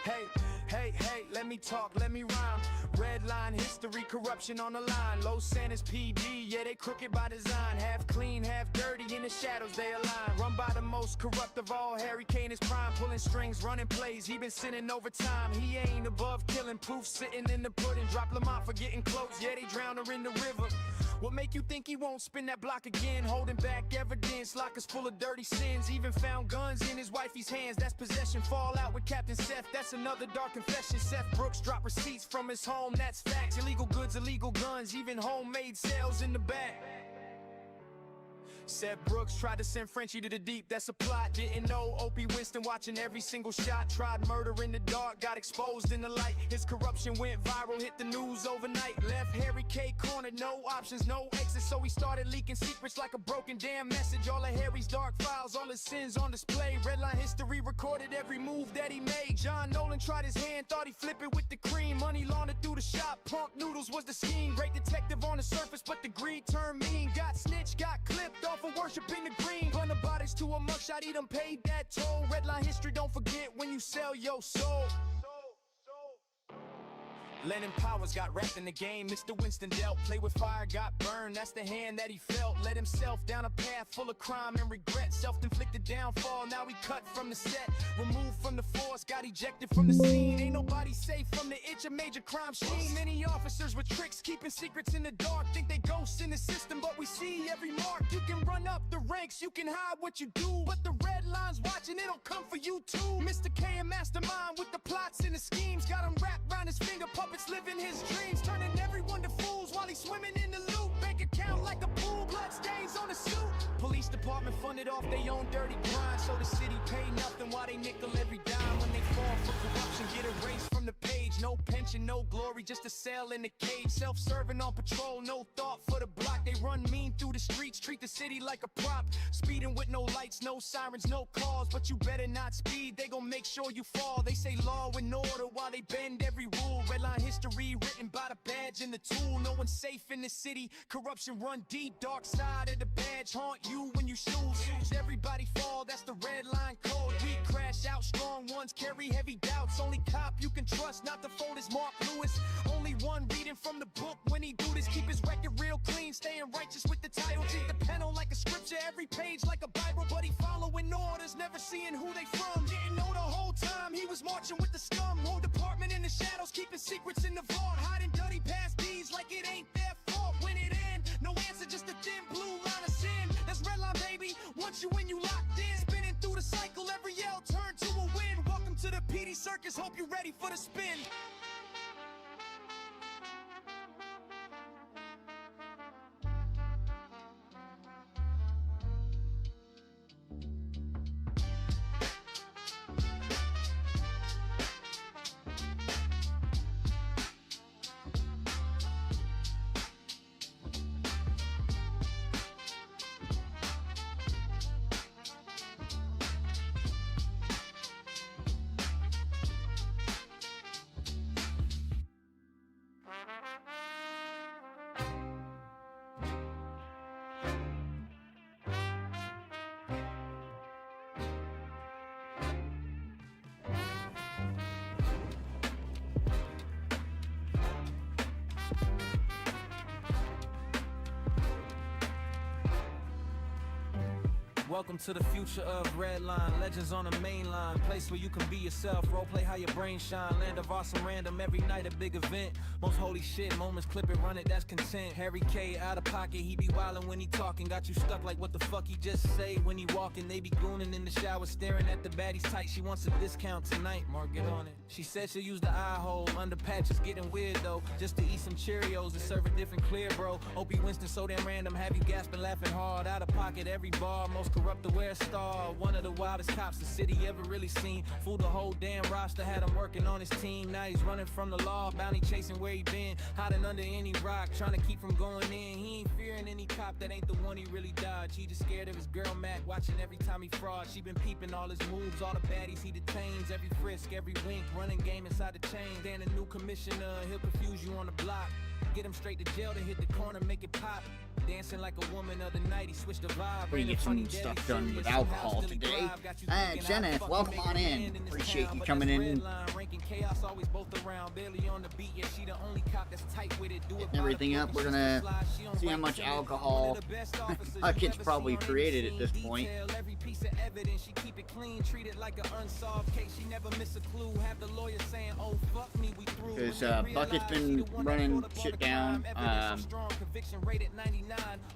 Hey, let me talk, let me rhyme. Red line history, corruption on the line. Los Santos PD, yeah, they crooked by design. Half clean, half dirty, in the shadows they align. Run by the most corrupt of all, Harry Kane is prime. Pulling strings, running plays, he been sinning overtime. He ain't above killing, proof sitting in the pudding. Drop Lamont for getting close, yeah, they drown her in the river. What make you think he won't spin that block again? Holding back evidence, lockers full of dirty sins. Even found guns in his wifey's hands, that's possession. Fall out with Captain Seth, that's another dark confession. Seth Brooks dropped receipts from his home, that's facts. Illegal goods, illegal guns, even homemade sales in the back. Seth Brooks tried to send Frenchie to the deep, that's a plot. Didn't know Opie Winston watching every single shot. Tried murder in the dark, got exposed in the light. His corruption went viral, hit the news overnight. Left Harry K cornered, no options, no exit. So he started leaking secrets like a broken damn message. All of Harry's dark files, all his sins on display. Redline history recorded every move that he made. John Nolan tried his hand, thought he'd flip it with the cream. Money laundered through the shop, pump noodles was the scheme. Great detective on the surface, but the greed turned mean. Got snitched, got clipped off for worshiping the green. Run the bodies to a mugshot, he done paid that toll. Redline history, don't forget when you sell your soul. Lennon Powers got wrapped in the game. Mr. Winston dealt, play with fire, got burned. That's the hand that he felt. Led himself down a path full of crime and regret. Self-inflicted downfall, now he cut from the set. Removed from the force, got ejected from the scene. Ain't nobody safe from the itch of major crime scene. Many officers with tricks, keeping secrets in the dark. Think they ghosts in the system, but we see every mark. You can run up the ranks, you can hide what you do, but the red line's watching, it'll come for you too. Mr. K and Mastermind with the plots and the schemes. Got him wrapped around his finger, puppets living his dreams. Turning everyone to fools while he's swimming in the loot. Bank account like a pool, blood stains on the suit. Police department funded off their own dirty grind, so the city pay nothing while they nickel every dime. When they fall for corruption, get erased from the page. No pension, no glory, just a cell in the cage. Self-serving on patrol, no thought for the block. They run mean through the streets, treat the city like a prop. Speeding with no lights, no sirens, no calls, but you better not speed, they gon' make sure you fall. They say law and order while they bend every rule. Redline history written by the badge and the tool. No one's safe in the city, corruption run deep. Dark side of the badge haunt you when you choose. Everybody fall, that's the red line code. We crash out, strong ones carry heavy doubts. Only cop you can trust not to fold is Mark Lewis. Only one reading from the book when he do this. Keep his record real clean, staying righteous with the title. Treat the pen on like a scripture, every page like a Bible. But he following orders, never seeing who they from. Didn't know the whole time he was marching with the scum. Whole department in the shadows, keeping secrets in the vault. Hiding dirty past deeds like it ain't their fault. When it end, no answer, just a thin blue line of sin. That's redline, baby, once you win, you locked in. Spinning through the cycle, every yell turn to a win. Welcome to the PD circus, hope you're ready for the spin. Welcome to the future of Redline, legends on the main line. Place where you can be yourself, roleplay how your brain shine. Land of awesome random, every night a big event. Most holy shit, moments clip it, run it, that's content. Harry K out of pocket, he be wildin' when he talking. Got you stuck like what the fuck he just say when he walking. They be gooning in the shower, staring at the baddies tight. She wants a discount tonight, Mark, get on it. She said she'll use the eye hole, under patches getting weird though. Just to eat some Cheerios and serve a different clear, bro. Opie Winston so damn random, have you gasping, laughing hard. Out of pocket, every bar, most corrupt to wear a star. One of the wildest cops the city ever really seen. Fooled the whole damn roster, had him working on his team. Now he's running from the law, bounty chasing where he been. Hiding under any rock, trying to keep from going in. He ain't fearing any cop that ain't the one he really dodged. He just scared of his girl Mac, watching every time he fraud. She been peeping all his moves, all the baddies he detains. Every frisk, every wink, running game inside the chain. Then a new commissioner, he'll confuse you on the block. Get him straight to jail to hit the corner, make it pop. Dancing like a woman of the night, he switched the vibe. We get some stuff done with alcohol today. Jennifer, welcome on in. Appreciate you coming in. Getting everything up. We're gonna see how much alcohol Bucket's probably created at this point. Because Bucket's been running shit down.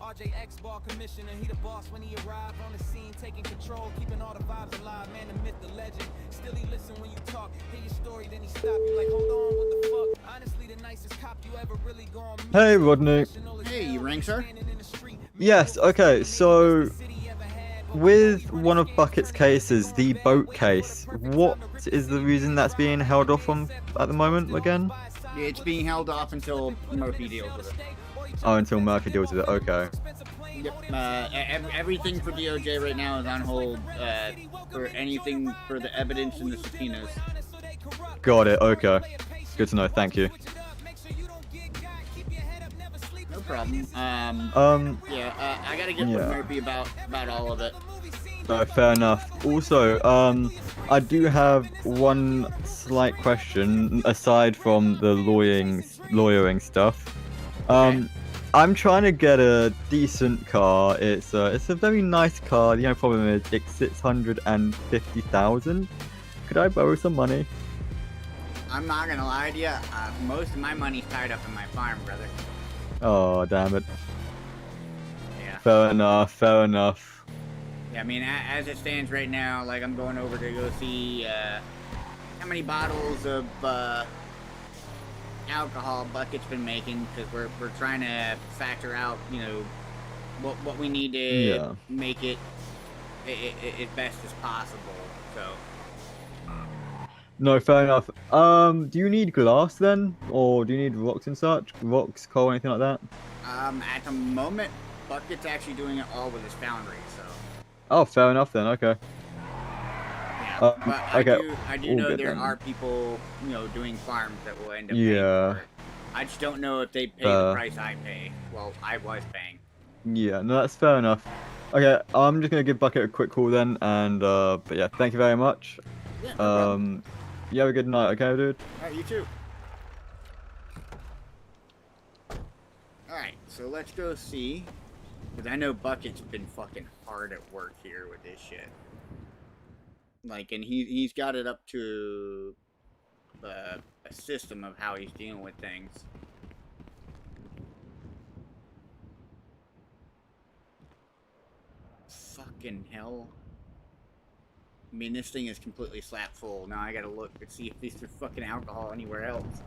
RJX ball commissioner, he the boss when he arrived on the scene, taking control, keeping all the vibes alive, man, the myth, the legend. Still he listen when you talk, hear your story, then he stop you like, hold on, what the fuck? Honestly, the nicest cop you ever really gonna meet. Hey, Rodney. Hey, you rang, sir? Yes, okay, so with one of Bucket's cases, the boat case, what is the reason that's being held off on at the moment again? It's being held off until Murphy deals with it. Oh, until Murphy deals with it, okay. Yep. Everything for DOJ right now is on hold for anything for the evidence and the subpoenas. Got it, okay. Good to know, thank you. No problem. Yeah, I gotta get with Murphy about all of it. No, fair enough. Also, I do have one slight question aside from the lawyering stuff. Okay. I'm trying to get a decent car. It's a very nice car. The only problem is it's 650,000. Could I borrow some money? I'm not gonna lie to you. Most of my money's tied up in my farm, brother. Oh, damn it. Yeah. Fair enough. Fair enough. Yeah, I mean, as it stands right now, like I'm going over to go see how many bottles of alcohol Bucket's been making, because we're trying to factor out, you know, what we need to make it as best as possible. So. No, fair enough. Do you need glass then, or do you need rocks and such? Rocks, coal, anything like that? At the moment, Bucket's actually doing it all with his foundry, so. Oh, fair enough then. Okay. Yeah, but okay. I do know there are people, you know, doing farms that will end up paying for it. I just don't know if they pay the price I pay. Well, I was paying. Yeah, no, that's fair enough. Okay, I'm just gonna give Bucket a quick call then, and but yeah, thank you very much. Yeah, no problem. You have a good night, okay, dude? Alright, you too. Alright, so let's go see. Because I know Bucket's been fucking hard at work here with this shit. Like, and he's got it up to a system of how he's dealing with things. Fucking hell. I mean, this thing is completely slap full. Now I gotta look and see if there's fucking alcohol anywhere else.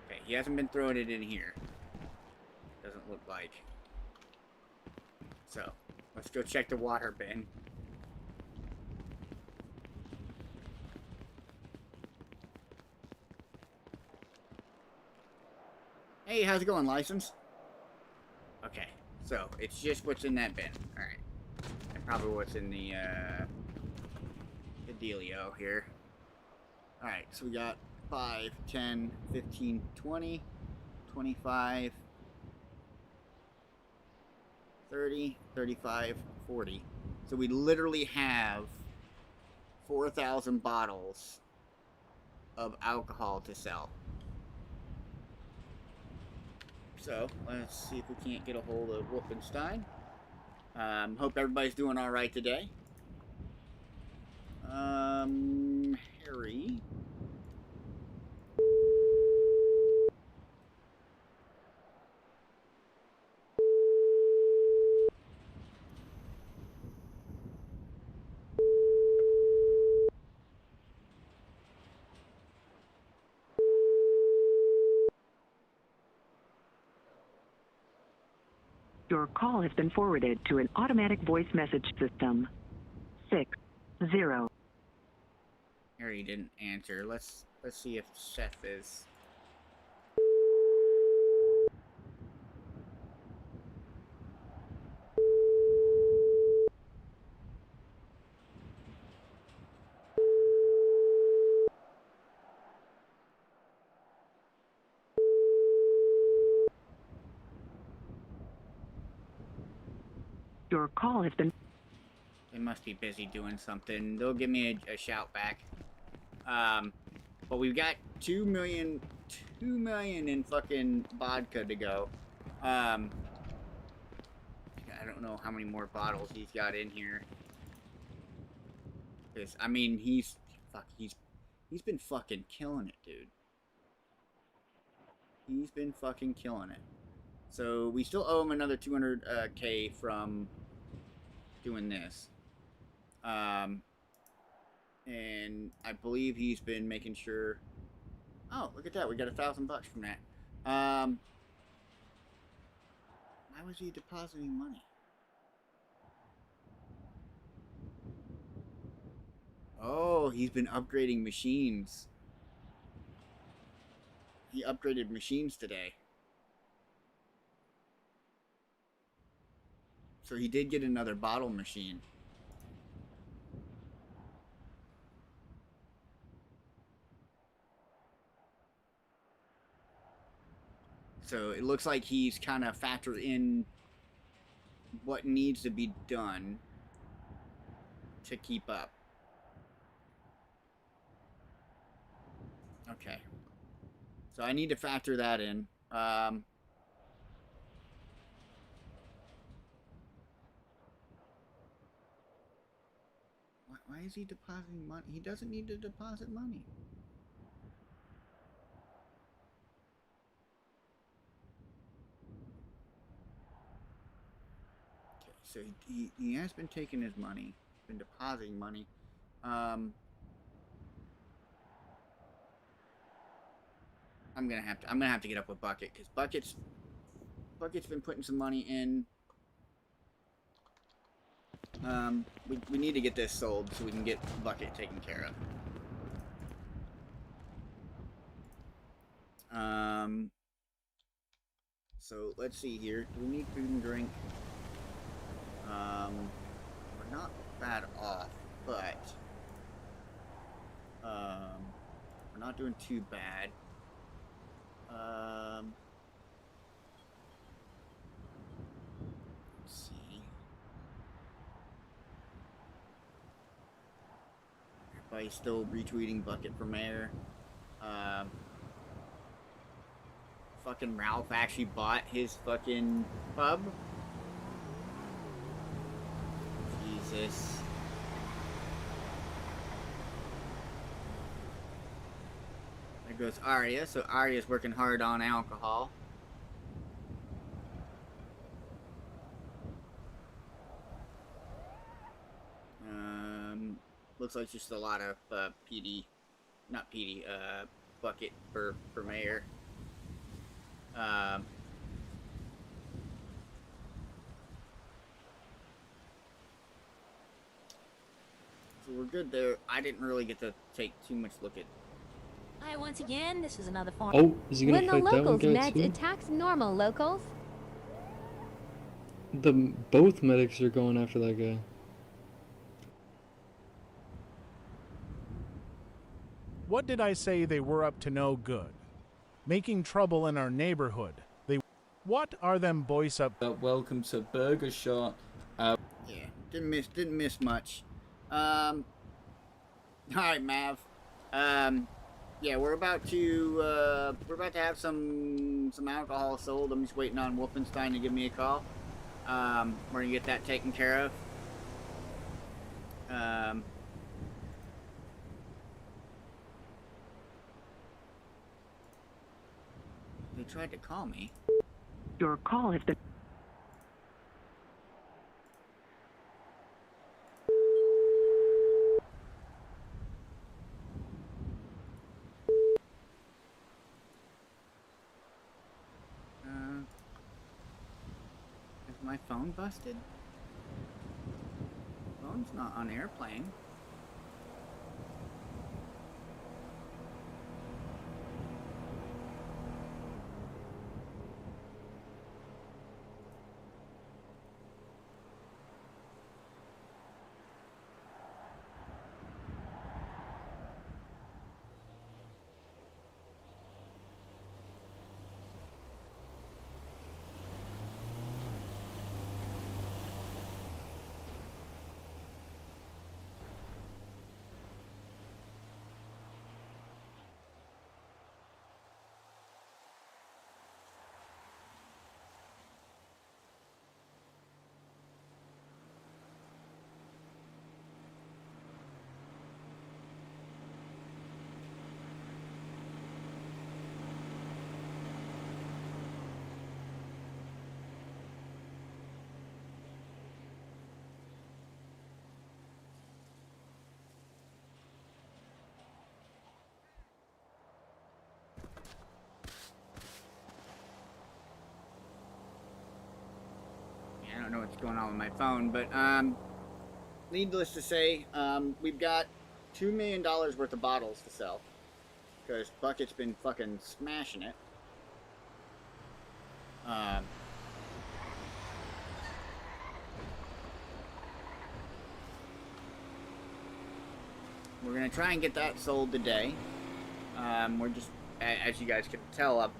Okay, he hasn't been throwing it in here. Doesn't look like. So, let's go check the water bin. Hey, how's it going, license? Okay, so it's just what's in that bin. Alright. And probably what's in the dealio here. Alright, so we got 5, 10, 15, 20, 25, 30, 35, 40. So we literally have 4,000 bottles of alcohol to sell. So, let's see if we can't get a hold of Wolfenstein. Hope everybody's doing alright today. Harry. Your call has been forwarded to an automatic voice message system. 60. Harry didn't answer. Let's see if Seth is. Your call has been... They must be busy doing something. They'll give me a shout back. But we've got 2 million in fucking vodka to go. I don't know how many more bottles he's got in here. Cause I mean, he's been fucking killing it, dude. He's been fucking killing it. So we still owe him another 200K from doing this. And I believe he's been making sure. Oh, look at that! We got $1,000 from that. Why was he depositing money? Oh, he's been upgrading machines. He upgraded machines today. So he did get another bottle machine. So it looks like he's kind of factored in what needs to be done to keep up. Okay. So I need to factor that in. Why is he depositing money? He doesn't need to deposit money. Okay, so he has been taking his money, been depositing money. I'm gonna have to get up with Bucket, because Bucket's been putting some money in. We need to get this sold so we can get Bucket taken care of. So let's see here. Do we need food and drink? We're not bad off, but we're not doing too bad. Let's see. Everybody's still retweeting Bucket for mayor. Fucking Ralph actually bought his fucking pub. Jesus. There goes Arya. So Arya's working hard on alcohol. Looks like just a lot of Bucket for mayor. So we're good there. I didn't really get to take too much look at. Hi, once again, this is another form. Oh, is he gonna When the fight that one locals guy meds too? attacks normal locals. Both medics are going after that guy. What did I say they were up to no good? Making trouble in our neighborhood. What are them boys up? Welcome to Burger Shot. Yeah, didn't miss much. All right, Mav. Yeah, we're about to have some alcohol sold. I'm just waiting on Wolfenstein to give me a call. We're gonna get that taken care of. They tried to call me. Your call has been... Is my phone busted? Phone's not on airplane. don't know what's going on with my phone, but needless to say, we've got $2 million worth of bottles to sell because Bucket's been fucking smashing it. We're gonna try and get that sold today. We're just, as you guys can tell, I'm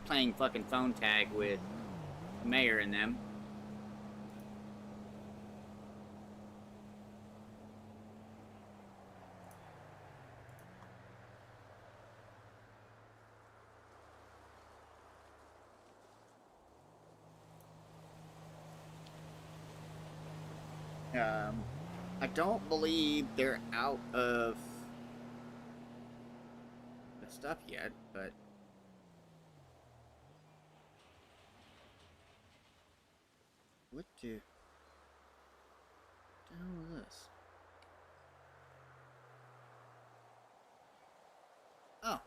playing fucking phone tag with the mayor and them. I don't believe they're out of the stuff yet, but what the hell is this? Oh,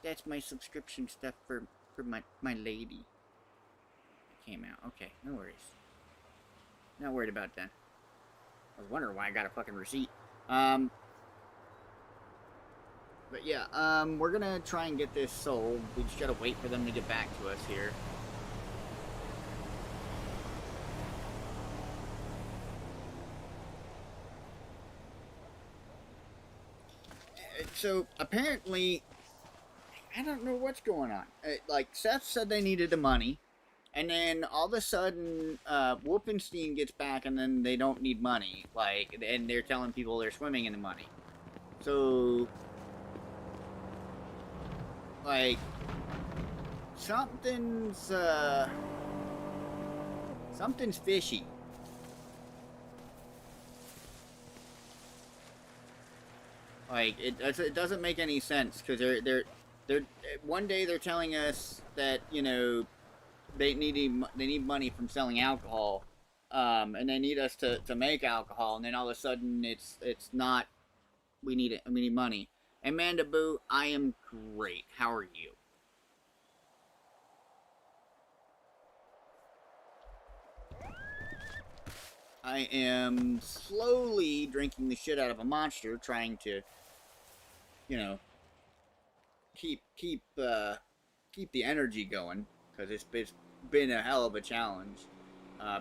that's my subscription stuff for my lady. It came out. Okay, no worries. Not worried about that. I was wondering why I got a fucking receipt. But yeah, we're gonna try and get this sold. We just gotta wait for them to get back to us here. So apparently, I don't know what's going on. Like Seth said they needed the money. And then all of a sudden, Wolfenstein gets back, and then they don't need money. Like, and they're telling people they're swimming in the money. So, like, something's fishy. Like, it doesn't make any sense because they're one day they're telling us that, you know, they need money from selling alcohol, and they need us to make alcohol, and then all of a sudden it's not. We need money. Amanda Boo, I am great. How are you? I am slowly drinking the shit out of a monster, trying to, you know, keep the energy going, because it's been a hell of a challenge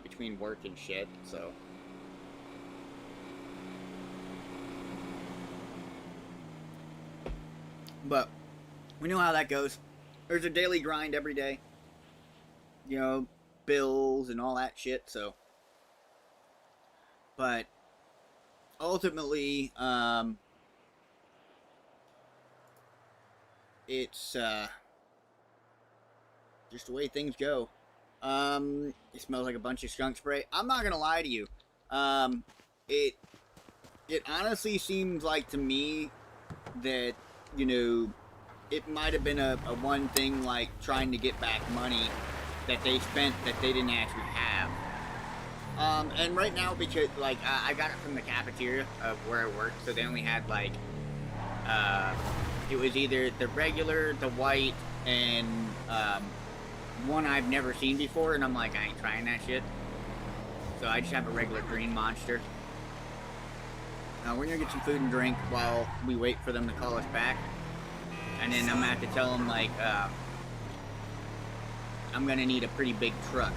between work and shit, so. But we know how that goes. There's a daily grind every day. You know, bills and all that shit, so. But ultimately, it's just the way things go. It smells like a bunch of skunk spray. I'm not gonna lie to you. It honestly seems like to me that, you know, it might have been a one thing, like trying to get back money that they spent that they didn't actually have. And right now, because like I got it from the cafeteria of where I work, so they only had like it was either the regular, the white, and one I've never seen before, and I'm like, I ain't trying that shit. So I just have a regular green monster. We're gonna get some food and drink while we wait for them to call us back. And then I'm gonna have to tell them, like, I'm gonna need a pretty big truck.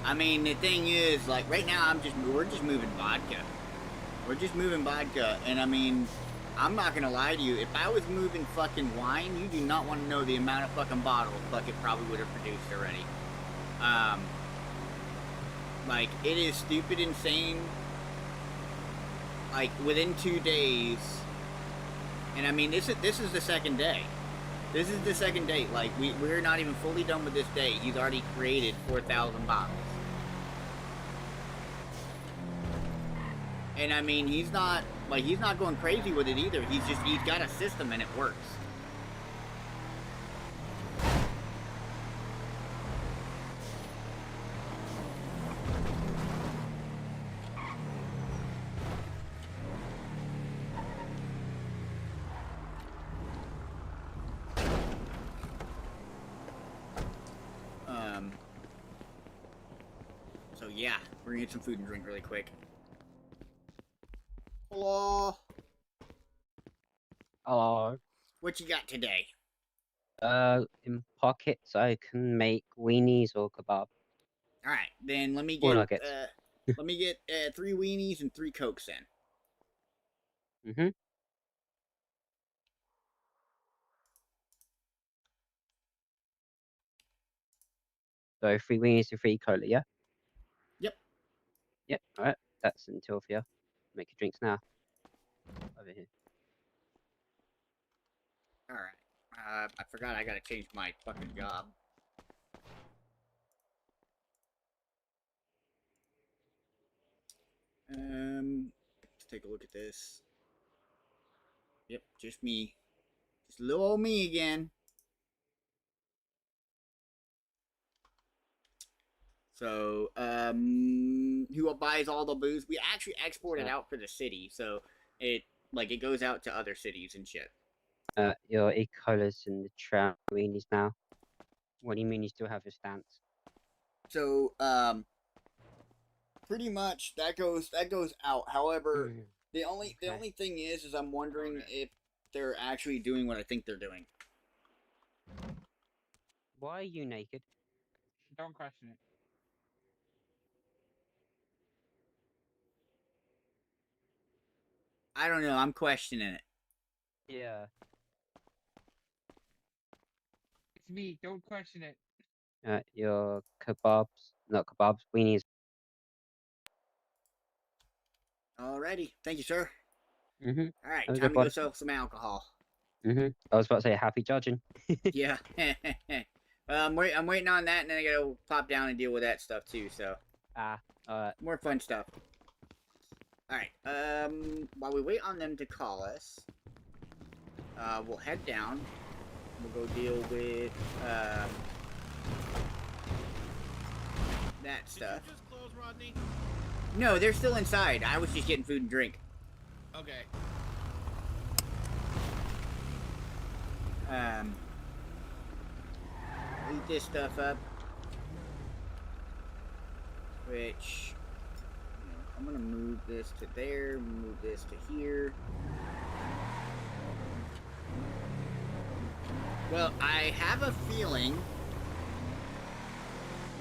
I mean, the thing is, like, right now we're just moving vodka. We're just moving vodka, and I mean, I'm not gonna lie to you, if I was moving fucking wine, you do not want to know the amount of fucking bottles Bucket probably would have produced already. Like, it is stupid insane. Like, within 2 days, and I mean, this is the second day. This is the second day. Like, we're not even fully done with this day. He's already created 4,000 bottles. And I mean, he's not going crazy with it either. He's got a system and it works. yeah, we're gonna get some food and drink really quick. Hello. Hello. What you got today? In pockets I can make weenies or kebab. Alright, then let me Or get, nuggets. 3 weenies and 3 Cokes then. Mm-hmm. So 3 weenies and 3 cola, yeah? Yep. Yep, alright. That's until for you. Make your drinks now. Over here. Alright. I forgot I gotta change my fucking job. Let's take a look at this. Yep, just me. Just little old me again. So, who buys all the booze? We actually export it out for the city, so it goes out to other cities and shit. Your e-colas and the trout weenies now. What do you mean you still have your stance? So, pretty much that goes out. However, the only thing is I'm wondering if they're actually doing what I think they're doing. Why are you naked? Don't question it. I don't know. I'm questioning it. Yeah. It's me. Don't question it. Your kebabs, not kebabs, weenies. Alrighty. Thank you, sir. Mm-hmm. Alright, Have a time good to go one. sell some alcohol. Mm-hmm. I was about to say happy judging. Yeah. I'm waiting on that, and then I gotta pop down and deal with that stuff too, so. Alright. More fun stuff. Alright, while we wait on them to call us, we'll head down. We'll go deal with, that stuff. Did you just close, Rodney? No, they're still inside. I was just getting food and drink. Okay. Eat this stuff up. Which, I'm gonna move this to there, move this to here. Well, I have a feeling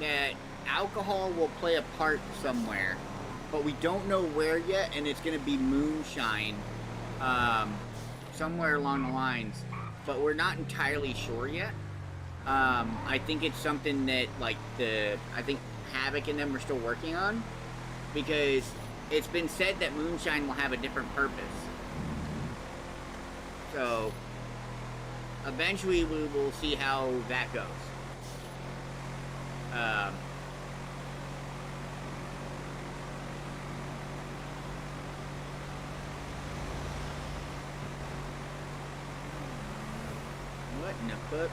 that alcohol will play a part somewhere, but we don't know where yet, and it's gonna be moonshine, somewhere along the lines, but we're not entirely sure yet. I think it's something that, I think Havoc and them are still working on, because it's been said that moonshine will have a different purpose. So, eventually we will see how that goes. What in the fuck?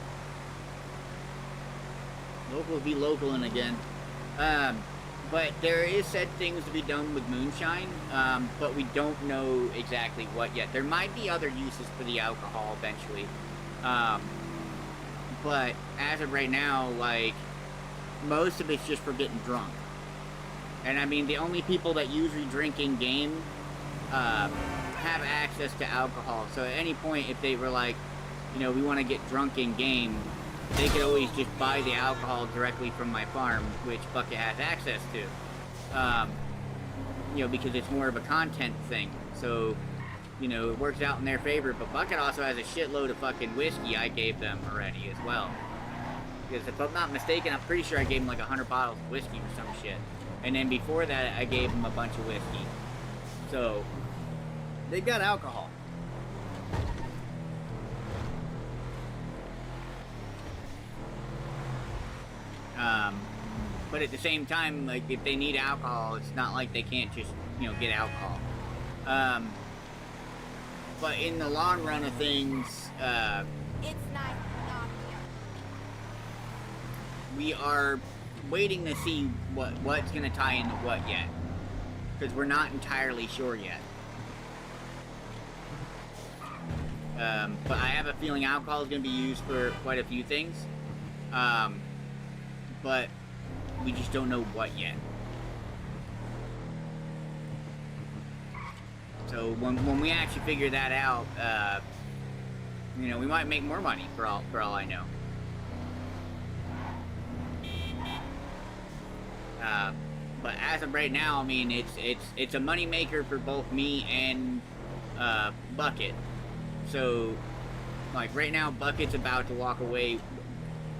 Locals be localing again. But there is said things to be done with moonshine, but we don't know exactly what yet. There might be other uses for the alcohol eventually. But as of right now, most of it's just for getting drunk. And I mean, the only people that usually drink in game, have access to alcohol. So at any point, if they were we want to get drunk in game, they could always just buy the alcohol directly from my farm, which Bucket has access to. Because it's more of a content thing. So, it works out in their favor. But Bucket also has a shitload of fucking whiskey I gave them already as well. Because if I'm not mistaken, I'm pretty sure I gave them 100 bottles of whiskey or some shit. And then before that, I gave them a bunch of whiskey. So, they've got alcohol. But at the same time, if they need alcohol, it's not like they can't just, get alcohol. But in the long run of things, It's nice not here. we are waiting to see what's going to tie into what yet. Because we're not entirely sure yet. But I have a feeling alcohol is going to be used for quite a few things. But we just don't know what yet. So when we actually figure that out, you know, we might make more money for all I know. But as of right now, I mean, it's a money maker for both me and Bucket. So, like right now, Bucket's about to walk away.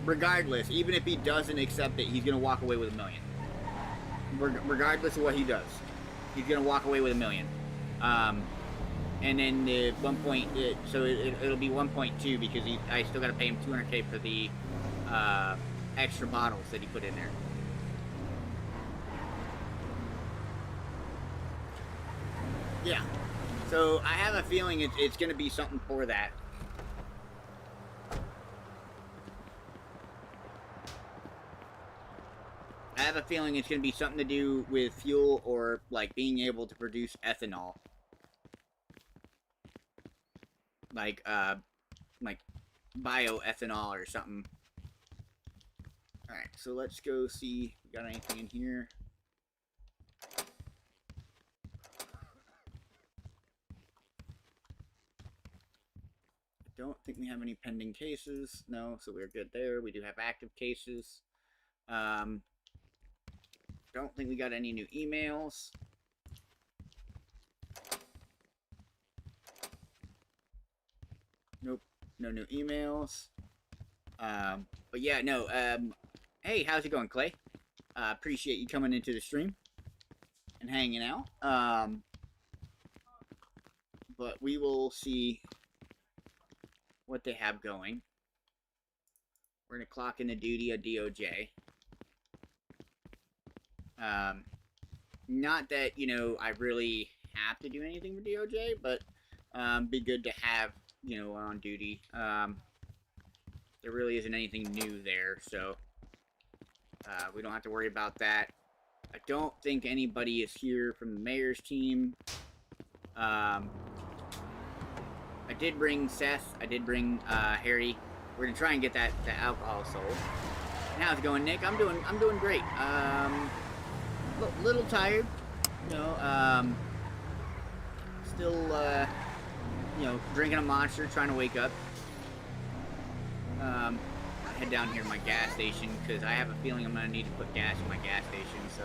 Regardless, even if he doesn't accept it, he's gonna walk away with $1 million. Regardless of what he does, he's gonna walk away with $1 million. And then the 1. So it'll be 1.2 because I still gotta pay him $200K for the extra bottles that he put in there. Yeah. So I have a feeling it's gonna be something for that. I have a feeling it's going to be something to do with fuel or, like, being able to produce ethanol. Like bioethanol or something. Alright, so let's go see if we got anything in here. I don't think we have any pending cases. No, so we're good there. We do have active cases. Don't think we got any new emails. Nope, no new emails. But yeah, no, hey, how's it going, Clay? Appreciate you coming into the stream and hanging out. But we will see what they have going. We're gonna clock into duty at DOJ. Not that, you know, I really have to do anything for DOJ, but, be good to have, you know, on duty. There really isn't anything new there, so, we don't have to worry about that. I don't think anybody is here from the mayor's team. I did bring Seth, I did bring, Harry. We're gonna try and get the alcohol sold. And how's it going, Nick? I'm doing great. Little tired, you know, still, you know, drinking a Monster, trying to wake up. I head down here to my gas station, because I have a feeling I'm going to need to put gas in my gas station, so.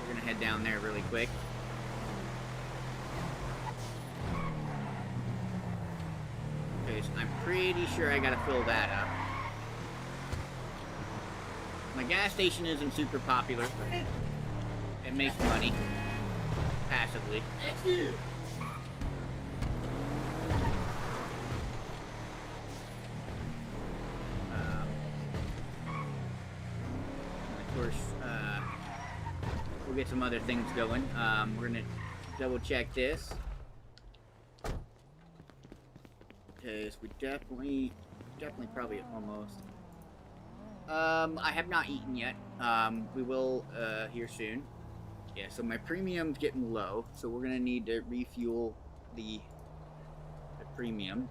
We're going to head down there really quick. Okay, so I'm pretty sure I got to fill that up. My gas station isn't super popular, but it makes money passively. Of course, we'll get some other things going. We're gonna double check this. Okay, so we definitely probably almost. I have not eaten yet. We will, here soon. Yeah, so my premium's getting low, so we're gonna need to refuel the premium.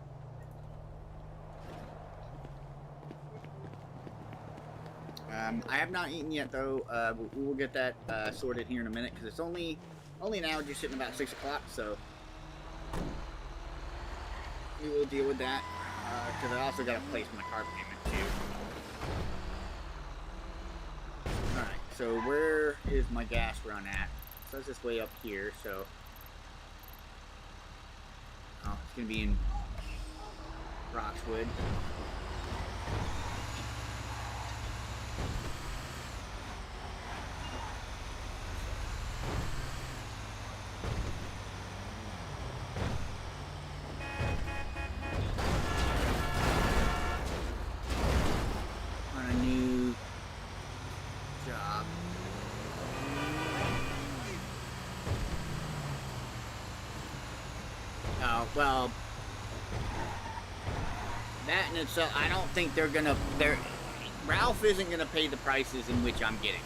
I have not eaten yet, though. We will get that, sorted here in a minute, because it's only an hour just sitting about 6 o'clock, so we will deal with that, because I also got to place my car payment, too. Alright, so where is my gas run at? So it's this way up here, so. Oh, it's gonna be in Roxwood. Well, that in itself, I don't think Ralph isn't gonna pay the prices in which I'm getting.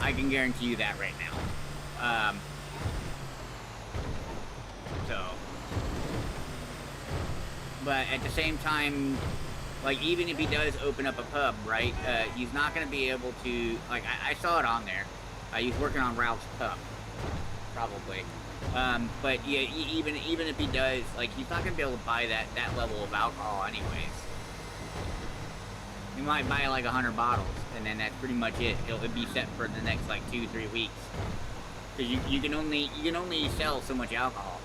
I can guarantee you that right now. But at the same time, like, even if he does open up a pub, right, he's not gonna be able to, like, I saw it on there. He's working on Ralph's cup, probably. But yeah, even if he does, like, he's not gonna be able to buy that level of alcohol anyways. He might buy like 100 bottles, and then that's pretty much it. It'll be set for the next like 2-3 weeks. Because you can only sell so much alcohol.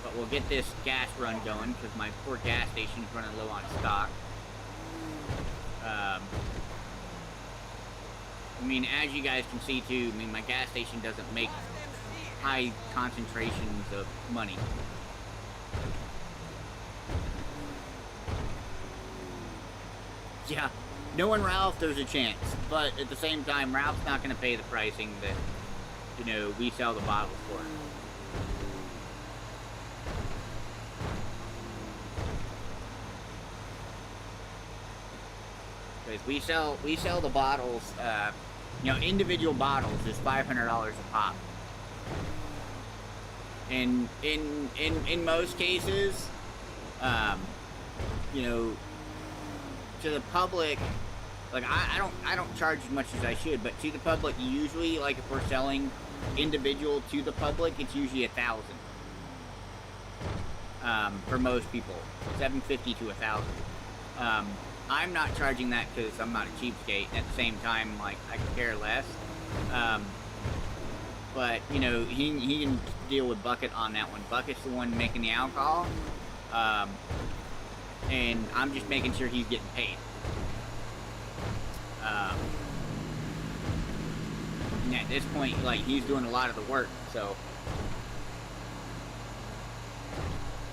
But we'll get this gas run going because my poor gas station's running low on stock. I mean, as you guys can see too, I mean, my gas station doesn't make high concentrations of money. Yeah, knowing Ralph, there's a chance. But at the same time, Ralph's not going to pay the pricing that, you know, we sell the bottles for. Because we sell the bottles, you know, individual bottles is $500 a pop. And in most cases, you know, to the public, like I don't charge as much as I should, but to the public, usually, like if we're selling individual to the public, it's usually $1,000. For most people, $750 to $1,000. I'm not charging that because I'm not a cheapskate. At the same time, like, I could care less. But, you know, he can deal with Bucket on that one. Bucket's the one making the alcohol. And I'm just making sure he's getting paid. And at this point, like, he's doing a lot of the work, so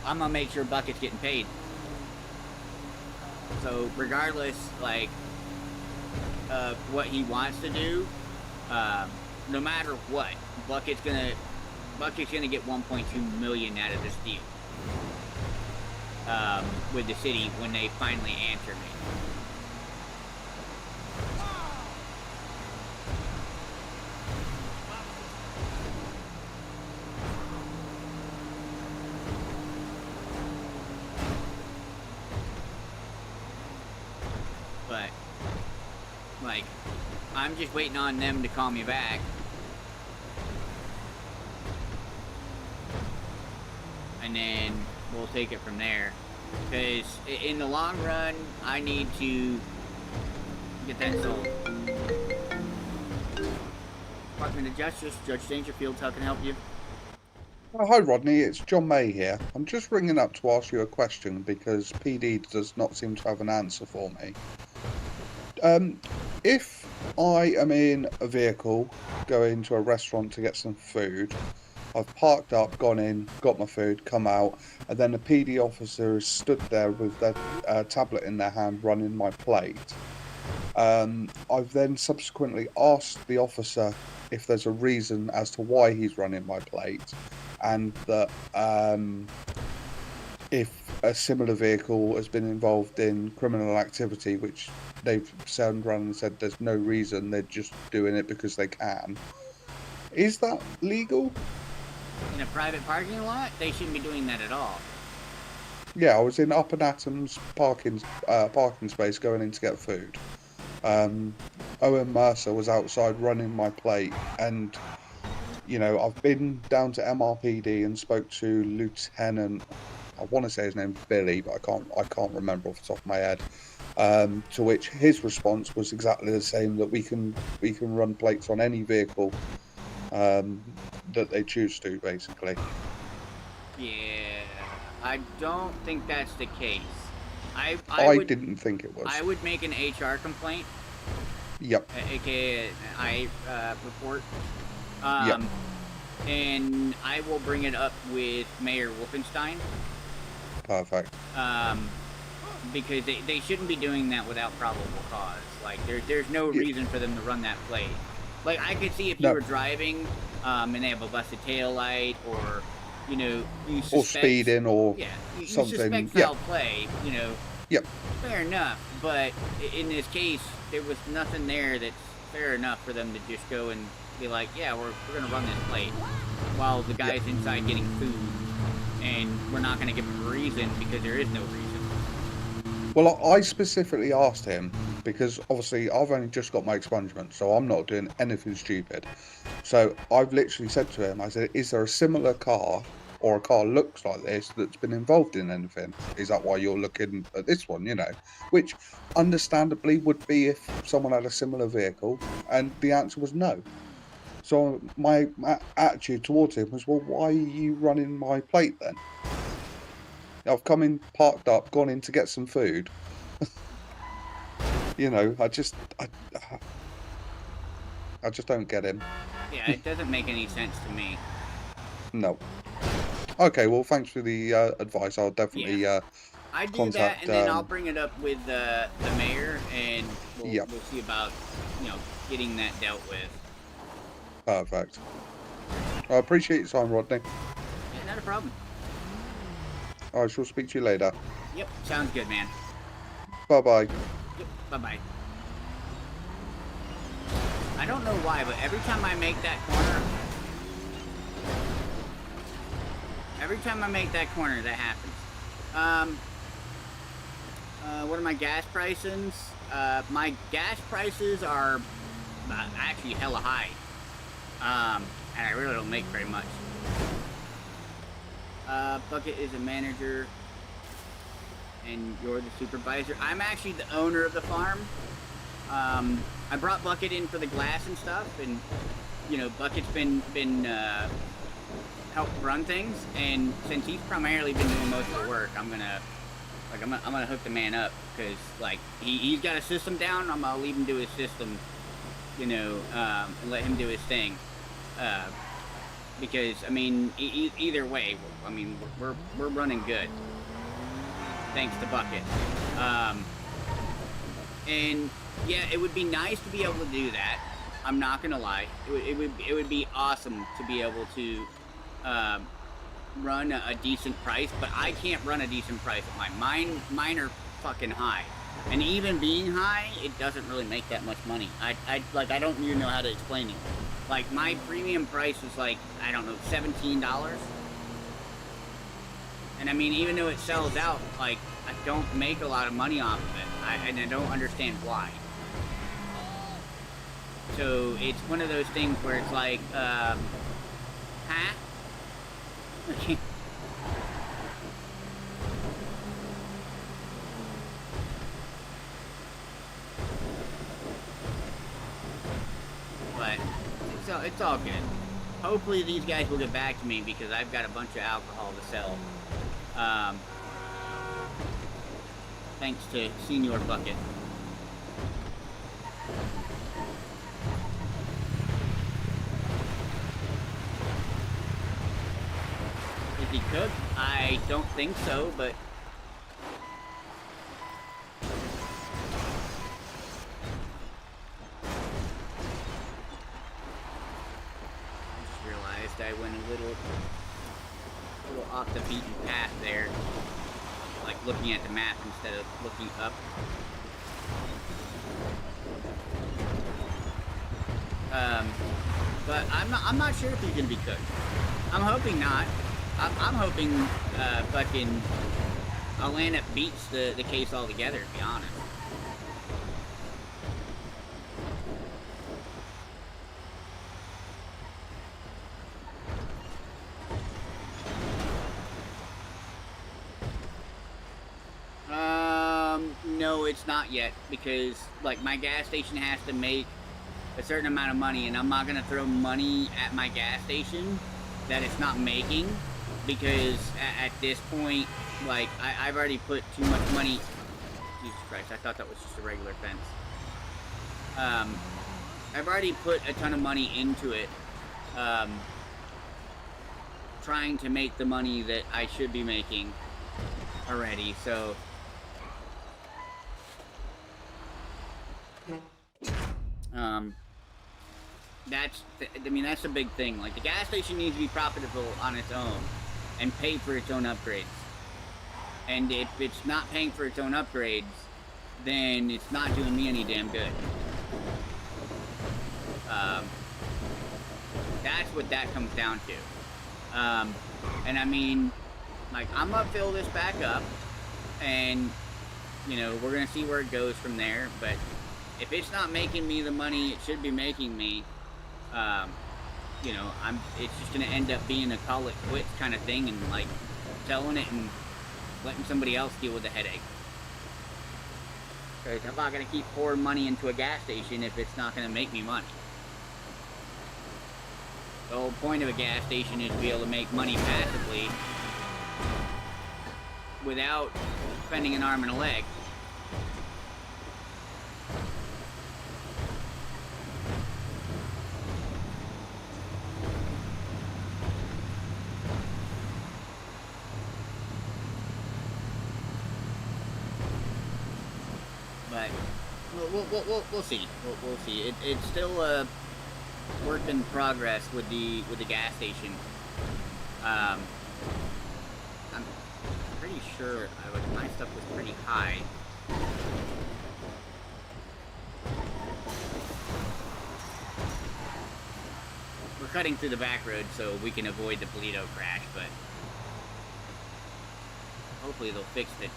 I'm gonna make sure Bucket's getting paid. So regardless, like, of what he wants to do, no matter what, Bucket's gonna get 1.2 million out of this deal. With the city when they finally answer me. But, like, I'm just waiting on them to call me back. And then we'll take it from there. Because in the long run, I need to get that sold. Department of Justice, Judge Dangerfield, how can I help you? Oh, hi Rodney, it's John May here. I'm just ringing up to ask you a question because PD does not seem to have an answer for me. If I am in a vehicle going to a restaurant to get some food, I've parked up, gone in, got my food, come out, and then the PD officer is stood there with their tablet in their hand running my plate. I've then subsequently asked the officer if there's a reason as to why he's running my plate, and that if a similar vehicle has been involved in criminal activity, which they've turned around and said there's no reason, they're just doing it because they can. Is that legal? In a private parking lot, they shouldn't be doing that at all. Yeah, I was in Upper Natham's parking space going in to get food. Owen Mercer was outside running my plate, and you know, I've been down to MRPD and spoke to Lieutenant, I want to say his name's Billy, but I can't remember off the top of my head. To which his response was exactly the same, that we can run plates on any vehicle that they choose to, basically. Yeah, I don't think that's the case. I didn't think it was. I would make an HR complaint. Yep. AKA I report. Yep. And I will bring it up with Mayor Wolfenstein. Perfect. Because they shouldn't be doing that without probable cause. Like, there's no reason for them to run that plate. Like, I could see if you were driving, and they have a busted taillight, or, you know, you suspect... Or speeding, or you something. suspect foul play, you know. Yep. Fair enough, but in this case, there was nothing there that's fair enough for them to just go and be like, yeah, we're gonna run this plate, while the guy's inside getting food. and we're not going to give him a reason because there is no reason. Well, I specifically asked him because obviously I've only just got my expungement, so I'm not doing anything stupid. So I've literally said to him, I said, is there a similar car or a car looks like this that's been involved in anything? Is that why you're looking at this one, you know? Which understandably would be if someone had a similar vehicle, and the answer was no. So my attitude towards him was, well, why are you running my plate then? I've come in, parked up, gone in to get some food. You know, I just don't get him. Yeah, it doesn't make any sense to me. No. Okay, well, thanks for the advice. I'll definitely I do contact, that, and then I'll bring it up with the mayor, and we'll see about, you know, getting that dealt with. Perfect. I appreciate your time, Rodney. Yeah, not a problem. I shall speak to you later. Yep, sounds good, man. Bye-bye. Yep, bye-bye. I don't know why, but every time I make that corner, that happens. What are my gas prices? My gas prices are actually hella high. And I really don't make very much. Bucket is a manager, and you're the supervisor. I'm actually the owner of the farm. I brought Bucket in for the glass and stuff, and you know, Bucket's been helped run things, and since he's primarily been doing most of the work, I'm gonna hook the man up, because like he's got a system down. I'm gonna leave him do his system, you know, and let him do his thing. Because I mean, either way, I mean, we're running good, thanks to Bucket. And yeah, it would be nice to be able to do that. I'm not gonna lie, it would be awesome to be able to run a decent price, but I can't run a decent price at mine. Mine are fucking high, and even being high, it doesn't really make that much money. I don't even know how to explain it. Like, my premium price is like, I don't know, $17. And I mean, even though it sells out, like, I don't make a lot of money off of it. And I don't understand why. So, it's one of those things where it's like, huh? But it's all good. Hopefully these guys will get back to me, because I've got a bunch of alcohol to sell. Thanks to Senior Bucket. Is he cooked? I don't think so, but I went a little off the beaten path there, like looking at the map instead of looking up. But I'm not sure if he's gonna be cooked. I'm hoping not. I'm hoping fucking Atlanta beats the case altogether, to be honest. No, it's not yet, because like my gas station has to make a certain amount of money, and I'm not gonna throw money at my gas station that it's not making, because at this point, like I've already put too much money. Jesus Christ, I thought that was just a regular fence. I've already put a ton of money into it, trying to make the money that I should be making already, so that's a big thing. Like, the gas station needs to be profitable on its own and pay for its own upgrades. And if it's not paying for its own upgrades, then it's not doing me any damn good. That's what that comes down to. And I mean, like, I'm gonna fill this back up, and, you know, we're gonna see where it goes from there, but if it's not making me the money it should be making me, you know, it's just gonna end up being a call it quits kind of thing, and, like, selling it and letting somebody else deal with the headache. Because I'm not gonna keep pouring money into a gas station if it's not gonna make me money. The whole point of a gas station is to be able to make money passively without spending an arm and a leg. But we'll see. We'll see. It's still a work in progress with the gas station. I'm pretty sure my stuff was pretty high. We're cutting through the back road so we can avoid the Toledo crash, but hopefully they'll fix the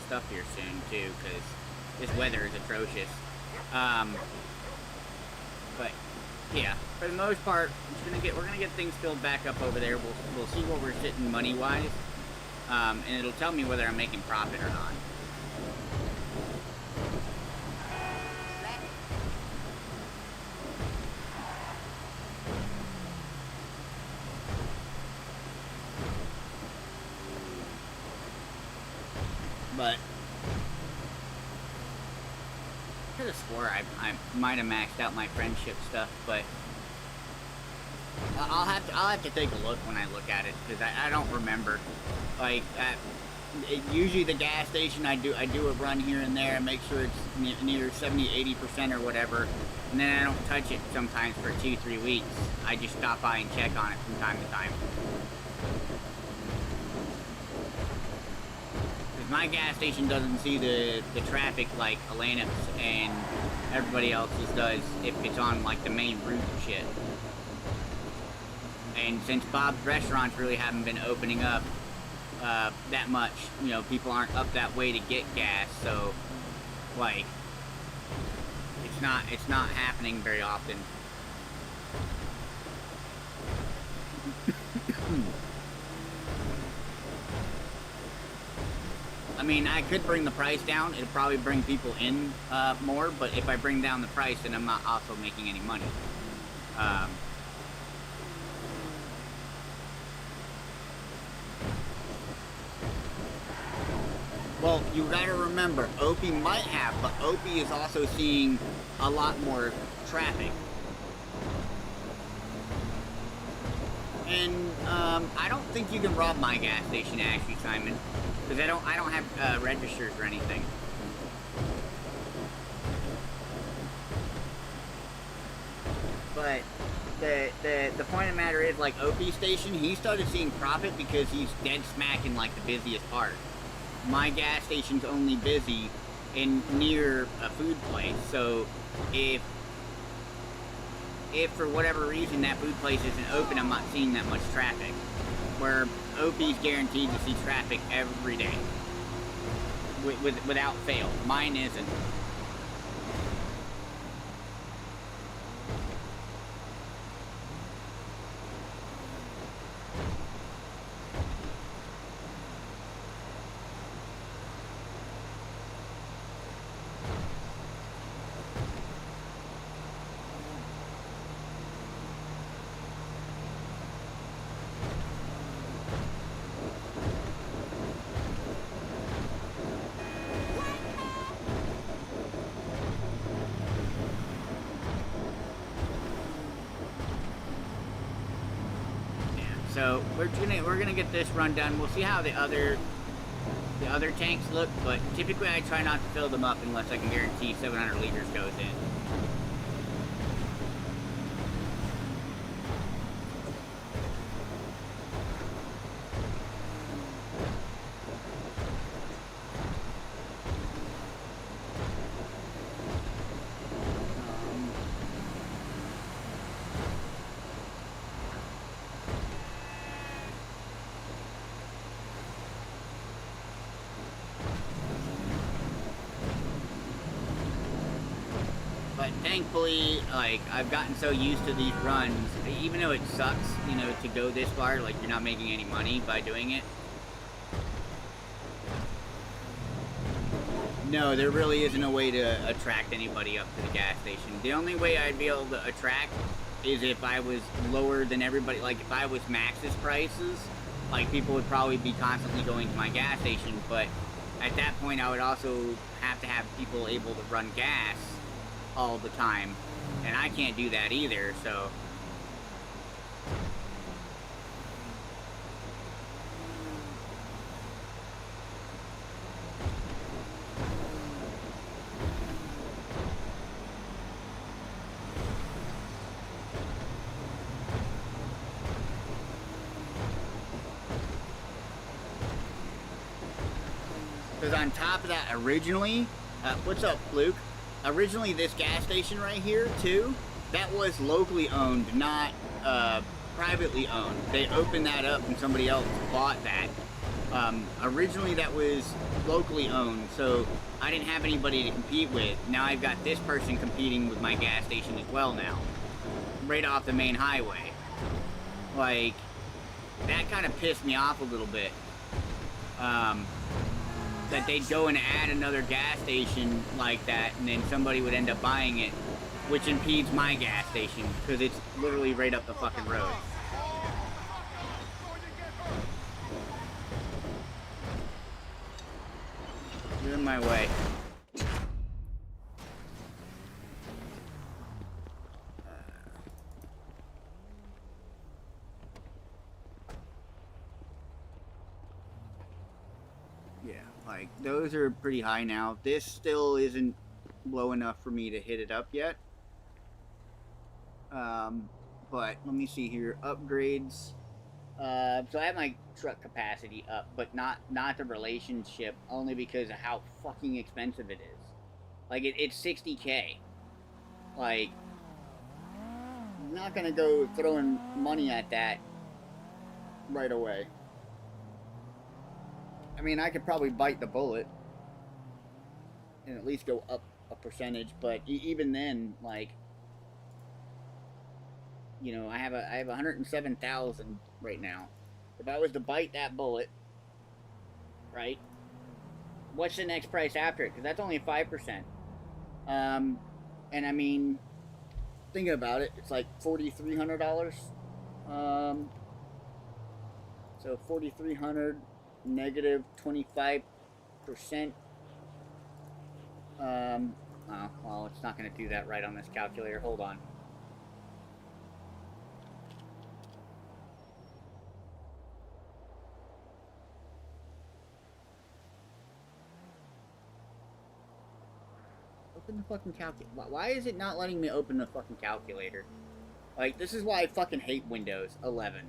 stuff here soon too, because this weather is atrocious. But yeah, for the most part, we're gonna get things filled back up over there. We'll see where we're sitting money wise, and it'll tell me whether I'm making profit or not. But I could have swore I might have maxed out my friendship stuff, but I'll have to take a look when I look at it, because I don't remember. Like usually the gas station I do a run here and there and make sure it's near 70-80% or whatever, and then I don't touch it sometimes for 2-3 weeks. I just stop by and check on it from time to time. My gas station doesn't see the traffic like Atlantis and everybody else's does if it's on like the main route and shit. And since Bob's restaurants really haven't been opening up that much, you know, people aren't up that way to get gas, so like it's not happening very often. I mean, I could bring the price down. It'll probably bring people in more, but if I bring down the price, then I'm not also making any money. Well, you gotta remember, Opie might have, but Opie is also seeing a lot more traffic. And I don't think you can rob my gas station, actually, Simon. Because I don't have registers or anything. But the point of the matter is, like, Opie's station, he started seeing profit because he's dead smack in like the busiest part. My gas station's only busy near a food place, so if for whatever reason that food place isn't open, I'm not seeing that much traffic. Where Opie's guaranteed to see traffic every day, without fail. Mine isn't. So we're gonna get this run done. We'll see how the other tanks look, but typically I try not to fill them up unless I can guarantee 700 liters goes in. But thankfully, like, I've gotten so used to these runs, even though it sucks, you know, to go this far, like, you're not making any money by doing it. No, there really isn't a way to attract anybody up to the gas station. The only way I'd be able to attract is if I was lower than everybody. Like, if I was Max's prices, like, people would probably be constantly going to my gas station, but at that point I would also have to have people able to run gas all the time, and I can't do that either, so... Because on top of that, originally, what's up, Luke? Originally, this gas station right here, too, that was locally owned, not privately owned. They opened that up and somebody else bought that. Originally, that was locally owned, so I didn't have anybody to compete with. Now I've got this person competing with my gas station as well now, right off the main highway. Like, that kind of pissed me off a little bit. That they'd go and add another gas station like that, and then somebody would end up buying it, which impedes my gas station, because it's literally right up the fucking road. You're in my way. Like, those are pretty high now. This still isn't low enough for me to hit it up yet. But let me see here. Upgrades. So I have my truck capacity up, but not the relationship, only because of how fucking expensive it is. Like, it's 60K. Like, I'm not gonna go throwing money at that right away. I mean, I could probably bite the bullet and at least go up a percentage, but even then, like, you know, I have 107,000 right now. If I was to bite that bullet, right? What's the next price after it? Because that's only 5%. And I mean, thinking about it, it's like $4,300. So 4,300. Negative 25%. Oh, well, it's not going to do that right on this calculator. Hold on. Open the fucking calculator. Why is it not letting me open the fucking calculator? Like, this is why I fucking hate Windows 11.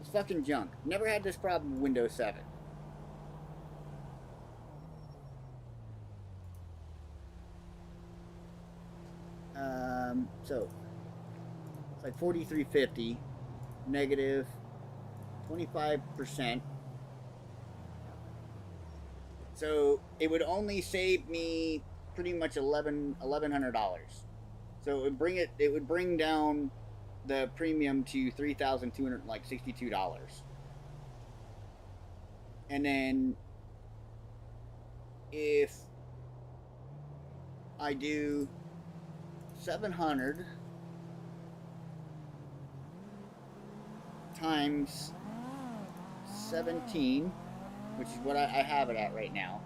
It's fucking junk. Never had this problem with Windows 7. So it's like 4,350 negative 25%. So it would only save me pretty much $1,100. So it would bring down the premium to $3,262. And then if I do 700 times 17, which is what I have it at right now,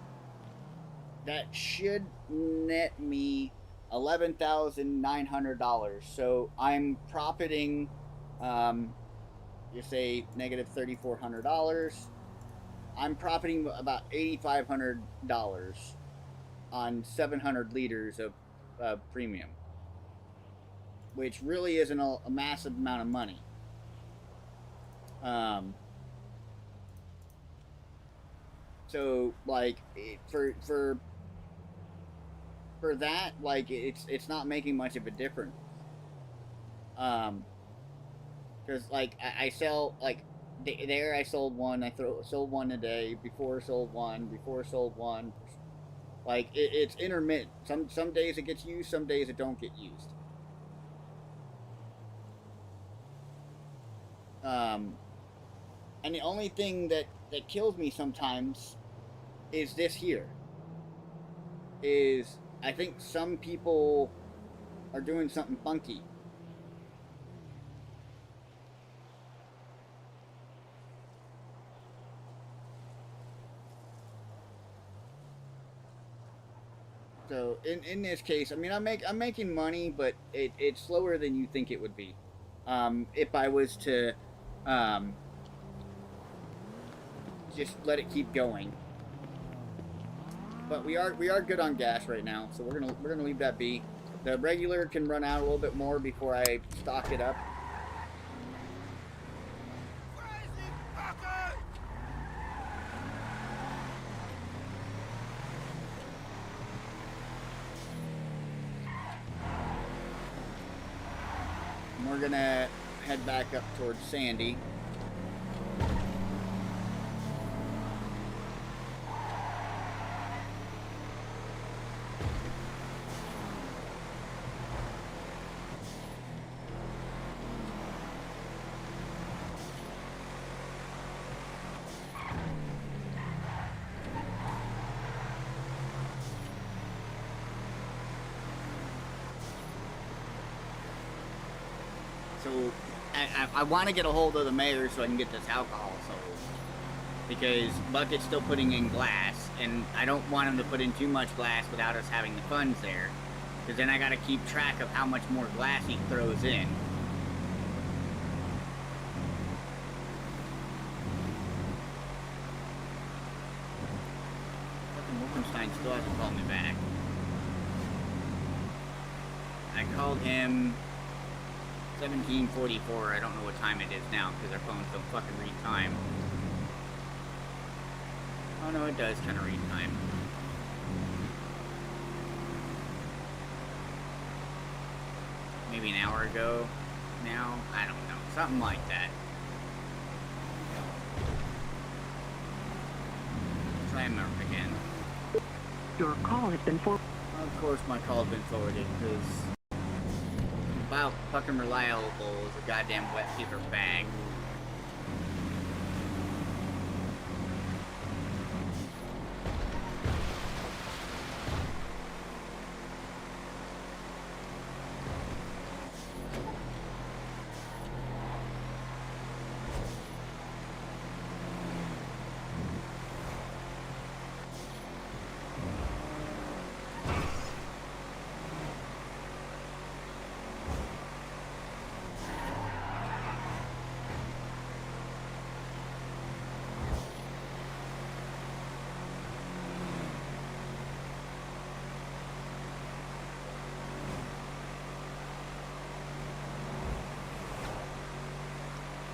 that should net me $11,900. So I'm profiting, you say negative $3,400. I'm profiting about $8,500 on 700 liters of premium, which really isn't a massive amount of money. So like for that, like it's not making much of a difference. Because like I sell, like there I sold one, sold one a day, before sold one, Like it's intermittent. Some days it gets used, some days it don't get used. And the only thing that kills me sometimes is this here. Is I think some people are doing something funky. So in this case, I mean, I'm making money, but it's slower than you think it would be. If I was to just let it keep going. But we are good on gas right now, so we're gonna leave that be. The regular can run out a little bit more before I stock it up. And we're gonna head back up towards Sandy. So I want to get a hold of the mayor so I can get this alcohol sold. Because Bucket's still putting in glass, and I don't want him to put in too much glass without us having the funds there. Because then I got to keep track of how much more glass he throws in. Fucking Wolfenstein still hasn't called me back. I called him 17:44. I don't know what time it is now because our phones don't fucking read time. Oh no, it does kind of read time. Maybe an hour ago now? I don't know. Something like that. Try and remember again. Your call has been forwarded. Of course my call's been forwarded because about fucking reliable as a goddamn wet paper bag.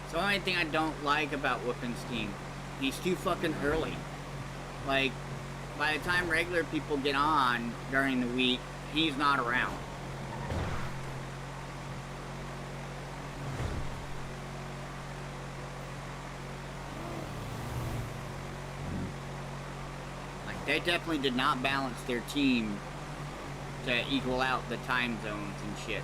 It's the only thing I don't like about Wolfenstein. He's too fucking early. Like, by the time regular people get on during the week, he's not around. Like, they definitely did not balance their team to equal out the time zones and shit.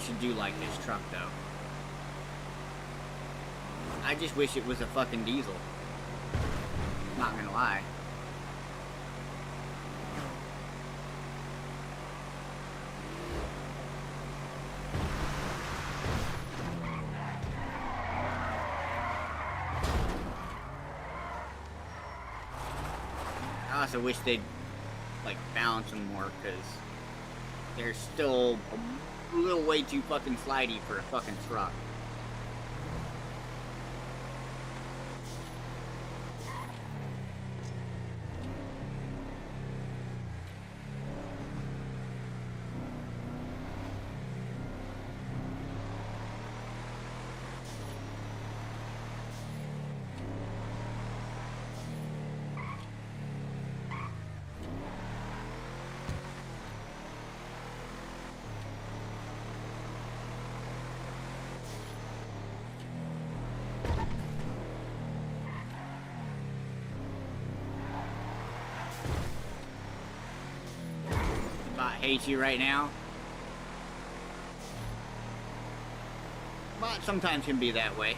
I do like this truck though. I just wish it was a fucking diesel. Not gonna lie. I also wish they'd like balance them more because they're still a little way too fucking slidey for a fucking truck. hate you right now. But sometimes can be that way.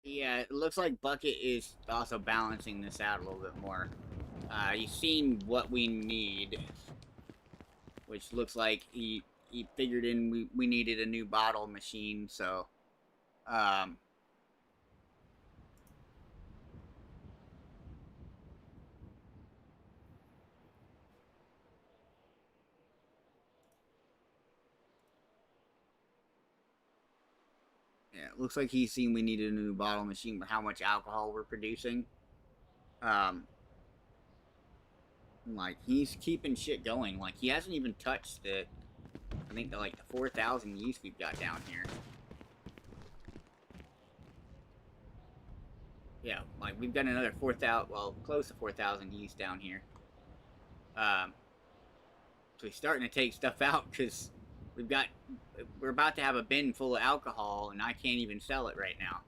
Yeah, it looks like Bucket is also balancing this out a little bit more. He's seen what we need, which looks like he figured in we needed a new bottle machine, so yeah, it looks like he's seen we needed a new bottle machine, but how much alcohol we're producing. Like, he's keeping shit going. Like, he hasn't even touched the, I think, the 4,000 yeast we've got down here. Yeah, like, we've got another 4,000, well, close to 4,000 yeast down here. So he's starting to take stuff out, because we're about to have a bin full of alcohol, and I can't even sell it right now.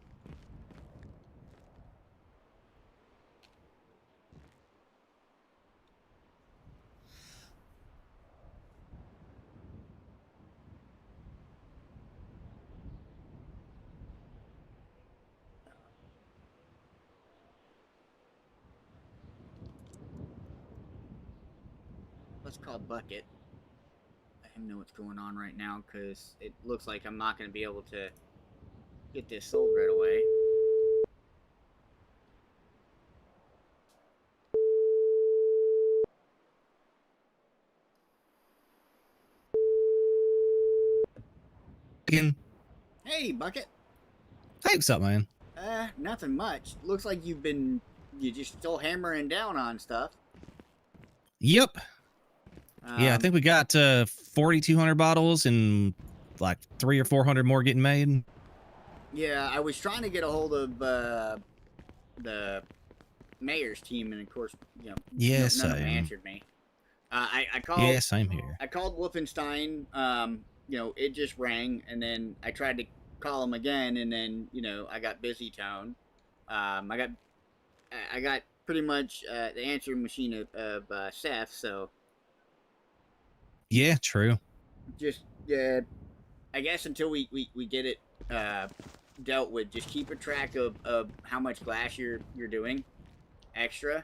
Let's call Bucket. Let him know what's going on right now, because it looks like I'm not going to be able to get this sold right away. Hey, Bucket. Hey, what's up, man? Nothing much. Looks like you just still hammering down on stuff. Yep. Yeah, I think we got 4,200 bottles and like 300 or 400 more getting made. Yeah, I was trying to get a hold of the mayor's team, and of course, none of them answered me. I called. Yeah, same here. I called Wolfenstein. It just rang, and then I tried to call him again, and then I got busy tone. I got pretty much the answering machine of Seth, so. Yeah, true. Just I guess until we get it dealt with, just keep a track of how much glass you're doing extra.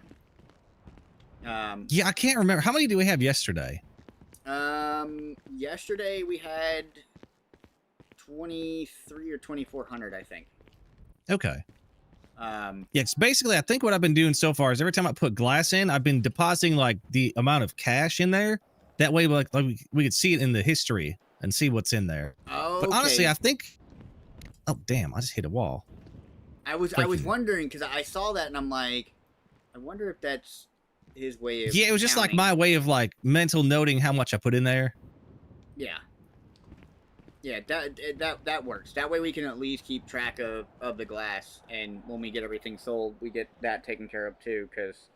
Yeah, I can't remember. How many do we have yesterday? Yesterday we had 23 or 2,400, I think. Okay. Yeah, it's basically, I think what I've been doing so far is every time I put glass in, I've been depositing like the amount of cash in there. That way, like we could see it in the history and see what's in there. Oh, but honestly, I think. Oh damn! I just hit a wall. I was wondering, because I saw that and I'm like, I wonder if that's his way of. Yeah, it was just like my way of like mental noting how much I put in there. Yeah. Yeah, that works. That way we can at least keep track of the glass, and when we get everything sold, we get that taken care of too. Because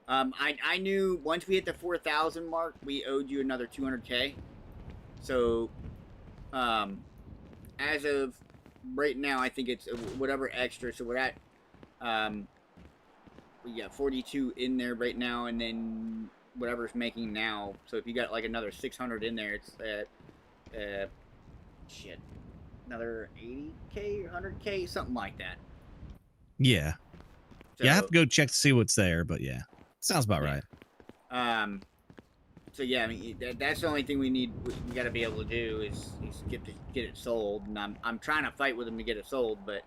I knew once we hit the 4,000 mark, we owed you another 200K. So as of right now, I think it's whatever extra. So we're at we got 42 in there right now, and then whatever's making now. So if you got like another 600 in there, it's shit, another 80K or 100K, something like that. Yeah. So, yeah, I have to go check to see what's there, but yeah, sounds about right. So yeah, I mean that's the only thing we need. We got to be able to do is get it sold, and I'm trying to fight with them to get it sold, but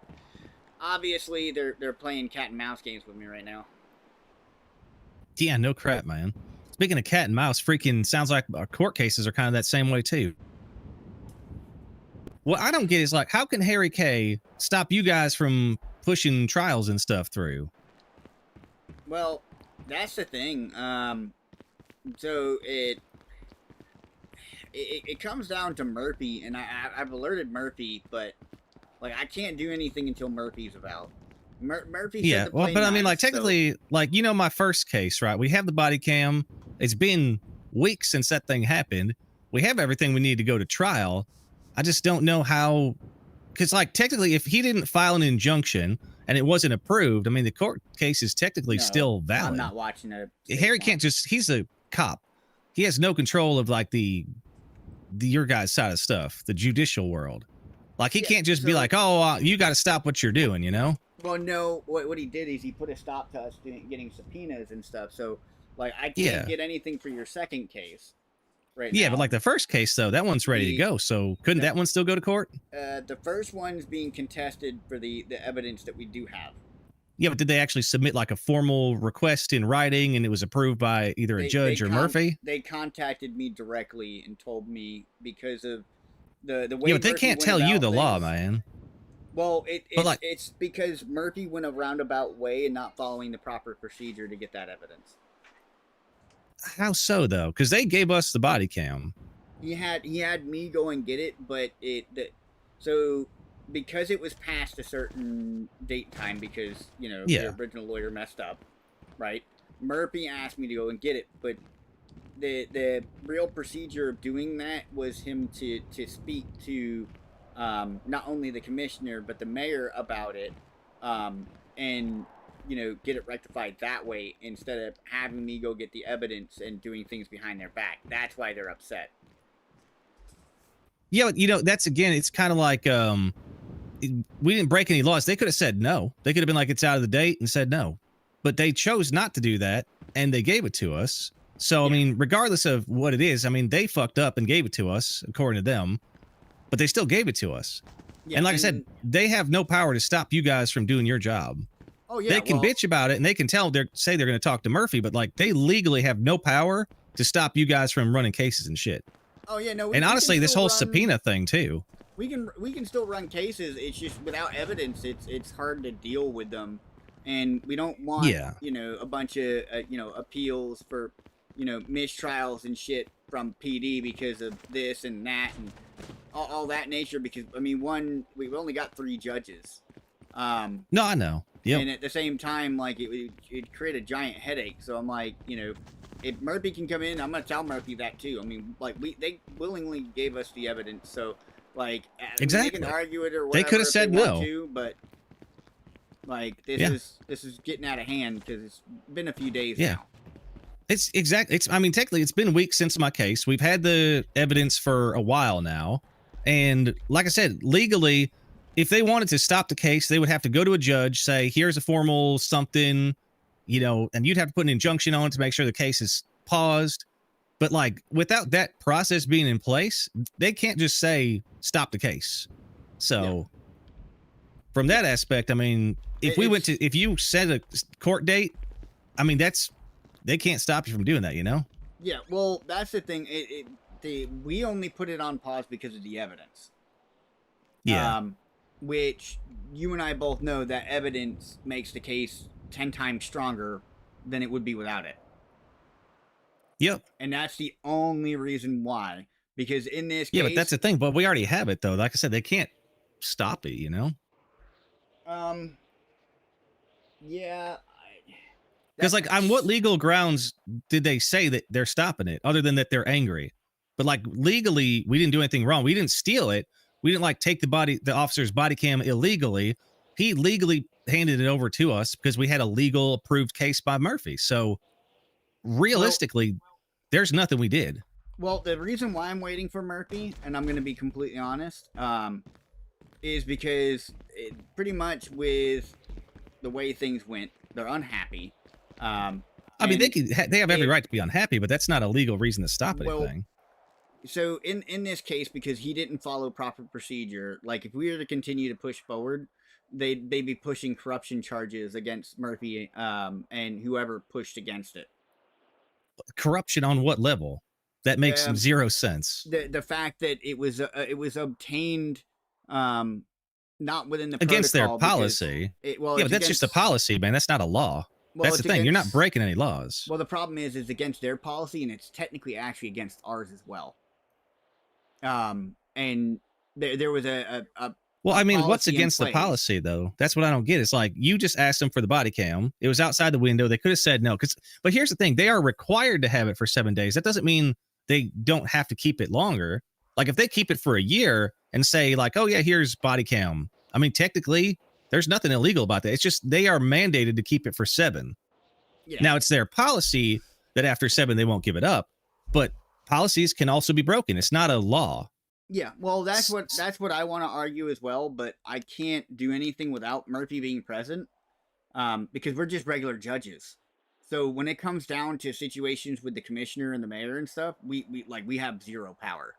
obviously they're playing cat and mouse games with me right now. Yeah, no crap, man. Speaking of cat and mouse, freaking sounds like our court cases are kind of that same way too. What I don't get is like, how can Harry K stop you guys from pushing trials and stuff through? Well, that's the thing. So it comes down to Murphy, and I've alerted Murphy, but like I can't do anything until Murphy's about. Murphy said Yeah, to well, play but I mean, nice, like technically, like you know, my first case, right? We have the body cam. It's been weeks since that thing happened. We have everything we need to go to trial. I just don't know how, because like technically, if he didn't file an injunction and it wasn't approved, I mean, the court case is technically still valid. I'm not watching it. Harry can't just, he's a cop. He has no control of like the your guys' side of stuff, the judicial world. Like he can't just be like, oh, you got to stop what you're doing, you know? Well, no, what he did is he put a stop to us getting subpoenas and stuff. So, like, I can't get anything for your second case right now. Yeah, but like the first case, though, that one's ready to go. So couldn't that one still go to court? The first one's being contested for the evidence that we do have. Yeah, but did they actually submit like a formal request in writing and it was approved by either a judge or Murphy? They contacted me directly and told me because of the way. Yeah, but they can't tell you the law, man. Well, it's because Murphy went a roundabout way and not following the proper procedure to get that evidence. How so, though? Because they gave us the body cam. He had me go and get it, but so because it was past a certain date time, because you know the original lawyer messed up, right? Murphy asked me to go and get it, but the real procedure of doing that was him to speak to not only the commissioner but the mayor about it, and you know get it rectified that way instead of having me go get the evidence and doing things behind their back. That's why they're upset. Yeah, you know, that's again, it's kind of like we didn't break any laws. They could have said no. They could have been like, it's out of the date and said no. But they chose not to do that, and they gave it to us. So, I mean, regardless of what it is, I mean, they fucked up and gave it to us, according to them. But they still gave it to us. Yeah, and like I said, they have no power to stop you guys from doing your job. Oh, yeah. They can bitch about it, and they can say they're going to talk to Murphy, but, like, they legally have no power to stop you guys from running cases and shit. Oh, yeah, no. And honestly, this whole subpoena thing, too. We can still run cases. It's just without evidence, it's hard to deal with them, and we don't want you know a bunch of you know appeals for you know mistrials and shit from PD because of this and that and all that nature. Because I mean, we've only got 3 judges. No, I know. Yeah. And at the same time, like it'd create a giant headache. So I'm like, you know, if Murphy can come in, I'm gonna tell Murphy that too. I mean, like they willingly gave us the evidence, so. Like exactly, they can argue it or whatever. They could have said no, but like this is getting out of hand because it's been a few days now. It's exactly. I mean, technically, it's been weeks since my case. We've had the evidence for a while now, and like I said, legally, if they wanted to stop the case, they would have to go to a judge, say, "Here's a formal something," you know, and you'd have to put an injunction on it to make sure the case is paused. But like without that process being in place, they can't just say stop the case. So from that aspect, I mean, if you set a court date, I mean, they can't stop you from doing that, you know? Yeah, well, that's the thing. We only put it on pause because of the evidence. Yeah. Which you and I both know that evidence makes the case 10 times stronger than it would be without it. Yep. And that's the only reason why. Because in this case... Yeah, but that's the thing. But we already have it, though. Like I said, they can't stop it, you know? Yeah. Because, like, on what legal grounds did they say that they're stopping it, other than that they're angry? But, like, legally, we didn't do anything wrong. We didn't steal it. We didn't, like, take the officer's body cam illegally. He legally handed it over to us because we had a legal approved case by Murphy. So... realistically, there's nothing we did. Well, the reason why I'm waiting for Murphy, and I'm going to be completely honest, is because pretty much with the way things went, they're unhappy. I mean, they have every right to be unhappy, but that's not a legal reason to stop anything. So in this case, because he didn't follow proper procedure, like if we were to continue to push forward, they'd be pushing corruption charges against Murphy and whoever pushed against it. corruption on what level? That makes zero sense. The fact that it was obtained, not within the Against their protocol because policy. yeah, But that's just a policy, man. That's not a law. Well, that's the thing. You're not breaking any laws. Well, the problem is against their policy, and it's technically actually against ours as well. And there was a well, I mean, what's policy in against the place. policy, though? That's what I don't get. It's like you just asked them for the body cam. It was outside the window. They could have said no. But here's the thing. They are required to have it for 7 days. That doesn't mean they don't have to keep it longer. Like if they keep it for a year and say like, oh, yeah, here's body cam. I mean, technically, there's nothing illegal about that. It's just they are mandated to keep it for 7. Yeah. Now, it's their policy that after 7, they won't give it up. But policies can also be broken. It's not a law. Yeah, well, that's what I want to argue as well, but I can't do anything without Murphy being present, because we're just regular judges. So when it comes down to situations with the commissioner and the mayor and stuff, we have zero power.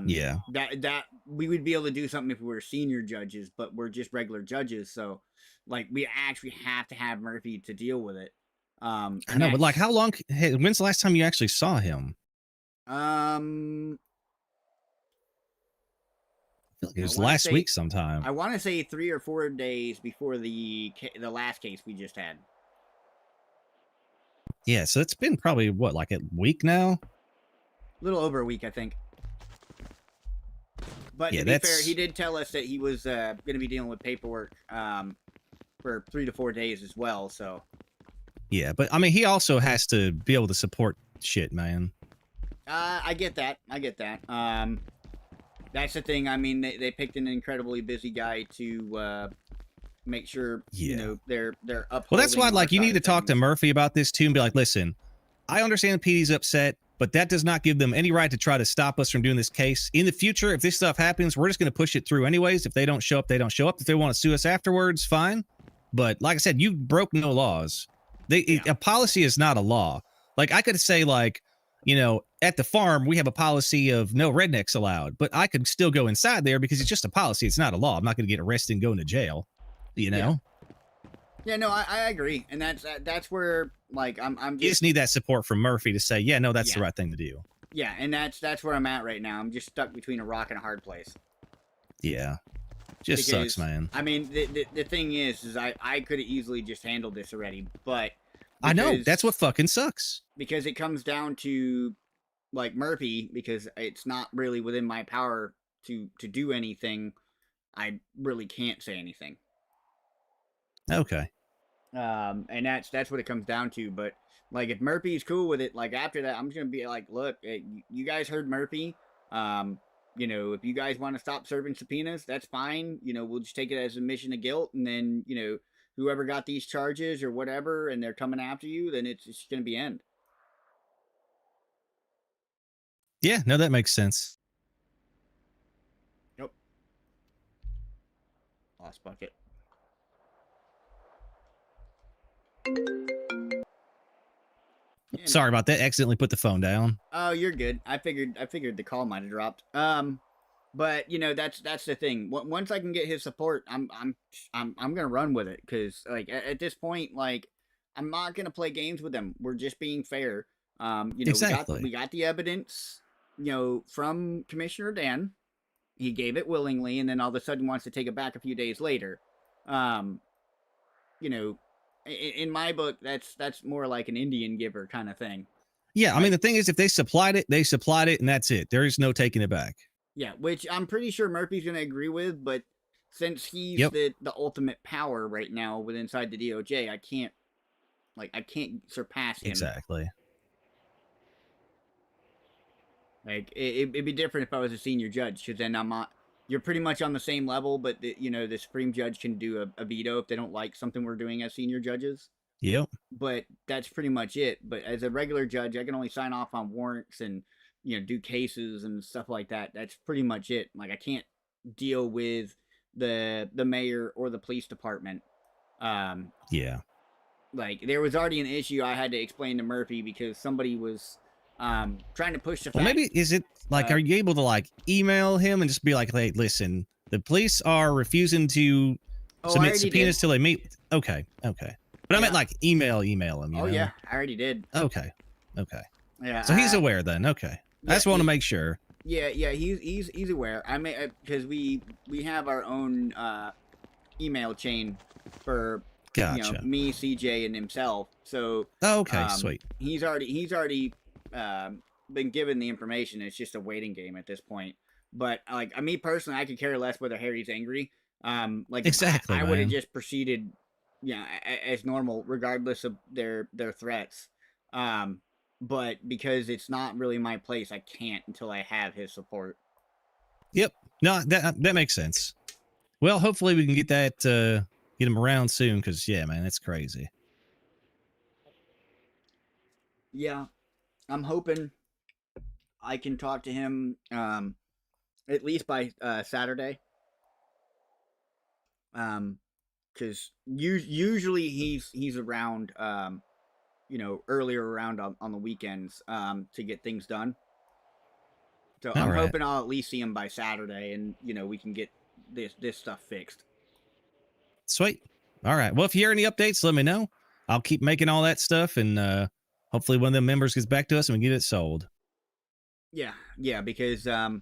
Yeah. That we would be able to do something if we were senior judges, but we're just regular judges, so like we actually have to have Murphy to deal with it. I know, but like, how long? Hey, when's the last time you actually saw him? It was last week sometime. I want to say 3 or 4 days before the last case we just had. Yeah, so it's been probably what, like a week now? A little over a week, I think. But yeah, to be fair, he did tell us that he was going to be dealing with paperwork for 3 to 4 days as well. So. Yeah, but I mean, he also has to be able to support shit, man. I get that. That's the thing. I mean, they picked an incredibly busy guy to make sure you know they're upholding. Well, that's why like you need to talk to Murphy about this too and be like, listen, I understand the PD's upset, but that does not give them any right to try to stop us from doing this case. In the future, if this stuff happens, we're just going to push it through anyways. If they don't show up, they don't show up. If they want to sue us afterwards, fine. But like I said, you broke no laws. A policy is not a law. Like I could say like, you know, at the farm, we have a policy of no rednecks allowed, but I could still go inside there because it's just a policy. It's not a law. I'm not going to get arrested and go into jail, you know? Yeah, no, I agree. And that's where, like, I'm you just need that support from Murphy to say, yeah, no, that's the right thing to do. Yeah, and that's where I'm at right now. I'm just stuck between a rock and a hard place. Yeah. Just sucks, man. I mean, the thing is I could have easily just handled this already, but... I know, that's what fucking sucks. Because it comes down to, like, Murphy, because it's not really within my power to do anything, I really can't say anything. Okay. And that's what it comes down to, but, like, if Murphy's cool with it, like, after that, I'm just gonna be like, look, you guys heard Murphy, you know, if you guys want to stop serving subpoenas, that's fine, you know, we'll just take it as admission of guilt, and then, you know, whoever got these charges or whatever, and they're coming after you, then it's just going to be end. Yeah, no, that makes sense. Yep. Lost bucket. Sorry about that. Accidentally put the phone down. Oh, you're good. I figured the call might have dropped. But you know, that's the thing. Once I can get his support, I'm gonna run with it, because like at this point, like I'm not gonna play games with them. We're just being fair. You know, exactly. we got the evidence, you know, from Commissioner Dan. He gave it willingly, and then all of a sudden wants to take it back a few days later. You know, in my book, that's more like an Indian giver kind of thing. Yeah, I mean, the thing is, if they supplied it, and that's it. There is no taking it back. Yeah, which I'm pretty sure Murphy's going to agree with, but since he's the ultimate power right now inside the DOJ, I can't surpass him. Exactly. Like, it'd be different if I was a senior judge, because then you're pretty much on the same level, but you know, the Supreme Judge can do a veto if they don't like something we're doing as senior judges. Yep. But that's pretty much it. But as a regular judge, I can only sign off on warrants and, you know, do cases and stuff like that. That's pretty much it. Like, I can't deal with the mayor or the police department. Yeah. Like, there was already an issue I had to explain to Murphy because somebody was trying to push the fact. Maybe is it like, are you able to like email him and just be like, hey, listen, the police are refusing to submit subpoenas till they meet. Okay. But I meant like email him. You know? Yeah, I already did. Okay. Okay. Yeah. So he's aware then. Okay. I just want to make sure. Yeah, he's aware. I mean, because we have our own email chain for Gotcha. me, CJ, and himself. So Okay, sweet. He's already been given the information. It's just a waiting game at this point. But like me personally, I could care less whether Harry's angry. Like exactly, I would have man. just proceeded, as normal, regardless of their threats. But because it's not really my place, I can't until I have his support. Yep. No, that makes sense. Well, hopefully we can get that get him around soon, because yeah, man, that's crazy. Yeah, I'm hoping I can talk to him at least by Saturday. Because usually he's around earlier around on the weekends to get things done. So I'm hoping I'll at least see him by Saturday, and we can get this stuff fixed. Sweet. All right. Well, if you hear any updates, let me know. I'll keep making all that stuff, and hopefully one of them members gets back to us and we get it sold. Yeah, because I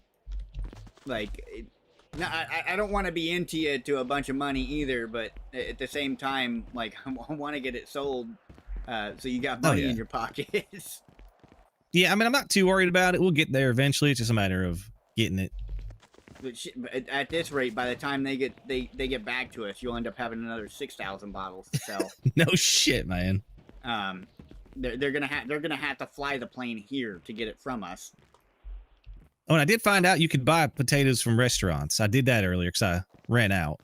don't want to be into you to a bunch of money either, but at the same time, like, I want to get it sold so you got money in your pockets. Yeah, I mean, I'm not too worried about it. We'll get there eventually. It's just a matter of getting it. But at this rate, by the time they get back to us, you'll end up having another 6,000 bottles to sell. No shit, man. They're gonna have to fly the plane here to get it from us. Oh, and I did find out you could buy potatoes from restaurants. I did that earlier because I ran out.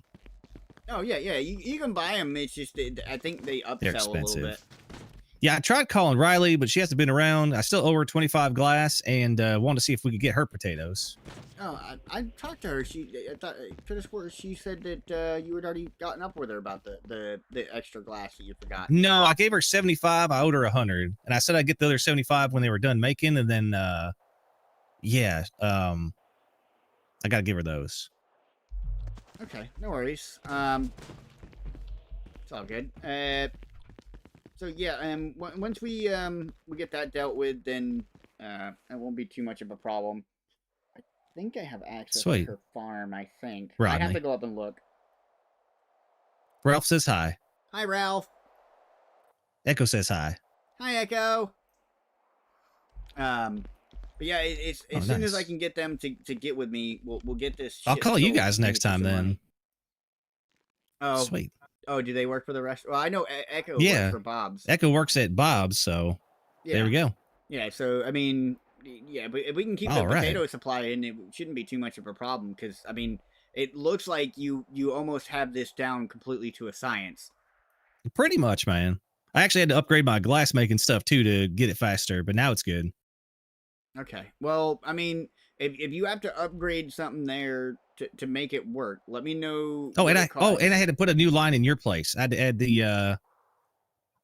Oh yeah, you can buy them. It's just I think they upsell a little bit. Yeah, I tried calling Riley, but she hasn't been around. I still owe her 25 glass and wanted to see if we could get her potatoes. Oh, I talked to her. I could have swore she said that you had already gotten up with her about the extra glass that you forgot. No, I gave her 75. I owed her 100, and I said I'd get the other 75 when they were done making, and then I got to give her those. Okay, no worries. It's all good. So yeah, once we get that dealt with, then it won't be too much of a problem. I think I have access to her farm. I think I have to go up and look. Ralph says hi. Hi, Ralph. Echo says hi. Hi, Echo. But yeah, as soon as I can get them to get with me, we'll get this. I'll call you guys next time then. Oh, sweet. Oh, do they work for the restaurant? Well, I know Echo works for Bob's. Echo works at Bob's, so there we go. Yeah, so I mean, yeah, but if we can keep the potato supply in, it shouldn't be too much of a problem. Because I mean, it looks like you almost have this down completely to a science. Pretty much, man. I actually had to upgrade my glass making stuff too to get it faster, but now it's good. Okay. Well, I mean, if you have to upgrade something there to make it work, let me know. Oh, and I had to put a new line in your place. I had to add the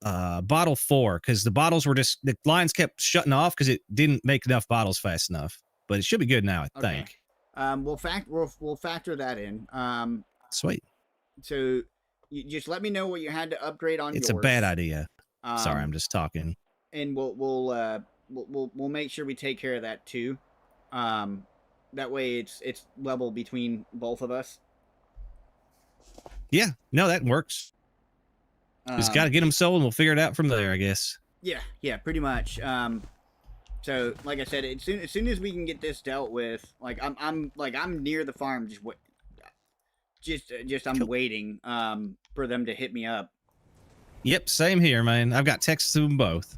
bottle 4 because the bottles were just the lines kept shutting off because it didn't make enough bottles fast enough. But it should be good now, I think. We'll factor that in. Sweet. So you just let me know what you had to upgrade on. It's yours. A bad idea. Sorry, I'm just talking. And we'll make sure we take care of that too. That way it's level between both of us. Yeah, no, that works. Just got to get them sold, and we'll figure it out from there, I guess. Yeah, pretty much. So like I said, as soon as we can get this dealt with, like I'm near the farm, I'm waiting for them to hit me up. Yep, same here, man. I've got texts to them both.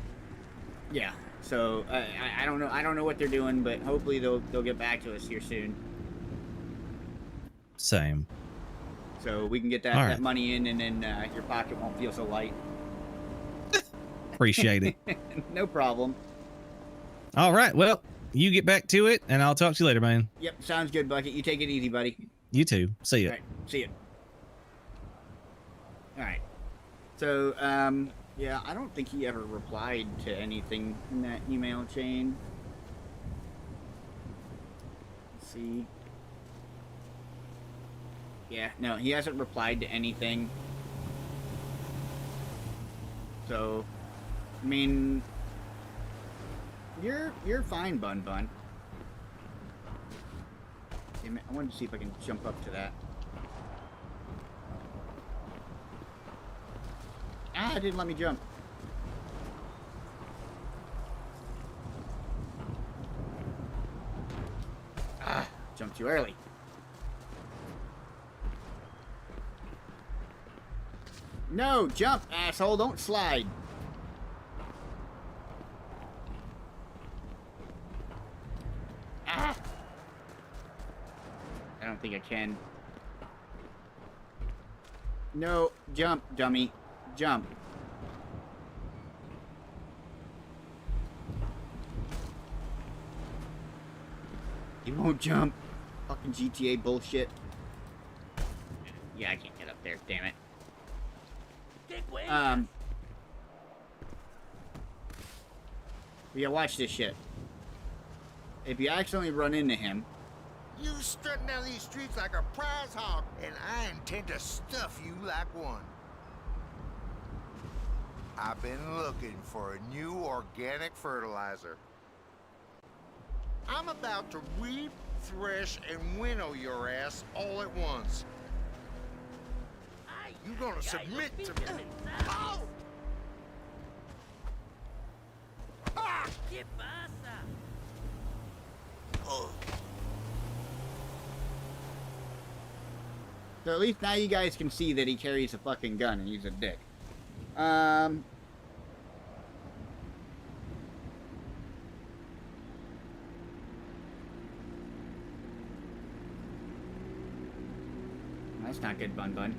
Yeah. So I don't know what they're doing, but hopefully they'll get back to us here soon. Same. So we can get that money in, and then your pocket won't feel so light. Appreciate it. No problem. All right. Well, you get back to it, and I'll talk to you later, man. Yep. Sounds good, Bucket. You take it easy, buddy. You too. See ya. All right. See ya. All right. So yeah, I don't think he ever replied to anything in that email chain. Let's see. Yeah, no, he hasn't replied to anything. So, I mean, You're fine, Bun Bun. Damn it, I wanted to see if I can jump up to that. Ah, it didn't let me jump. Ah, jumped too early. No, jump, asshole, don't slide. Ah! I don't think I can. No, jump, dummy. Jump. You won't jump. Fucking GTA bullshit. Yeah, I can't get up there, damn it. Yeah, watch this shit. If you accidentally run into him... You strutting down these streets like a prize hog, and I intend to stuff you like one. I've been looking for a new organic fertilizer. I'm about to reap, thresh, and winnow your ass all at once. You're gonna submit to me. Oh! Ah! ¿Qué pasa? Oh. So at least now you guys can see that he carries a fucking gun and he's a dick. That's not good, Bun Bun.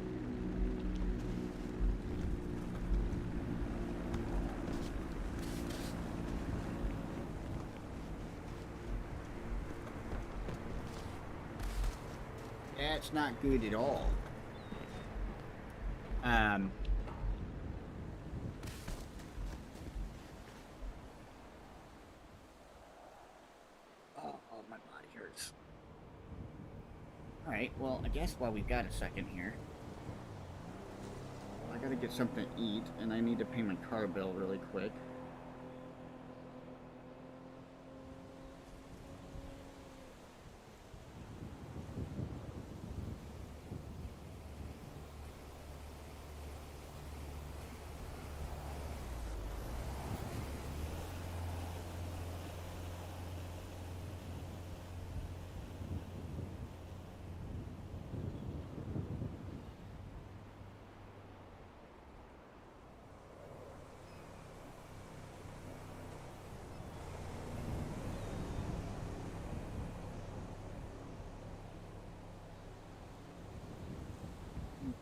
That's not good at all. Oh, my body hurts. Alright, well, I guess while we've got a second here, I gotta get something to eat, and I need to pay my car bill really quick.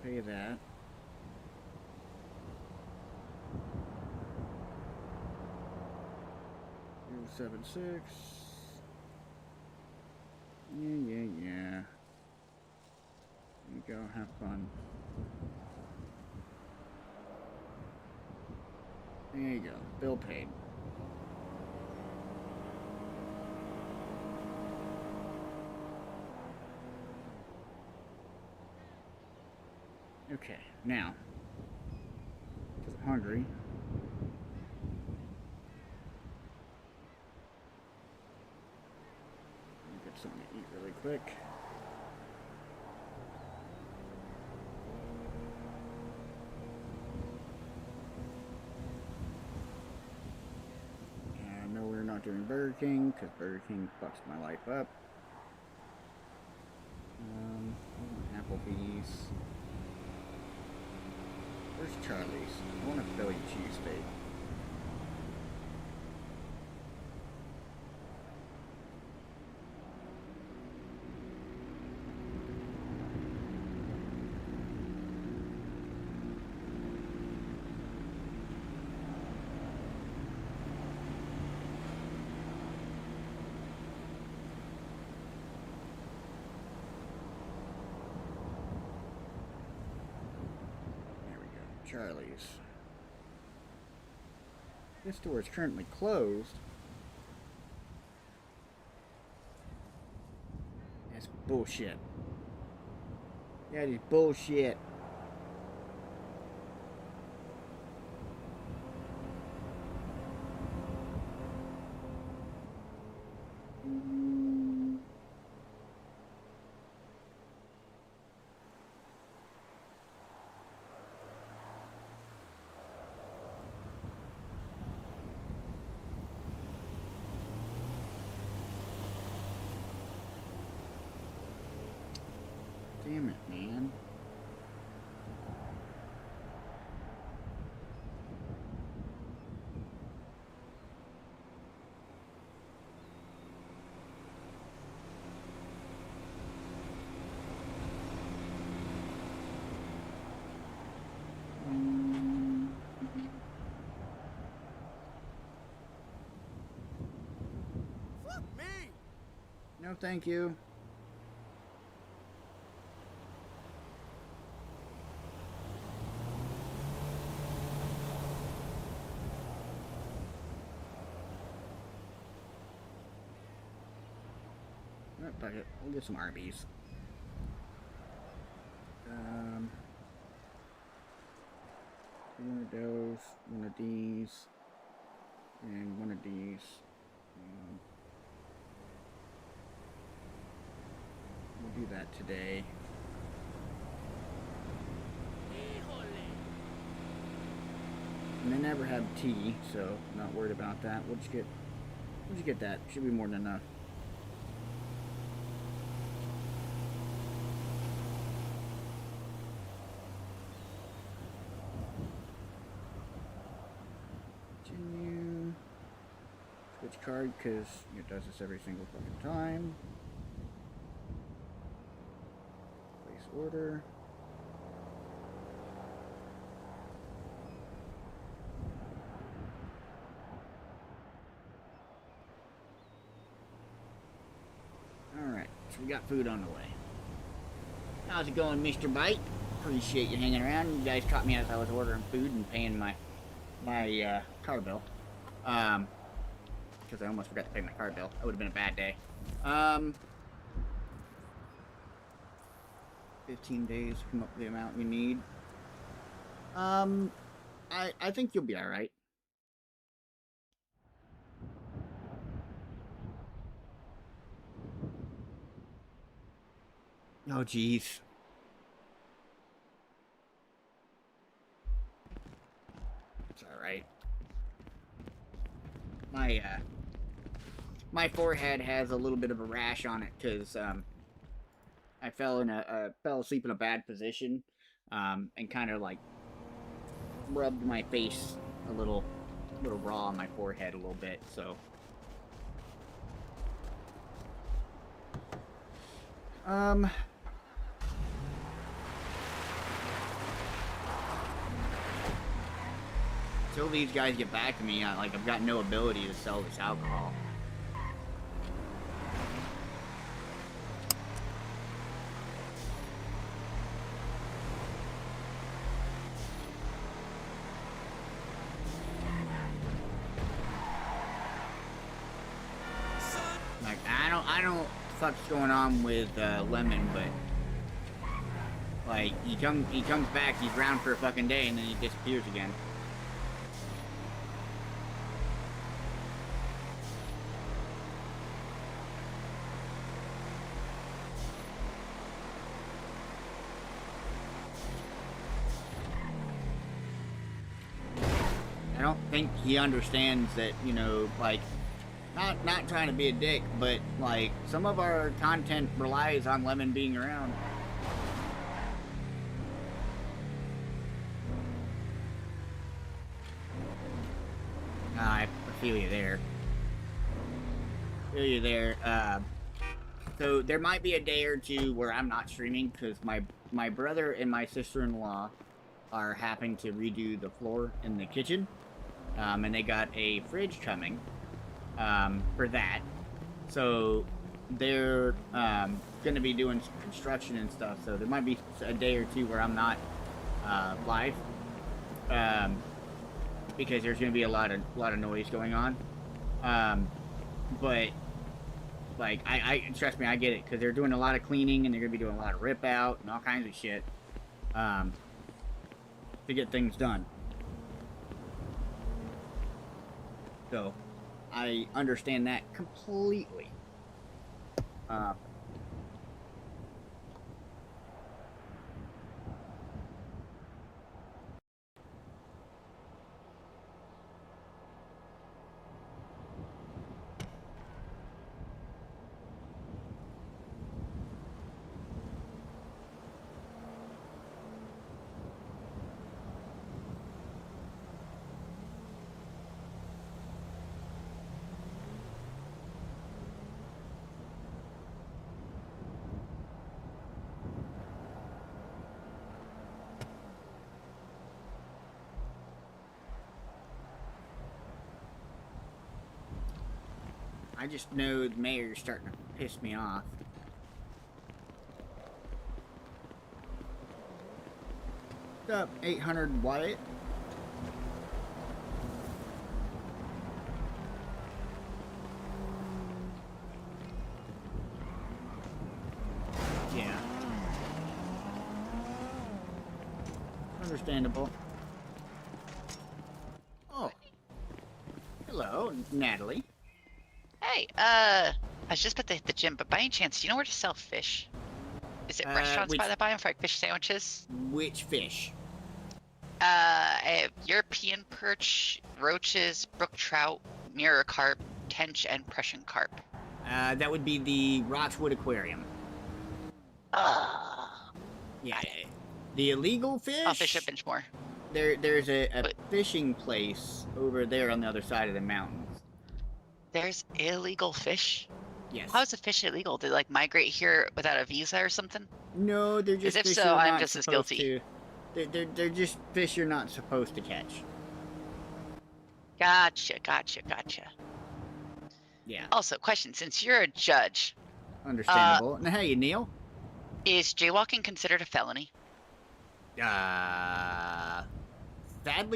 Pay that. $0.76. Yeah. There you go, have fun. There you go, bill paid. Okay, now, because I'm hungry. Get something to eat really quick. And no, we're not doing Burger King, because Burger King fucks my life up. Applebee's. Where's Charlie's? I want a Philly cheesesteak. Charlie's. This store is currently closed. That's bullshit. That is bullshit. Damn it, man. Fuck me! No, thank you. Alright, fuck it. We'll get some Arby's. One of those, one of these, and one of these. We'll do that today. And they never have tea, so not worried about that. We'll just get that. Should be more than enough. Continue. Switch card because it does this every single fucking time. Place order. Alright, so we got food on the way. How's it going, Mr. Bite? Appreciate you hanging around. You guys caught me as I was ordering food and paying my car bill. Because I almost forgot to pay my car bill. That would have been a bad day. 15 days to come up with the amount we need. I think you'll be alright. Oh, jeez. It's alright. My forehead has a little bit of a rash on it because I fell asleep in a bad position and kind of like rubbed my face a little raw on my forehead a little bit, so until these guys get back to me, I've got no ability to sell this alcohol. Like, I don't fuck's going on with Lemon, but like he comes back, he's around for a fucking day, and then he disappears again. I don't think he understands that, you know, like, not trying to be a dick, but like some of our content relies on Lemon being around. I feel you there. Feel you there. So there might be a day or two where I'm not streaming because my brother and my sister-in-law are having to redo the floor in the kitchen. And they got a fridge coming for that. So they're going to be doing construction and stuff. So there might be a day or two where I'm not live because there's going to be a lot of noise going on. But like I trust me, I get it because they're doing a lot of cleaning and they're going to be doing a lot of rip out and all kinds of shit to get things done. So, I understand that completely. I just know the mayor's starting to piss me off. What's up, 800 Wyatt? Yeah. Understandable. Oh. Hello, Natalie. Hey, I was just about to hit the gym, but by any chance, do you know where to sell fish? Is it restaurants by the by for like fish sandwiches? Which fish? I have European perch, roaches, brook trout, mirror carp, tench, and Prussian carp. That would be the Rochwood Aquarium. Yeah. The illegal fish? I'll fish at Benchmore. There's a fishing place over there on the other side of the mountains. There's illegal fish? Yes. How is a fish illegal? Did they like migrate here without a visa or something? No, they're just If fish so, you're I'm not just as supposed guilty. to. They're just fish you're not supposed to catch. Gotcha. Yeah. Also, question, since you're a judge. Understandable. Now, hey, Neil? Is jaywalking considered a felony? Sadly,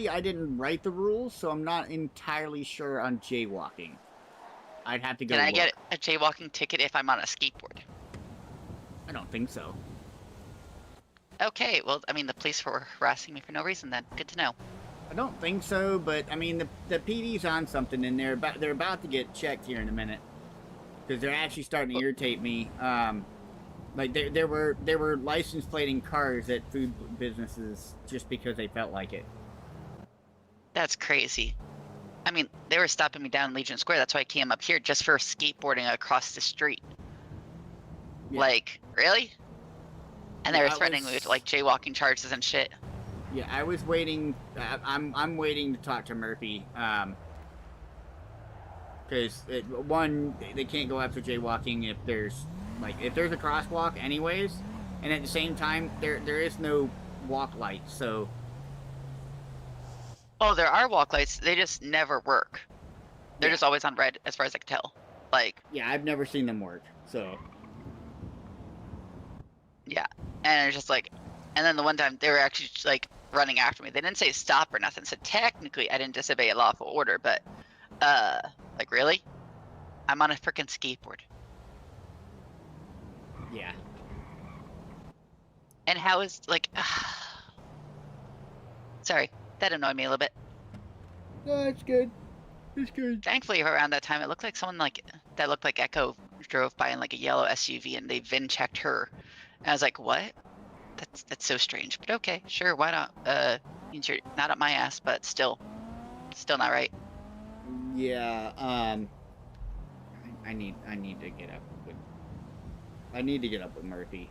I didn't write the rules, so I'm not entirely sure on jaywalking. I'd have to go Can I look. get a jaywalking ticket if I'm on a skateboard? I don't think so. Okay, well, I mean, the police were harassing me for no reason then. Good to know. I don't think so, but I mean, the PD's on something, and they're about to get checked here in a minute, because they're actually starting to irritate me. Like there were license plating cars at food businesses just because they felt like it. That's crazy. I mean, they were stopping me down in Legion Square. That's why I came up here, just for skateboarding across the street. Yeah. Like, really? And they were Yeah, threatening me with like jaywalking charges and shit. Yeah, I was waiting. I'm waiting to talk to Murphy. Because one, they can't go after jaywalking if there's a crosswalk, anyways, and at the same time, there is no walk light, so. Oh, there are walk lights. They just never work. They're just always on red, as far as I can tell. Like. Yeah, I've never seen them work. So. Yeah, and it's just like, and then the one time they were actually just, like running after me. They didn't say stop or nothing. So technically, I didn't disobey a lawful order. But, like really, I'm on a freaking skateboard. Yeah. And how is like, sorry, that annoyed me a little bit. No, it's good. It's good. Thankfully, around that time, it looked like someone that looked like Echo drove by in like a yellow SUV, and they VIN checked her. And I was like, what? That's so strange. But okay, sure, why not? Means you're not up my ass, but still not right. Yeah. I need to get up with. I need to get up with Murphy.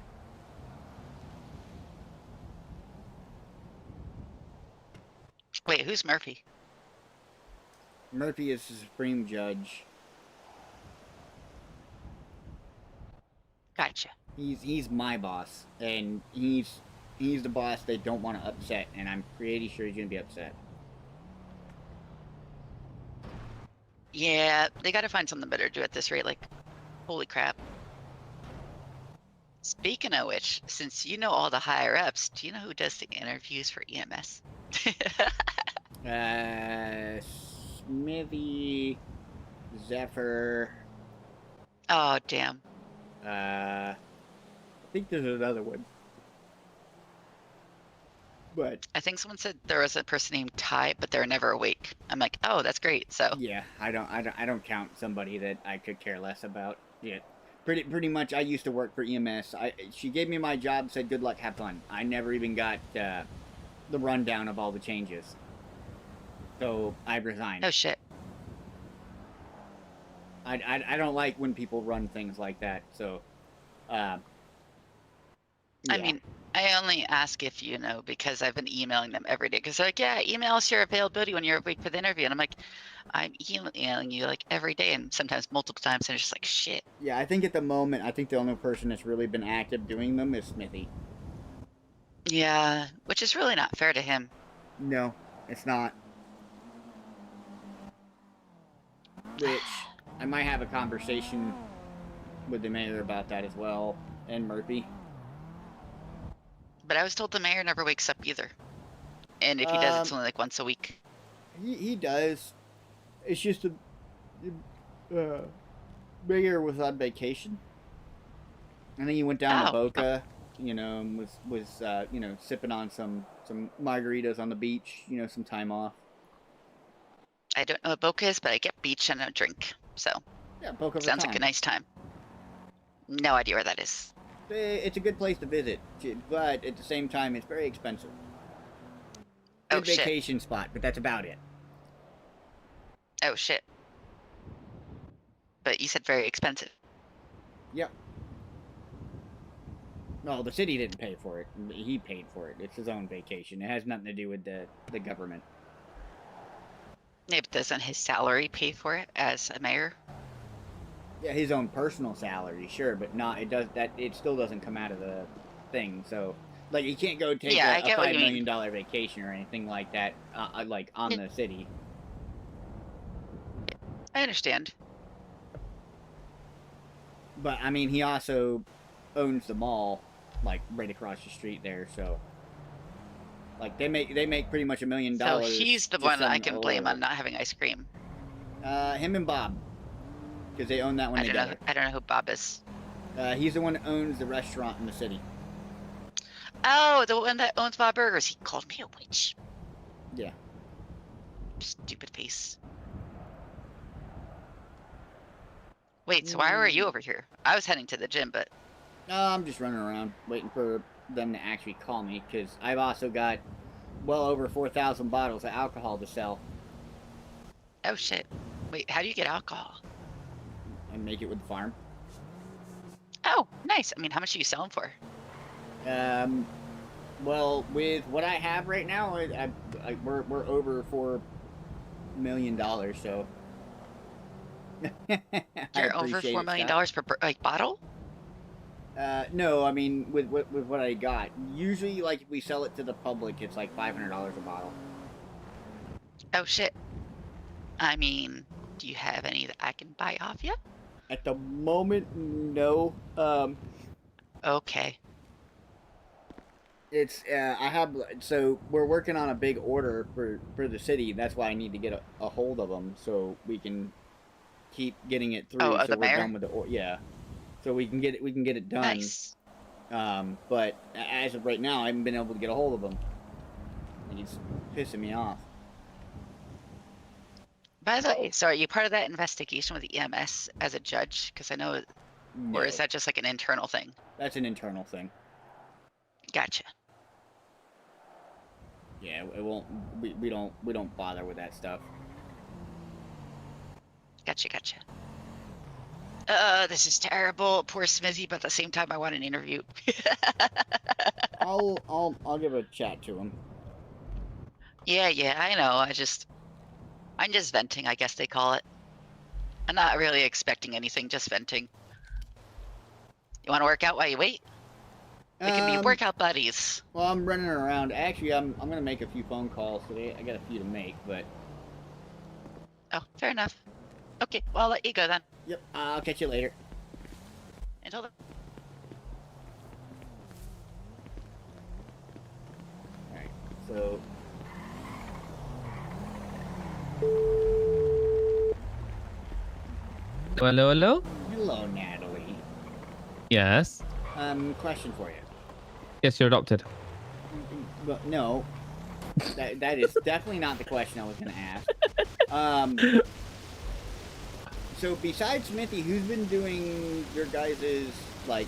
Wait, who's Murphy? Murphy is the Supreme Judge. Gotcha. He's my boss, and he's the boss they don't want to upset, and I'm pretty sure he's gonna be upset. Yeah, they gotta find something better to do at this rate. Like, holy crap. Speaking of which, since you know all the higher ups, do you know who does the interviews for EMS? Smithy, Zephyr. Oh damn. I think there's another one. But I think someone said there was a person named Ty, but they're never awake. I'm like, oh, that's great. So yeah, I don't count somebody that I could care less about. Yeah, pretty much. I used to work for EMS. She gave me my job, said good luck, have fun. I never even got the rundown of all the changes. So I resigned. Oh shit. I don't like when people run things like that. So, yeah. I mean, I only ask if you know because I've been emailing them every day. Because they're like, yeah, email us your availability when you're awake for the interview. And I'm like, I'm emailing you like every day and sometimes multiple times. And it's just like, shit. Yeah, I think at the moment, I think the only person that's really been active doing them is Smithy. Yeah, which is really not fair to him. No, it's not. Which, I might have a conversation with the mayor about that as well, and Murphy. But I was told the mayor never wakes up either. And if he does, it's only like once a week. He does. It's just the mayor was on vacation. I think he went down to Boca, you know, and was you know, sipping on some margaritas on the beach, you know, some time off. I don't know what Boca is, but I get beach and a drink. So yeah, Boca sounds like a nice time. No idea where that is. It's a good place to visit, but at the same time, it's very expensive. Good vacation spot, but that's about it. Oh shit. But you said very expensive. Yep. No, the city didn't pay for it. He paid for it. It's his own vacation. It has nothing to do with the government. Yeah, but doesn't his salary pay for it as a mayor? Yeah, his own personal salary, sure, but not. It still doesn't come out of the thing. So, like, he can't go take a $5 million vacation or anything like that, like on the city. I understand. But I mean, he also owns the mall, like right across the street there. So, like, they make pretty much $1 million. So he's the one I can blame on not having ice cream. Him and Bob, because they own that one together. I don't know who Bob is. He's the one that owns the restaurant in the city. Oh, the one that owns Bob Burgers. He called me a witch. Yeah. Stupid face. Wait, so why were you over here? I was heading to the gym, but... I'm just running around, waiting for them to actually call me, because I've also got well over 4,000 bottles of alcohol to sell. Oh, shit. Wait, how do you get alcohol? I make it with the farm. Oh, nice. I mean, how much are you selling for? Well, with what I have right now, we're over $4 million, so... You're over $4 million per bottle? No, I mean with what I got. Usually, like if we sell it to the public, it's like $500 a bottle. Oh shit! I mean, do you have any that I can buy off you? At the moment, no. Okay. It's I have so we're working on a big order for the city. That's why I need to get a hold of them so we can keep getting it through. Oh, so the mayor? done with the so we can get it done. Nice. But as of right now, I haven't been able to get a hold of him. And he's pissing me off. By the way, so are you part of that investigation with the EMS as a judge? Because I know, No. or is that just like an internal thing? That's an internal thing. Gotcha. Yeah, it won't. We don't bother with that stuff. Gotcha. This is terrible. Poor Smizzy, but at the same time, I want an interview. I'll give a chat to him. Yeah, I know. I'm just venting, I guess they call it. I'm not really expecting anything, just venting. You want to work out while you wait? We can be workout buddies. Well, I'm running around. Actually, I'm gonna make a few phone calls today. I got a few to make, but. Oh, fair enough. Okay, well, I'll let you go then. Yep, I'll catch you later. Until then. Alright, so... Hello? Hello, Natalie. Yes? Question for you. Yes, you're adopted. But no. That is definitely not the question I was gonna ask. So besides Smithy, who's been doing your guys' like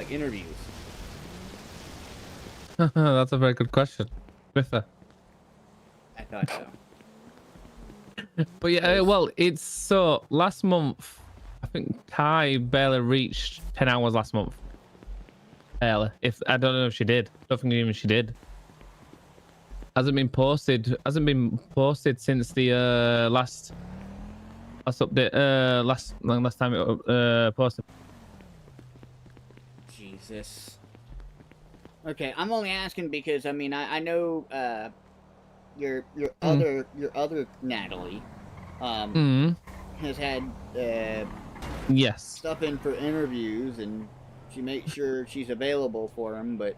interviews? That's a very good question. Cliffer. I thought so. But yeah, well, it's so last month, I think Kai barely reached 10 hours last month. Barely. I don't know if she did. I don't think even she did. Hasn't been posted since the last update. Last time it posted. Jesus. Okay, I'm only asking because I mean I know your other Natalie has had yes stuff in for interviews, and she makes sure she's available for him. But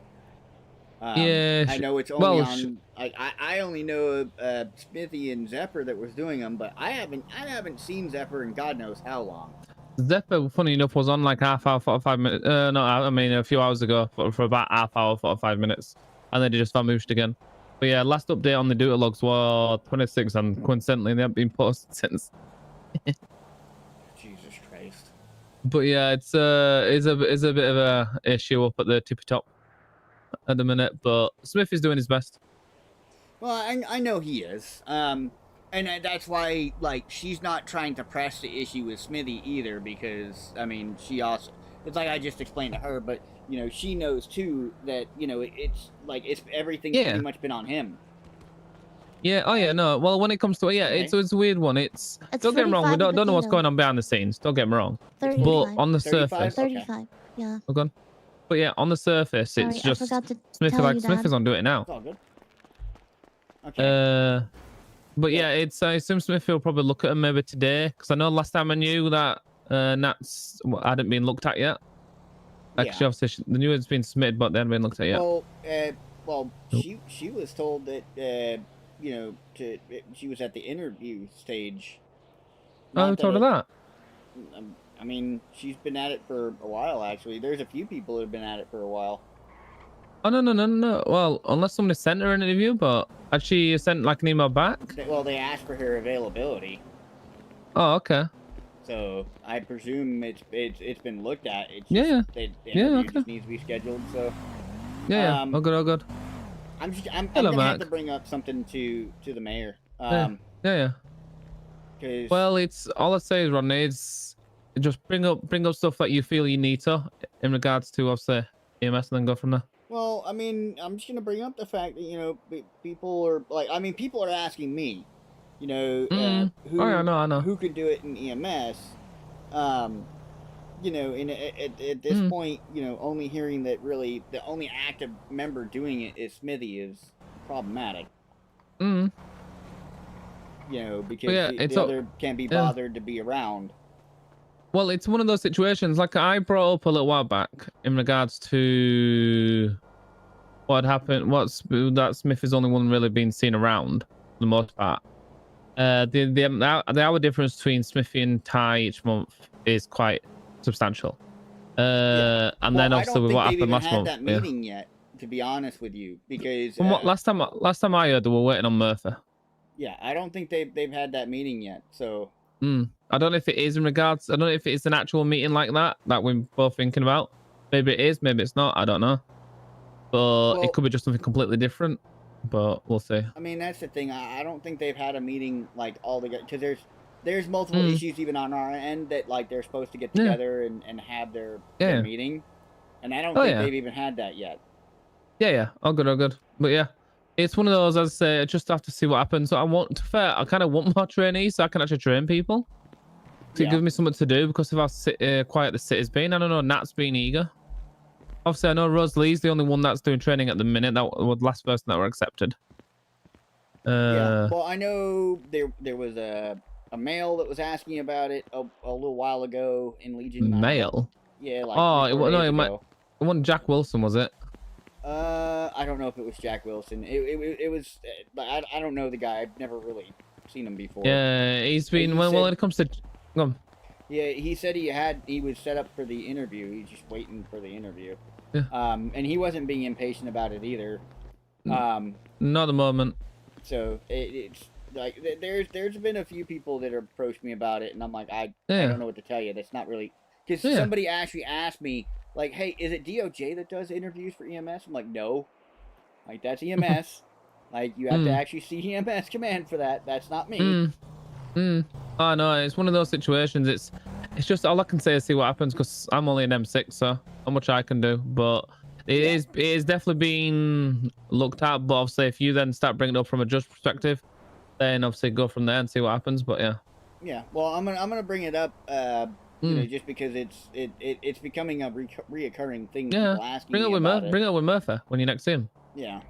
yeah, I know it's only well, on. I only know Smithy and Zephyr that was doing them, but I haven't seen Zephyr in God knows how long. Zephyr, funny enough, was on like half hour, 45 minutes. No, I mean a few hours ago for about half hour, 45 minutes, and then it just vamooshed again. But yeah, last update on the duty logs were 26, and coincidentally they haven't been posted since. Jesus Christ. But yeah, it's a bit of a issue up at the tippy top at the minute. But Smith is doing his best. Well, I know he is. And that's why, like, she's not trying to press the issue with Smithy either, because, I mean, she also, it's like I just explained to her, but, you know, she knows too that, you know, it's like, everything's pretty much been on him. Yeah, oh yeah, no. Well, when it comes to it's a weird one. It's don't get me wrong, we don't know what's going on behind the scenes. Don't get me wrong. 35. But on the 35? surface, 35. Yeah. hold on. But yeah, on the surface, Sorry, it's I just forgot to Smith. tell Like you, Smith Dad. is on do it now. It's all good. Okay. But yeah, it's I assume Smith will probably look at him maybe today, because I know last time I knew that Nats hadn't been looked at yet. Actually, obviously the new one's been submitted, but they hadn't been looked at yet. Well, she was told that you know, she was at the interview stage. Oh, who told her that? I mean, she's been at it for a while, actually. There's a few people that have been at it for a while. Oh no. Well, unless somebody sent her an interview, but had she sent like an email back? Well, they asked for her availability. Oh, okay. So I presume it's been looked at. It's Yeah. just, the Yeah, interview okay. just needs to be scheduled. So Yeah. All good. I'm Hello, gonna have Mark. to bring up something to the mayor. Yeah. 'Cause- Well, it's all I say is, Rodney, is just bring up stuff that you feel you need to in regards to obviously EMS, and then go from there. Well, I mean, I'm just gonna bring up the fact that, you know, people are like, I mean, people are asking me, you know, who I know. who could do it in EMS. You know, and at this point, you know, only hearing that really the only active member doing it is Smithy is problematic. You know, because the other can't be bothered to be around. Well, it's one of those situations like I brought up a little while back in regards to what happened. That Smith is only one really being seen around for the most part. The hour difference between Smithy and Ty each month is quite substantial. And then obviously with what happened last month. I don't think they've even had that meeting yet, to be honest with you, because From what last time I heard, they were waiting on Murphy. Yeah, I don't think they've had that meeting yet. So I don't know if it is in regards. I don't know if it's an actual meeting like that we're both thinking about. Maybe it is, maybe it's not. I don't know. But it could be just something completely different. But we'll see. I mean, that's the thing. I don't think they've had a meeting like all together, because there's multiple issues even on our end that like they're supposed to get together and have their meeting, and I don't think they've even had that yet. Yeah. All good. But yeah, it's one of those. As I say, I just have to see what happens. So I kind of want more trainees so I can actually train people to give me something to do, because of how quiet the city's been. I don't know. Nat's been eager. Obviously, I know Rose Lee's the only one that's doing training at the minute. That was the last person that were accepted. Well, I know there was a male that was asking about it a little while ago in Legion. Male? Yeah, like it wasn't Jack Wilson, was it? I don't know if it was Jack Wilson. It was. I don't know the guy. I've never really seen him before. Yeah, he's been when it comes to. Yeah, he said he was set up for the interview. He's just waiting for the interview. Yeah. And he wasn't being impatient about it either. Not at the moment. So it's like there's been a few people that have approached me about it, and I'm like, I don't know what to tell you. That's not really, because somebody actually asked me, like, hey, is it DOJ that does interviews for EMS? I'm like, no, like that's EMS. Like you have to actually see EMS command for that. That's not me. Oh no, it's one of those situations. It's just all I can say is see what happens, because I'm only an M6, so not much I can do. But it is definitely being looked at. But obviously, if you then start bringing it up from a judge perspective, then obviously go from there and see what happens. But yeah. Yeah, well, I'm gonna bring it up, you know, just because it's becoming a reoccurring thing. Yeah, bring it with Murphy when you next see him. Yeah.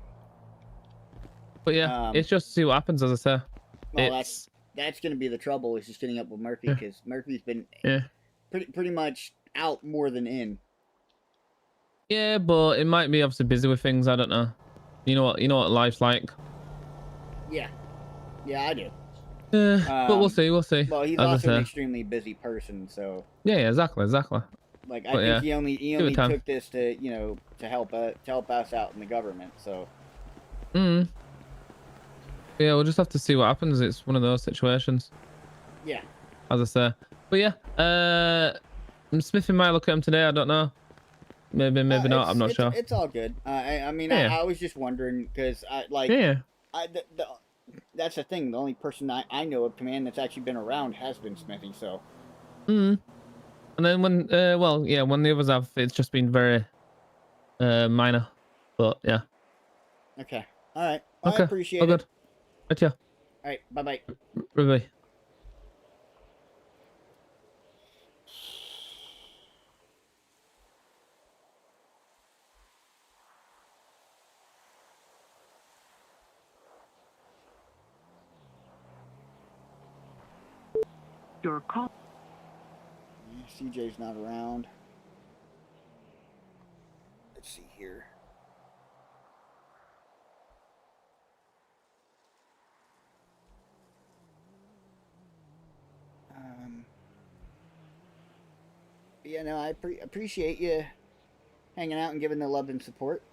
But yeah, it's just to see what happens, as I say. Well, that's going to be the trouble, is just getting up with Murphy, because Murphy's been pretty much out more than in. Yeah, but it might be obviously busy with things. I don't know. You know what life's like. Yeah, I do. But we'll see. We'll see. Well, he's as also I an say. extremely busy person, so. Yeah, exactly. Like, I But think yeah, he give it only time. took this to, you know, to help us out in the government. So. Yeah, we'll just have to see what happens. It's one of those situations. Yeah. As I say. But yeah, Smithy might look at him today. I don't know. Maybe not. I'm not sure. It's all good. I mean, Yeah. I was just wondering, because that's the thing. The only person I know of command that's actually been around has been Smithy. So. And then when when the others have, it's just been very minor. But yeah. Okay. All right. Well, Okay. I appreciate All good. it. Right, yeah. All right. Bye-bye. Bye-bye. Your call. CJ's not around. Let's see here. Yeah, no, I appreciate you hanging out and giving the love and support.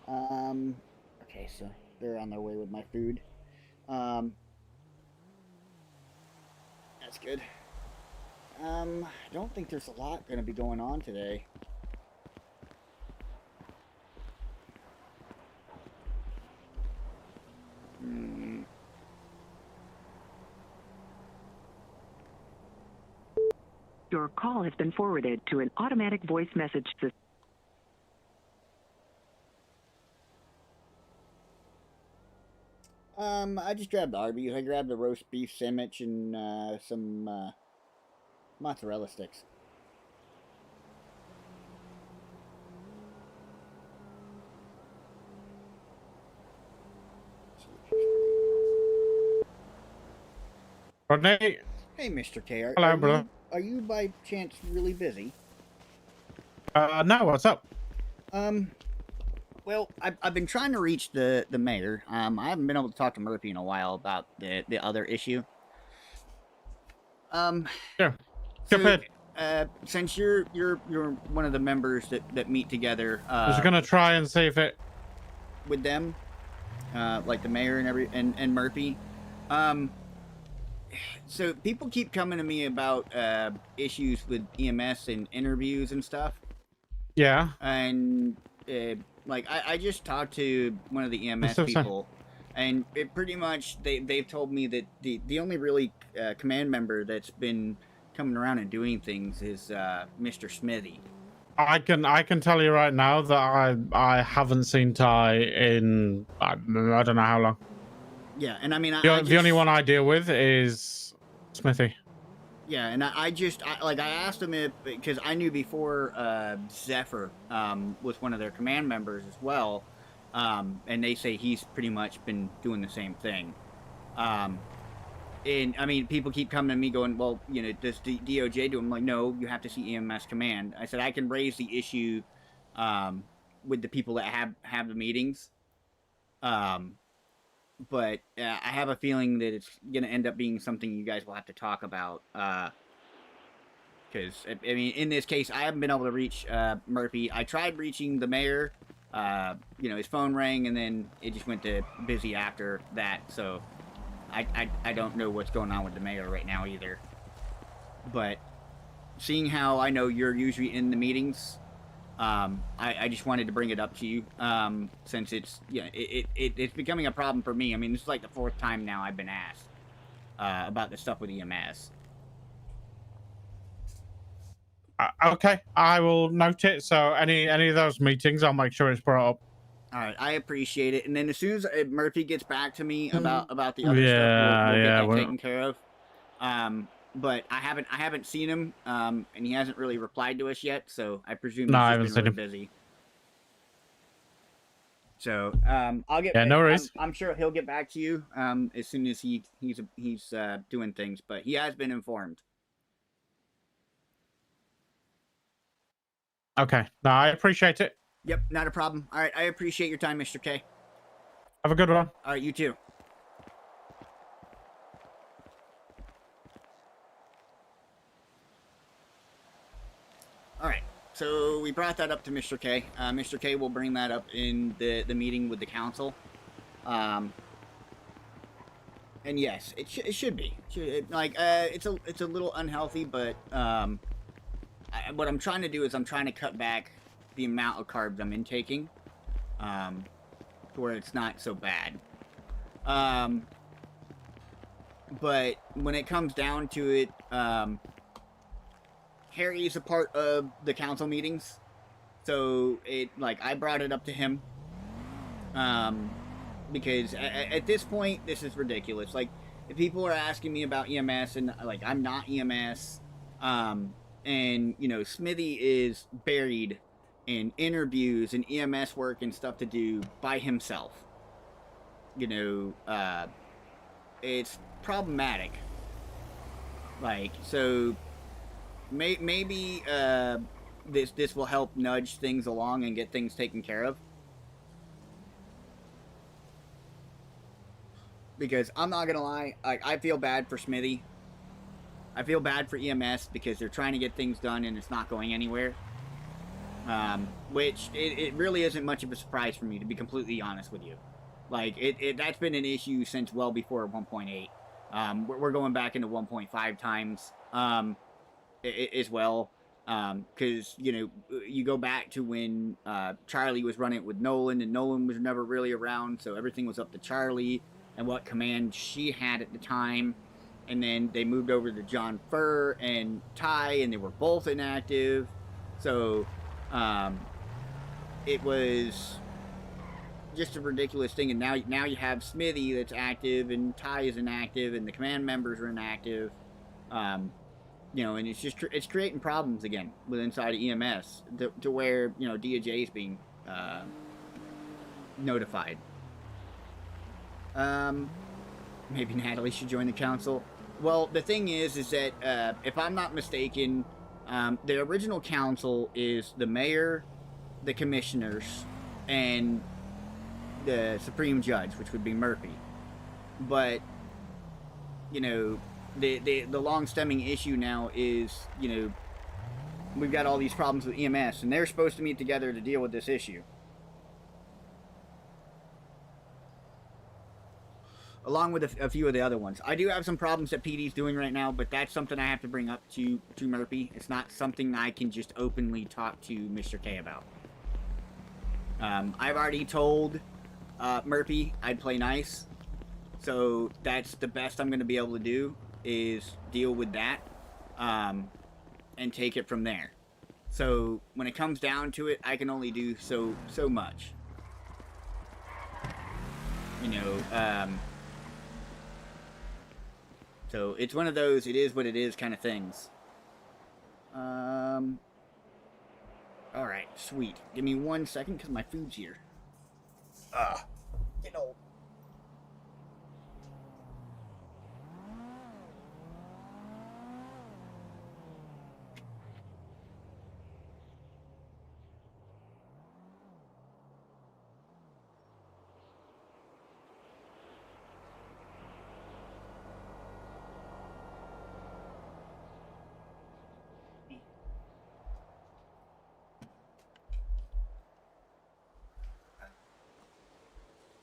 Okay, so they're on their way with my food. That's good. I don't think there's a lot going to be going on today. Your call has been forwarded to an automatic voice message system. I just grabbed the Arby's. I grabbed the roast beef sandwich and some mozzarella sticks. Rodney? Hey, Mr. K. Hello, brother. Are you by chance really busy? No, what's up? Well, I've been trying to reach the mayor. I haven't been able to talk to Murphy in a while about the other issue. Yeah. Go ahead. Since you're one of the members that meet together, Just gonna try and see if it with them, like the mayor and Murphy. So people keep coming to me about issues with EMS and interviews and stuff. Yeah. And like I just talked to one of the EMS people, and it pretty much they've told me that the only really command member that's been coming around and doing things is Mr. Smithy. I can tell you right now that I haven't seen Ty in I don't know how long. Yeah, and I mean the only one I deal with is Smithy. Yeah, and I asked him if, because I knew before Zephyr was one of their command members as well, and they say he's pretty much been doing the same thing. And I mean, people keep coming to me going, well, you know, does DOJ do? I'm like, no, you have to see EMS command. I said I can raise the issue with the people that have the meetings. But I have a feeling that it's going to end up being something you guys will have to talk about. Because, I mean, in this case, I haven't been able to reach Murphy. I tried reaching the mayor. You know, his phone rang, and then it just went to busy after that. So, I don't know what's going on with the mayor right now either. But, seeing how I know you're usually in the meetings, I just wanted to bring it up to you, since it's, yeah, it's becoming a problem for me. I mean, this is like the 4th time now I've been asked, about the stuff with EMS. Okay, I will note it. So any of those meetings, I'll make sure it's brought up. All right, I appreciate it. And then as soon as Murphy gets back to me about the other stuff, we'll get that taken care of. But I haven't seen him, and he hasn't really replied to us yet, so I presume he's just been really busy. So I'll get. Yeah, no worries. I'm sure he'll get back to you as soon as he's doing things, but he has been informed. Okay. No, I appreciate it. Yep, not a problem. All right, I appreciate your time, Mr. K. Have a good one. All right, you too. All right, so we brought that up to Mr. K. Mr. K will bring that up in the meeting with the council. And yes, it should be. It's a little unhealthy, but what I'm trying to do is I'm trying to cut back the amount of carbs I'm intaking, to where it's not so bad. But when it comes down to it, Harry is a part of the council meetings, so I brought it up to him, because at this point, this is ridiculous. Like, if people are asking me about EMS, and I'm not EMS, and Smithy is buried in interviews and EMS work and stuff to do by himself. It's problematic. So maybe this will help nudge things along and get things taken care of. Because I'm not gonna lie, I feel bad for Smithy. I feel bad for EMS because they're trying to get things done and it's not going anywhere. Which it really isn't much of a surprise for me, to be completely honest with you. That's been an issue since well before 1.8. We're going back into 1.5 times as well. Because, you go back to when Charlie was running it with Nolan, and Nolan was never really around, so everything was up to Charlie and what command she had at the time. And then they moved over to John Furr and Ty, and they were both inactive. So it was just a ridiculous thing. And now you have Smithy that's active, and Ty is inactive, and the command members are inactive. And it's creating problems again with inside of EMS to where DOJ is being notified. Maybe Natalie should join the council. Well, the thing is that if I'm not mistaken, the original council is the mayor, the commissioners, and the supreme judge, which would be Murphy. But the long-stemming issue now is we've got all these problems with EMS, and they're supposed to meet together to deal with this issue, along with a few of the other ones. I do have some problems that PD's doing right now, but that's something I have to bring up to Murphy. It's not something I can just openly talk to Mr. K about. I've already told Murphy I'd play nice, so that's the best I'm going to be able to do, is deal with that and take it from there. So when it comes down to it, I can only do so much. So it's one of those, it is what it is kind of things. Alright, sweet. Give me 1 second, because my food's here. Getting old.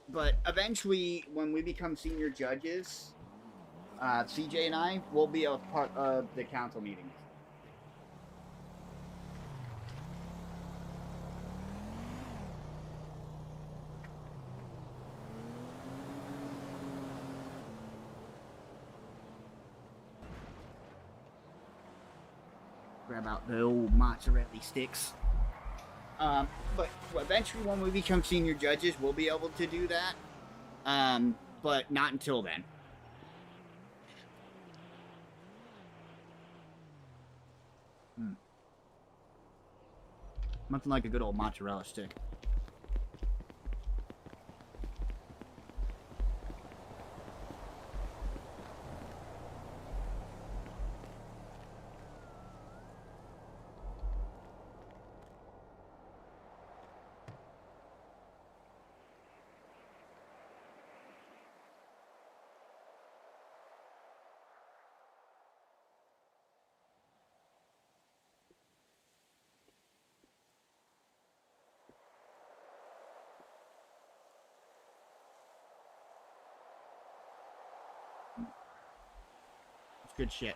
But eventually, when we become senior judges, CJ and I will be a part of the council meetings. Grab out the old mozzarella sticks. But eventually, when we become senior judges, we'll be able to do that. But not until then. Nothing like a good old mozzarella stick. Good shit.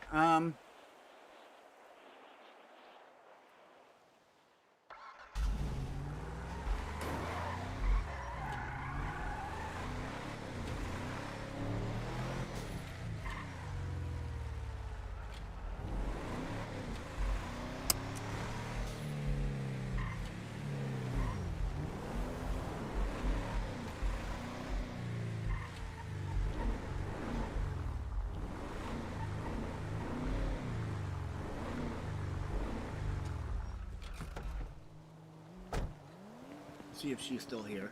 See if she's still here.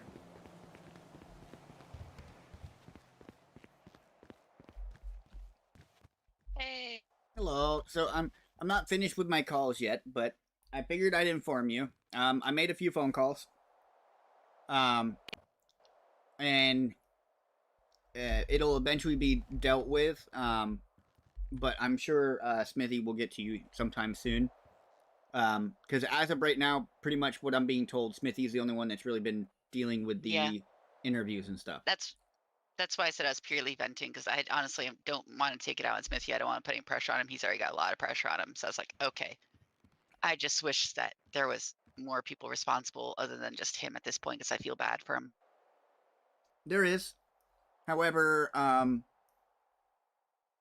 Hey. Hello. So I'm not finished with my calls yet, but I figured I'd inform you. I made a few phone calls. And it'll eventually be dealt with. But I'm sure Smithy will get to you sometime soon. Because as of right now, pretty much what I'm being told, Smithy's the only one that's really been dealing with the interviews and stuff. That's why I said I was purely venting, because I honestly don't want to take it out on Smithy. I don't want to put any pressure on him. He's already got a lot of pressure on him. So I was like, okay. I just wish that there was more people responsible other than just him at this point, because I feel bad for him. There is. However,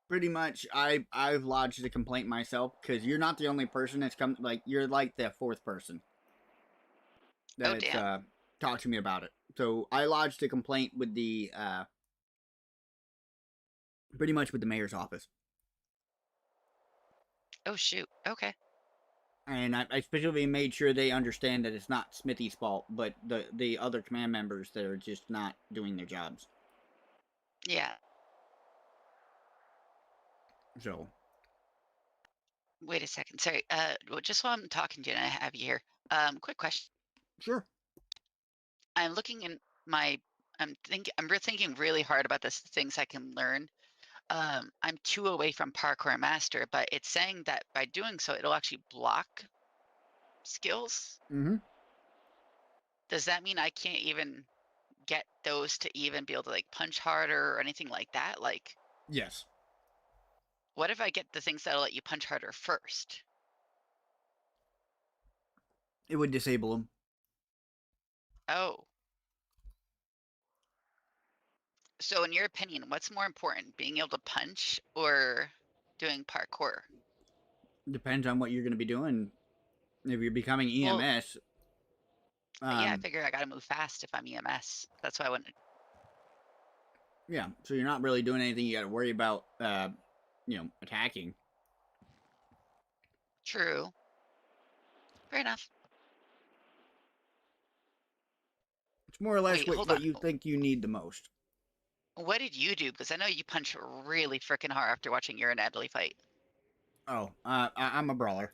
pretty much I've lodged a complaint myself, because you're not the only person that's come. Like, you're like the fourth person that's talked to me about it. So I lodged a complaint with the pretty much with the mayor's office. Oh shoot. Okay. And I specifically made sure they understand that it's not Smithy's fault, but the other command members that are just not doing their jobs. Yeah. So. Wait a second. Sorry. Well, just while I'm talking to you and I have you here, quick question. Sure. I'm looking in my. I'm thinking really hard about this things I can learn. I'm 2 away from parkour master, but it's saying that by doing so, it'll actually block skills. Mm-hmm. Does that mean I can't even get those to even be able to like punch harder or anything like that? Like, yes. What if I get the things that'll let you punch harder first? It would disable them. Oh. So in your opinion, what's more important, being able to punch or doing parkour? Depends on what you're going to be doing. If you're becoming EMS. Yeah, I figure I got to move fast if I'm EMS. That's why I wouldn't. Yeah, so you're not really doing anything you got to worry about, attacking. True. Fair enough. It's more or less what you think you need the most. What did you do? Because I know you punch really freaking hard after watching your Natalie fight. Oh, I'm a brawler.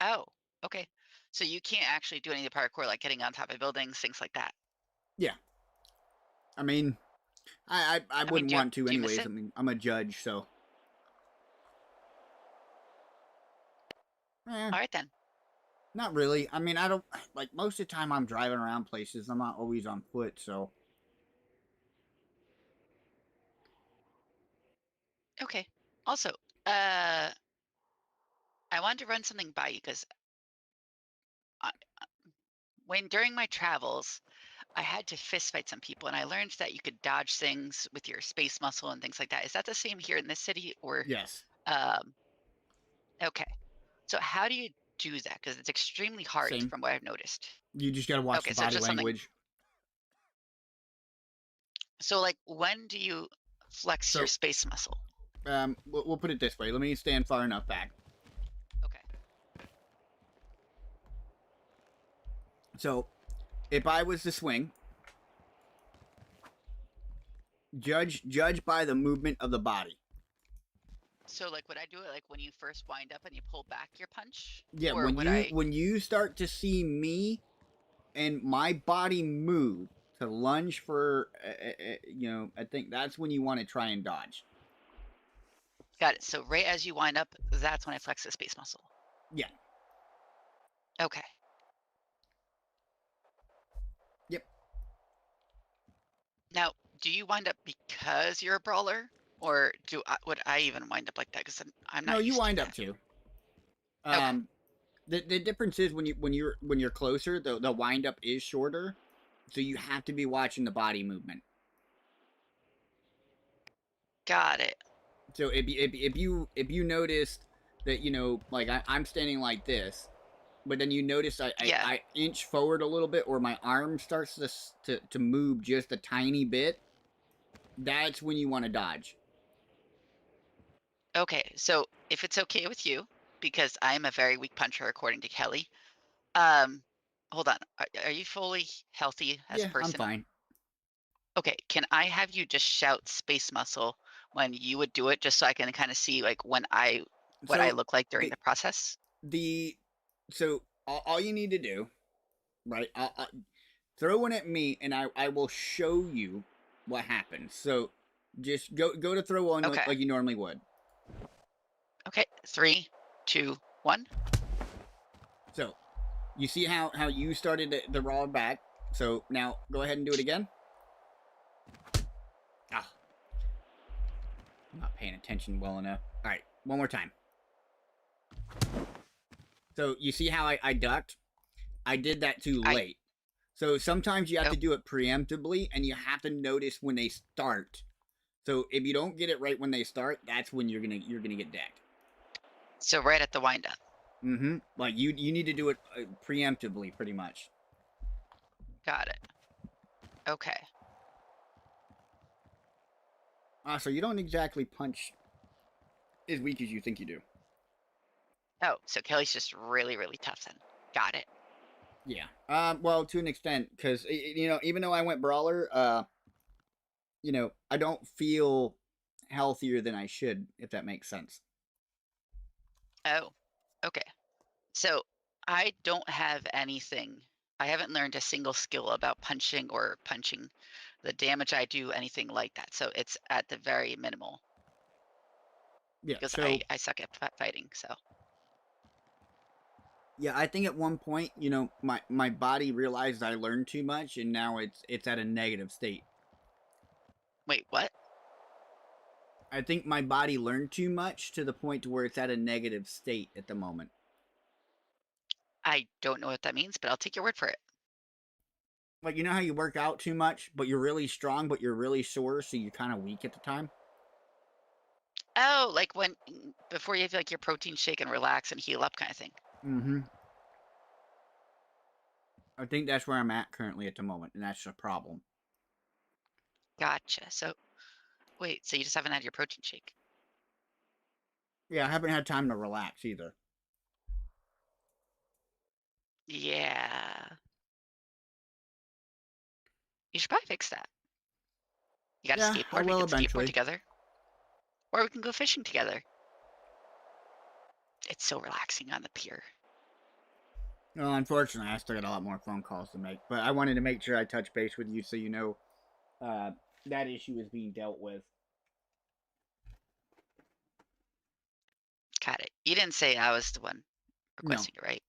Oh, okay. So you can't actually do any of the parkour, like getting on top of buildings, things like that. Yeah. I mean, I wouldn't want to anyways. I mean, I'm a judge, so. All right, then. Not really. I mean, I don't, like, most of the time I'm driving around places. I'm not always on foot, so. Okay. Also, I wanted to run something by you because during my travels, I had to fist fight some people, and I learned that you could dodge things with your space muscle and things like that. Is that the same here in this city, or? Yes. Okay. So how do you do that? Because it's extremely hard from what I've noticed. You just gotta watch the body language. So, like, when do you flex your space muscle? We'll put it this way. Let me stand far enough back. Okay. So, if I was to swing, judge by the movement of the body. So, like, would I do it like when you first wind up and you pull back your punch? Yeah, or when you start to see me and my body move to lunge for, I think that's when you want to try and dodge. Got it. So right as you wind up, that's when I flex the space muscle. Yeah. Okay. Yep. Now, do you wind up because you're a brawler, Or would I even wind up like that? Because I'm not. No, you used to wind that. up too. The difference is when you're closer, the wind up is shorter, so you have to be watching the body movement. Got it. So if you notice that like I'm standing like this, but then you notice I inch forward a little bit, or my arm starts to move just a tiny bit, that's when you want to dodge. Okay, so if it's okay with you, because I'm a very weak puncher according to Kelly. Hold on. Are you fully healthy as a person? I'm fine. Okay, can I have you just shout space muscle when you would do it, just so I can kind of see like what I look like during the process? So all you need to do, right? I'll throw one at me, and I will show you what happens. So just go to throw one like you normally would. Okay, 3, 2, 1. So you see how you started the raw back. So now go ahead and do it again. Ah, I'm not paying attention well enough. All right, one more time. So you see how I ducked? I did that too late. So sometimes you have to do it preemptively, and you have to notice when they start. So if you don't get it right when they start, that's when you're gonna get decked. So right at the wind up. Mm-hmm. Like you need to do it preemptively, pretty much. Got it. Okay. So you don't exactly punch as weak as you think you do. Oh, so Kelly's just really, really tough then. Got it. Yeah. Well, to an extent, because even though I went brawler, I don't feel healthier than I should, if that makes sense. Oh, okay. So I don't have anything. I haven't learned a single skill about punching or punching the damage I do, anything like that. So it's at the very minimal. Yeah. Because So I suck at fighting. So. Yeah, I think at one point, my body realized I learned too much, and now it's at a negative state. Wait, what? I think my body learned too much to the point to where it's at a negative state at the moment. I don't know what that means, but I'll take your word for it. Like, you know how you work out too much, but you're really strong, but you're really sore, so you're kind of weak at the time? Oh, like before you have like your protein shake and relax and heal up kind of thing. Mm-hmm. I think that's where I'm at currently at the moment, and that's a problem. Gotcha. So, wait, so you just haven't had your protein shake? Yeah, I haven't had time to relax either. Yeah. You should probably fix that. You got a skateboard? I will we can eventually. skateboard together. Or we can go fishing together. It's so relaxing on the pier. Well, unfortunately, I still got a lot more phone calls to make. But I wanted to make sure I touch base with you so you know that issue is being dealt with. Got it. You didn't say I was the one requesting it, right?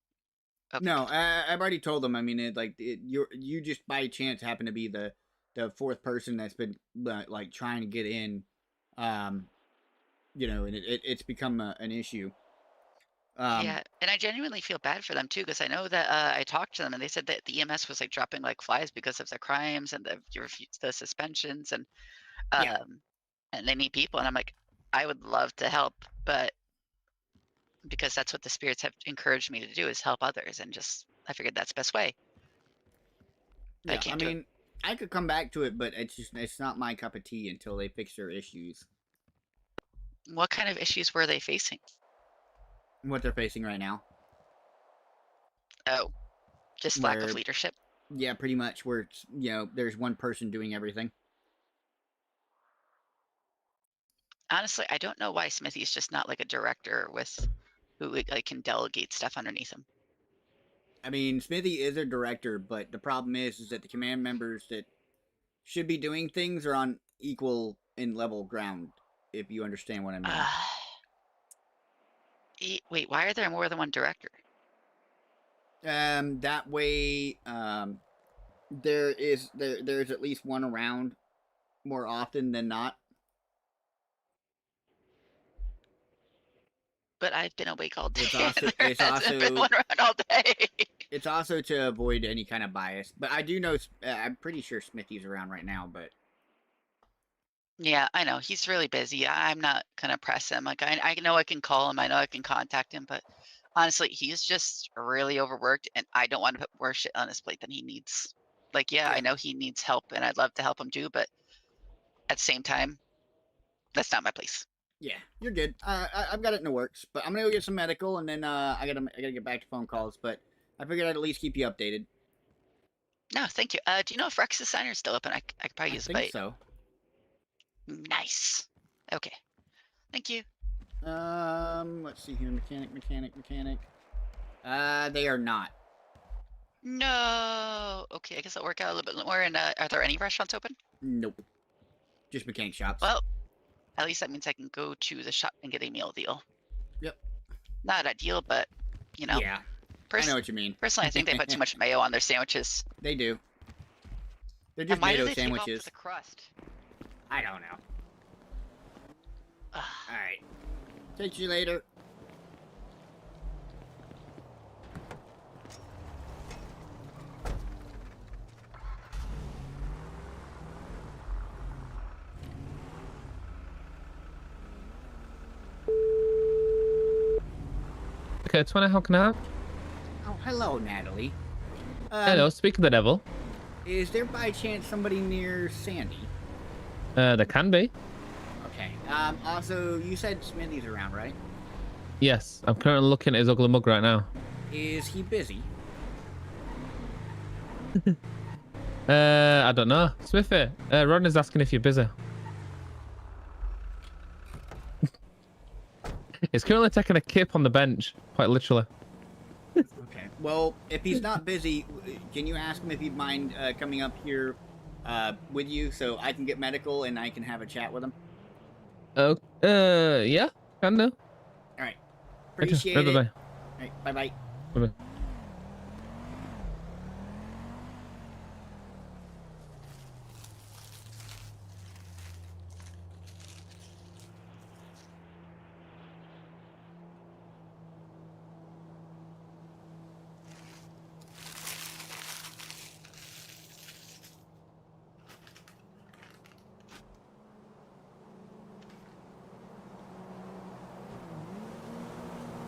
Okay. No, I've already told them. I mean, you just by chance happen to be the fourth person that's been like trying to get in, and it's become an issue. Yeah, and I genuinely feel bad for them too, because I know that I talked to them and they said that the EMS was like dropping like flies because of the crimes and the suspensions and and they need people, and I'm like, I would love to help, but because that's what the spirits have encouraged me to do is help others, and just I figured that's the best way. Yeah, I mean, I could come back to it, but it's not my cup of tea until they fix their issues. What kind of issues were they facing? What they're facing right now. Oh, just lack of leadership? Yeah, pretty much, where it's, there's one person doing everything. Honestly, I don't know why Smithy's just not like a director with who like can delegate stuff underneath him. I mean, Smithy is a director, but the problem is that the command members that should be doing things are on equal and level ground, if you understand what I mean. Wait, why are there more than one director? That way, there's at least one around more often than not. but I've been awake all day. It's also and there hasn't been one around all day. It's also to avoid any kind of bias. But I do know, I'm pretty sure Smithy's around right now, but... Yeah, I know. He's really busy. I'm not going to press him. Like, I know I can call him. I know I can contact him, but honestly, he's just really overworked, and I don't want to put more shit on his plate than he needs. Like, yeah, I know he needs help, and I'd love to help him too, but at the same time, that's not my place. Yeah, you're good. I've got it in the works, but I'm gonna go get some medical, and then I gotta get back to phone calls. But I figured I'd at least keep you updated. No, thank you. Do you know if Rex's Signer is still open? I could probably use a I think bite. so. Nice. Okay. Thank you. Let's see here. Mechanic. They are not. No. Okay, I guess I'll work out a little bit more. And are there any restaurants open? Nope. Just mechanic shops. Well, at least that means I can go to the shop and get a meal deal. Yep. Not ideal, but, you know. Yeah. I know what you mean. Personally, I think they put too much mayo on their sandwiches. They do. They're just why do mayo they take off sandwiches. the crust? I don't know. Alright. Catch you later. Okay, 20, how can I help? Oh, hello, Natalie. Hello, speak of the devil. Is there by chance somebody near Sandy? There can be. Okay. Also, you said Smithy's around, right? Yes, I'm currently looking at his ugly mug right now. Is he busy? I don't know. Smithy, Rodney's asking if you're busy. He's currently taking a kip on the bench, quite literally. Okay. Well, if he's not busy, can you ask him if he'd mind coming up here with you so I can get medical and I can have a chat with him? Oh, yeah, can do. All right. Appreciate it. Bye-bye. All right. Bye-bye. Bye-bye.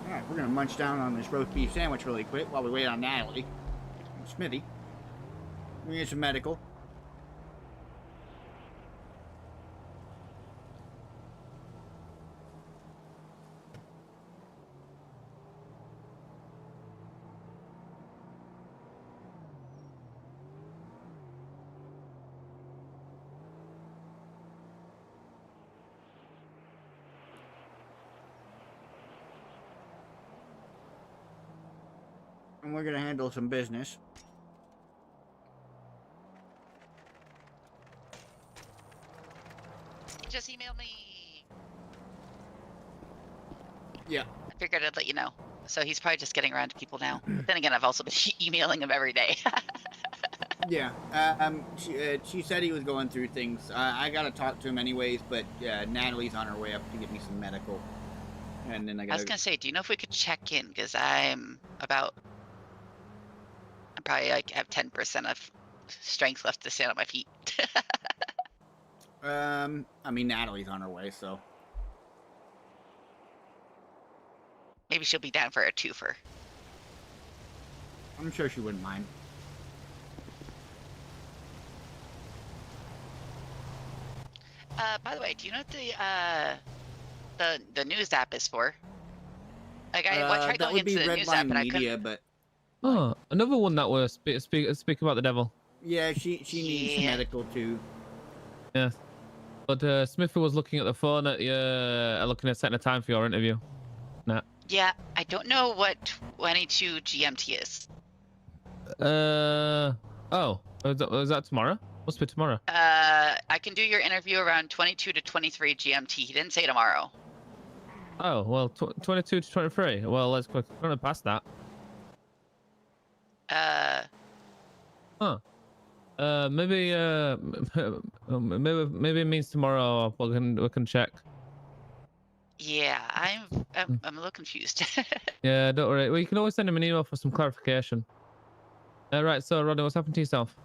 Alright, we're gonna munch down on this roast beef sandwich really quick while we wait on Natalie and Smithy. We get some medical. And we're gonna handle some business. He just emailed me. Yeah. I figured I'd let you know. So he's probably just getting around to people now. But then again, I've also been emailing him every day. Yeah. She said he was going through things. I gotta talk to him anyways, but Natalie's on her way up to get me some medical. And then I was gonna say, do you know if we could check in? Because I'm probably like have 10% of strength left to stand on my feet. I mean, Natalie's on her way, so. Maybe she'll be down for a twofer. I'm sure she wouldn't mind. By the way, do you know what the news app is for? Like I tried that going would be into the news app, Redline but I Media, couldn't. but Oh, another one that was speak about the devil. yeah, she needs medical too. Yes. But Smithy was looking at the phone at looking at setting a time for your interview. Nah. Yeah, I don't know what 22 GMT is. Oh, is that tomorrow? Must be tomorrow. I can do your interview around 22 to 23 GMT. He didn't say tomorrow. Oh, well, 22 to 23. Well, let's go past that. Maybe maybe it means tomorrow we can check. Yeah, I'm a little confused. Yeah, don't worry. Well, you can always send him an email for some clarification. Right, so Rodney, what's happened to yourself?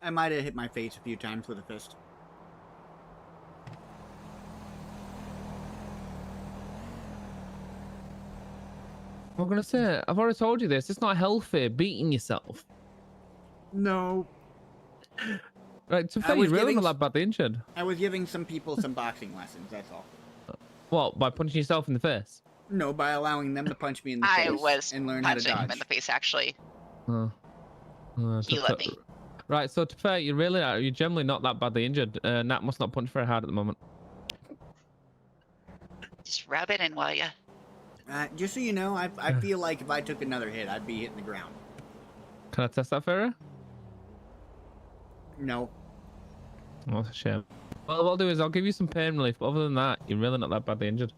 I might have hit my face a few times with a fist. I'm gonna say, I've already told you this. It's not healthy beating yourself. No. Right, to fair, you're really not that badly injured. I was giving some people some boxing lessons, that's all. What, by punching yourself in the face? No, by allowing them to punch me in the I face was and learn how to punching him dodge. in the face, actually. He let me. Right, so to fair, you're generally not that badly injured. Nat must not punch very hard at the moment. Just rub it in, will ya? Just so you know, I feel like if I took another hit, I'd be hitting the ground. Can I test that for you? No. Oh, that's a shame. Well, what I'll do is I'll give you some pain relief, but other than that, you're really not that badly injured.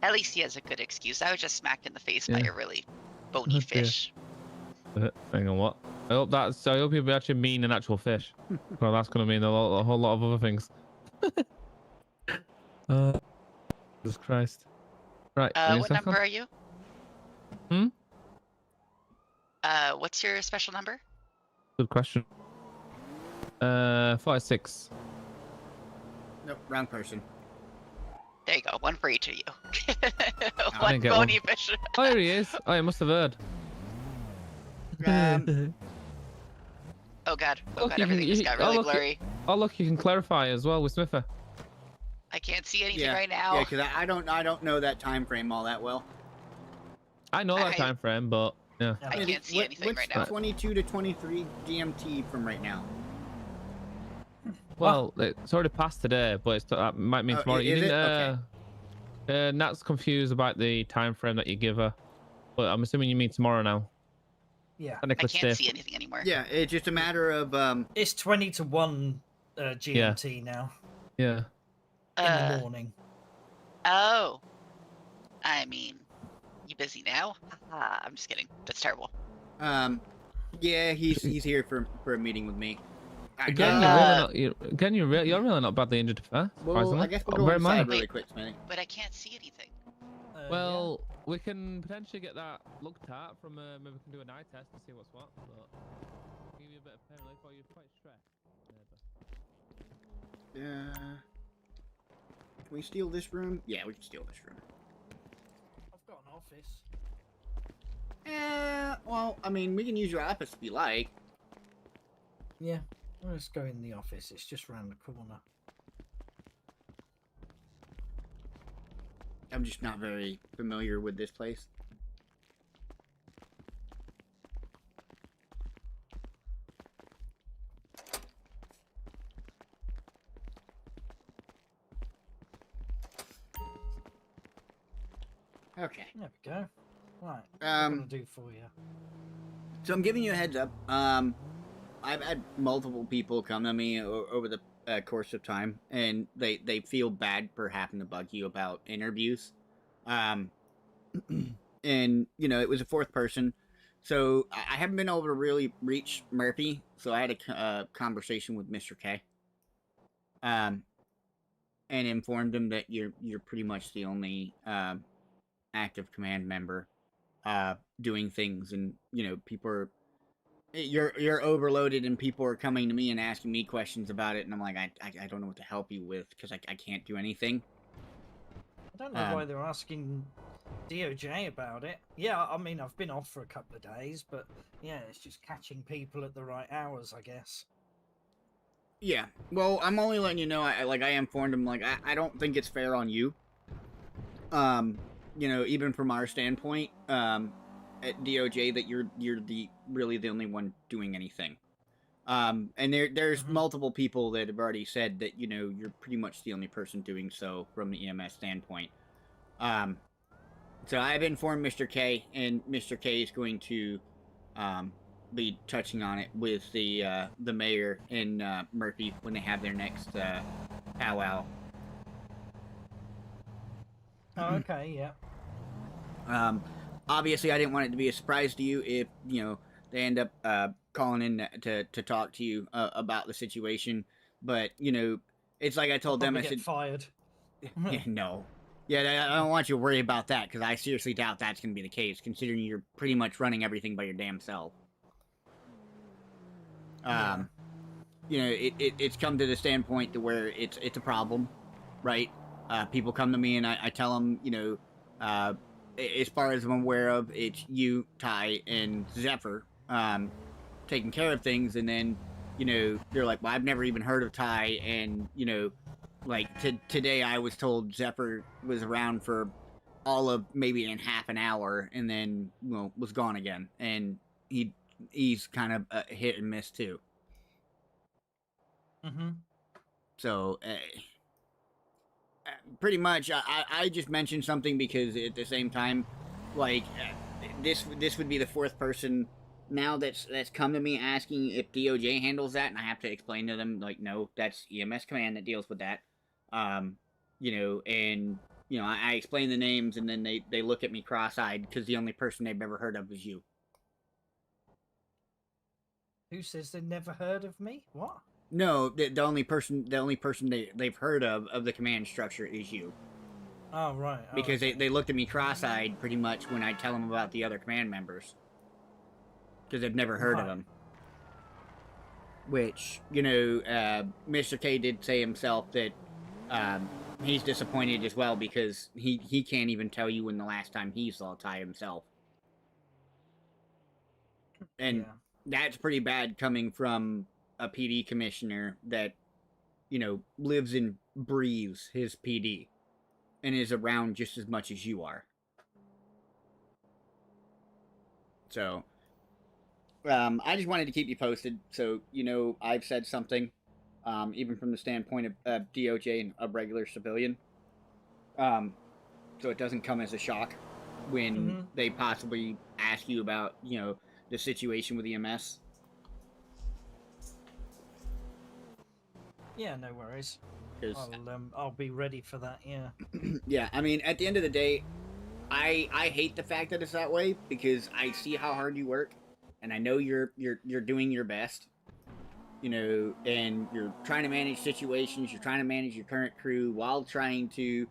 At least he has a good excuse. I was just smacked in the face by a really bony Okay. fish. Hang on, what? I hope you'll actually mean an actual fish. Well, that's gonna mean a whole lot of other things. Jesus Christ. Right. What number are you? Hmm? What's your special number? Good question. 46. Nope, wrong person. There you go. One for each of you. I One didn't get bony one. fish. Oh, here he is. Oh, you must have heard. Oh god. Oh Look, god, you everything just got really blurry. Oh, look, you can clarify as well with Smither. I can't see anything Yeah, right now. yeah, because I don't know that time frame all that well. I know that time frame, but yeah. I can't see anything right now. What's 22 to 23 GMT from right now? Well, it's already passed today, but that might mean tomorrow. You is it? didn't, Nat's confused about the time frame that you give her, but I'm assuming you mean tomorrow now. Yeah. I can't see anything anymore. Yeah, it's just a matter of It's 20 to 1 GMT now. Yeah. In the morning. Oh. I mean, you busy now? I'm just kidding. That's terrible. Yeah, he's here for a meeting with me. Again, you're really not badly injured, to fair. Well, I guess we'll go inside really quick, Smitty. But I can't see anything. Well, we can potentially get that looked at from maybe we can do an eye test and see what's what. But give you a bit of pain relief while you're quite stressed. Can we steal this room? Yeah, we can steal this room. I've got an office. Well, I mean, we can use your office if you like. Yeah, let's go in the office. It's just around the corner. I'm just not very familiar with this place. Okay. There we go. Right. What can I do for you? So I'm giving you a heads up. I've had multiple people come to me over the course of time, and they feel bad for having to bug you about interviews. And you know, it was a fourth person, so I haven't been able to really reach Murphy. So I had a conversation with Mr. K. And informed him that you're pretty much the only active command member doing things, and you know, people are you're overloaded, and people are coming to me and asking me questions about it, and I'm like, I don't know what to help you with because I can't do anything. I don't know why they're asking DOJ about it. Yeah, I mean, I've been off for a couple of days, but yeah, it's just catching people at the right hours, I guess. Yeah, well, I'm only letting you know, I informed him, like, I don't think it's fair on you. You know, even from our standpoint, at DOJ, that you're really the only one doing anything. And there's multiple people that have already said that, you know, you're pretty much the only person doing so from the EMS standpoint. So I've informed Mr. K, and Mr. K is going to be touching on it with the mayor and Murphy when they have their next powwow. Oh, okay, yeah. Obviously, I didn't want it to be a surprise to you if, you know, they end up calling in to talk to you about the situation. But it's like I told them. I Get said, fired. yeah, no. Yeah, I don't want you to worry about that because I seriously doubt that's going to be the case, considering you're pretty much running everything by your damn self. It's come to the standpoint to where it's a problem, right? People come to me and I tell them, as far as I'm aware of, it's you, Ty, and Zephyr taking care of things, and then they're like, well, I've never even heard of Ty, and like today I was told Zephyr was around for all of maybe in half an hour, and then was gone again, and he's kind of a hit and miss too. Mm-hmm. So pretty much, I just mentioned something because at the same time, like this would be the fourth person now that's come to me asking if DOJ handles that, and I have to explain to them like, no, that's EMS Command that deals with that. I explain the names, and then they look at me cross-eyed because the only person they've ever heard of is you. Who says they've never heard of me? What? No, the only person they've heard of the command structure is you. Oh, right. Oh, because okay. they looked at me cross-eyed pretty much when I tell them about the other command members. Because they've never heard of them. Which, Mr. K did say himself that he's disappointed as well because he can't even tell you when the last time he saw Ty himself. And that's pretty bad coming from a PD commissioner that, lives and breathes his PD and is around just as much as you are. So, I just wanted to keep you posted. So, I've said something, even from the standpoint of DOJ and a regular civilian. So it doesn't come as a shock when they possibly ask you about, the situation with EMS. Yeah, no worries. I'll be ready for that. Yeah. Yeah, I mean, at the end of the day, I hate the fact that it's that way because I see how hard you work, and I know you're doing your best, and you're trying to manage situations. You're trying to manage your current crew while trying to,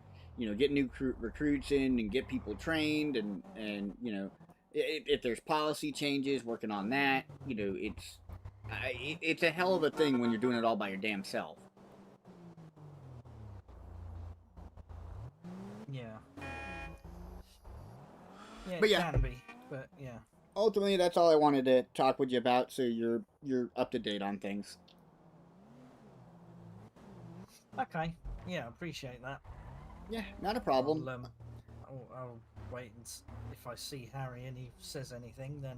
get new recruits in and get people trained, and if there's policy changes, working on that. It's a hell of a thing when you're doing it all by your damn self. Yeah. Yeah, But it yeah. can be, but yeah. Ultimately, that's all I wanted to talk with you about, so you're up to date on things. Okay. Yeah, appreciate that. Yeah, not a problem. I'll wait and if I see Harry and he says anything, then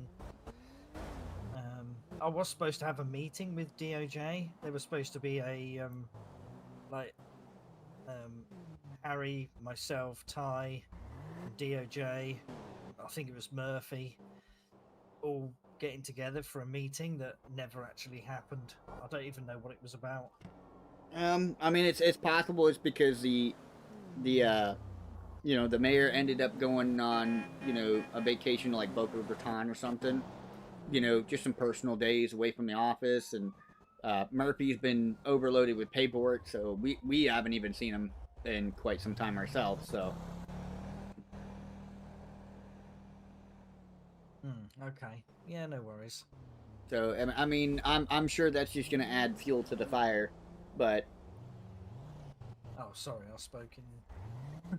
I was supposed to have a meeting with DOJ. There was supposed to be a Harry, myself, Ty, DOJ, I think it was Murphy, all getting together for a meeting that never actually happened. I don't even know what it was about. I mean, it's possible it's because the mayor ended up going on, a vacation to like Boca Raton or something. Just some personal days away from the office, and Murphy's been overloaded with paperwork, so we haven't even seen him in quite some time ourselves, so. Okay. Yeah, no worries. So, I mean, I'm sure that's just gonna add fuel to the fire, but. Oh, sorry, I spoke in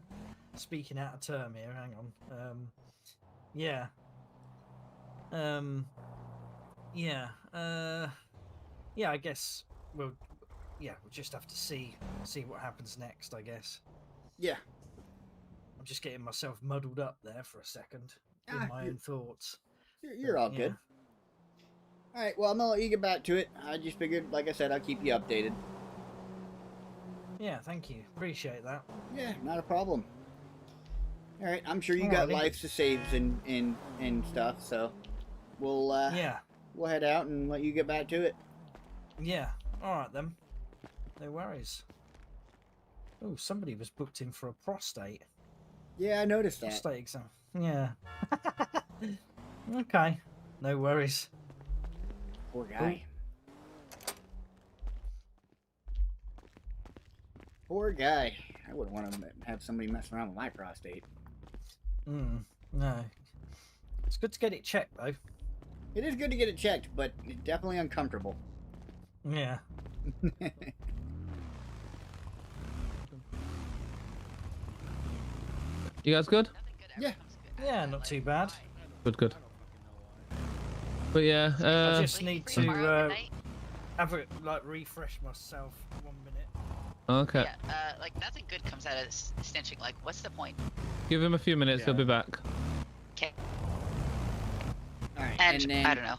speaking out of term here. Hang on. Yeah. Yeah. I guess we'll just have to see what happens next. I guess. Yeah. I'm just getting myself muddled up there for a second in my own thoughts. You're all good. All right. Well, I'm gonna let you get back to it. I just figured, like I said, I'll keep you updated. Yeah, thank you. Appreciate that. Yeah, not a problem. All right, I'm sure you got lives to save and stuff, so we'll we'll head out and let you get back to it. Yeah. All right then. No worries. Oh, somebody was booked in for a prostate. Yeah, I noticed that. Prostate exam. Yeah. Okay. No worries. Poor guy. Poor guy. I wouldn't want to have somebody mess around with my prostate. No. It's good to get it checked, though. It is good to get it checked, but it's definitely uncomfortable. Yeah. You guys good? Yeah. Yeah, not too bad. Good. But yeah, I just need to have a refresh myself 1 minute. okay. Yeah, like nothing good comes out of this snitching. Like, what's the point? Give him a few minutes. He'll be back. Okay. Alright, And then... I don't know.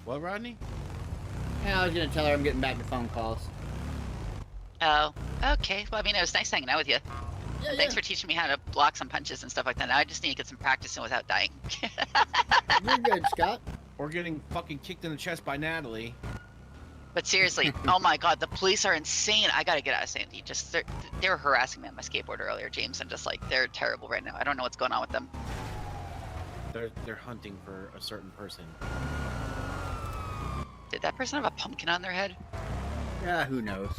What, Rodney? Yeah, I was gonna tell her I'm getting back to phone calls. Oh, okay. Well, I mean, it was nice hanging out with you. Yeah, Thanks for teaching me how to block some punches and stuff like that. Now I just need to get some practice in without dying. You're good, Scott. Or getting fucking kicked in the chest by Natalie. But seriously, oh my god, the police are insane. I gotta get out of Sandy. Just they were harassing me on my skateboard earlier, James. I'm just like, they're terrible right now. I don't know what's going on with them. They're hunting for a certain person. Did that person have a pumpkin on their head? Yeah, who knows?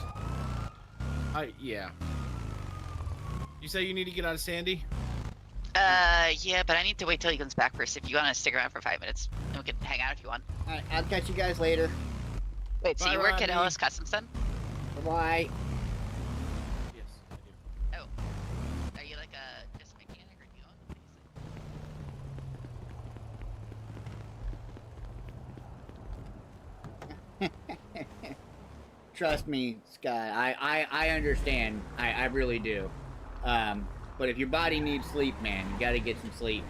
Yeah. You say you need to get out of Sandy? Yeah, but I need to wait till he comes back first. If you want to stick around for 5 minutes, then we can hang out if you want. Alright, I'll catch you guys later. Wait, so Bye, you work at Rodney. Ellis Customs then? Bye-bye. Yes, I do. Oh. Are you like a just mechanic or do you Trust me, Scott. I understand. I really do. But if your body needs sleep, man, you gotta get some sleep.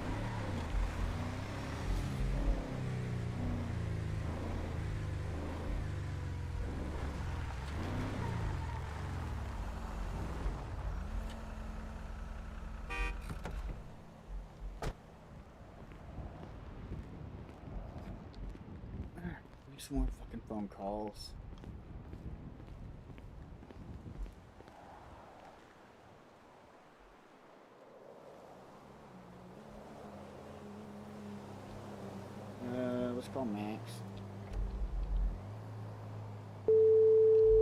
Some more fucking phone calls. Let's call Max.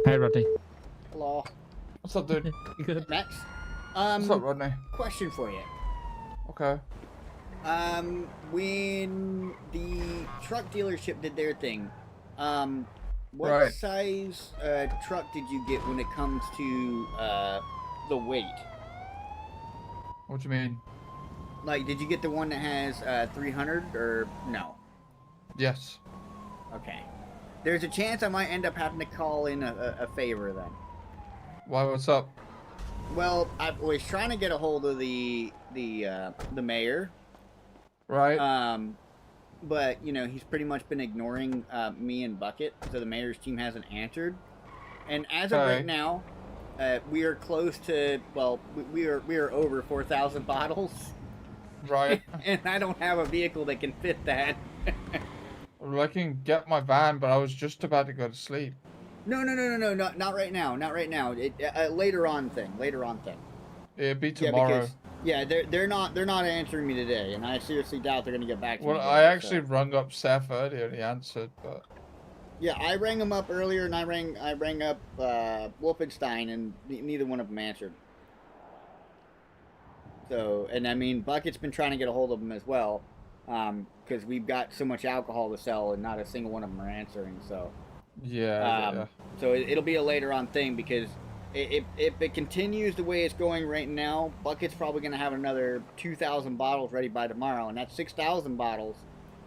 Hey, Rodney. Hello. What's up, dude? You good? Max? What's up, Rodney? Question for you. Okay. When the truck dealership did their thing, what Right. size truck did you get when it comes to the weight? What do you mean? Like, did you get the one that has 300 or no? Yes. Okay. There's a chance I might end up having to call in a favor then. Why? What's up? Well, I was trying to get a hold of the mayor. Right. But you know he's pretty much been ignoring me and Bucket, so the mayor's team hasn't answered. And as of right now, we are close to we are over 4,000 bottles. Right. And I don't have a vehicle that can fit that. Well, I can get my van, but I was just about to go to sleep. No, not right now, not right now. Later on thing. It'd be tomorrow. Yeah, they're not answering me today, and I seriously doubt they're gonna get back to me. Well, I actually rung up Seth earlier and he answered, but yeah, I rang him up earlier, and I rang up Wolfenstein, and neither one of them answered. So, and I mean, Bucket's been trying to get a hold of them as well, because we've got so much alcohol to sell, and not a single one of them are answering. So, yeah. So it'll be a later on thing, because if it continues the way it's going right now, Bucket's probably going to have another 2,000 bottles ready by tomorrow, and that's 6,000 bottles,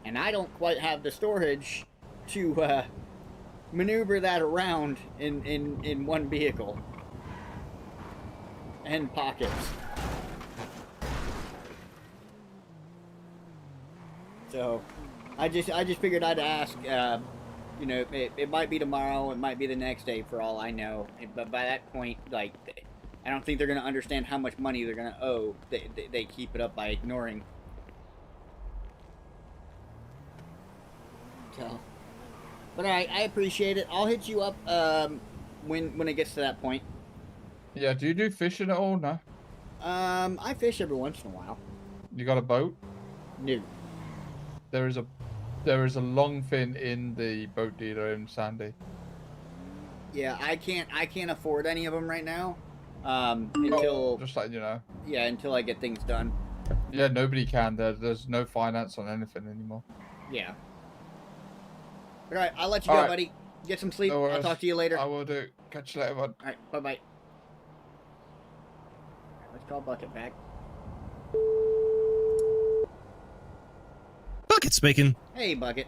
and I don't quite have the storage to maneuver that around in one vehicle and pockets. So I just figured I'd ask. You know, it might be tomorrow, it might be the next day for all I know. But by that point, like, I don't think they're going to understand how much money they're going to owe. They keep it up by ignoring. So, but I appreciate it. I'll hit you up when it gets to that point. Yeah, do you do fishing at all? No? I fish every once in a while. You got a boat? No. There is a There is a long fin in the boat dealer in Sandy. Yeah, I can't afford any of them right now. Until just letting you know. Yeah, until I get things done. Yeah, nobody can. There's no finance on anything anymore. Yeah. All right, I'll let you go, buddy. Get some sleep. No I'll talk to you later. I will do. Catch you later, bud. All right, bye-bye. Let's call Bucket back. Bucket speaking. Hey, Bucket.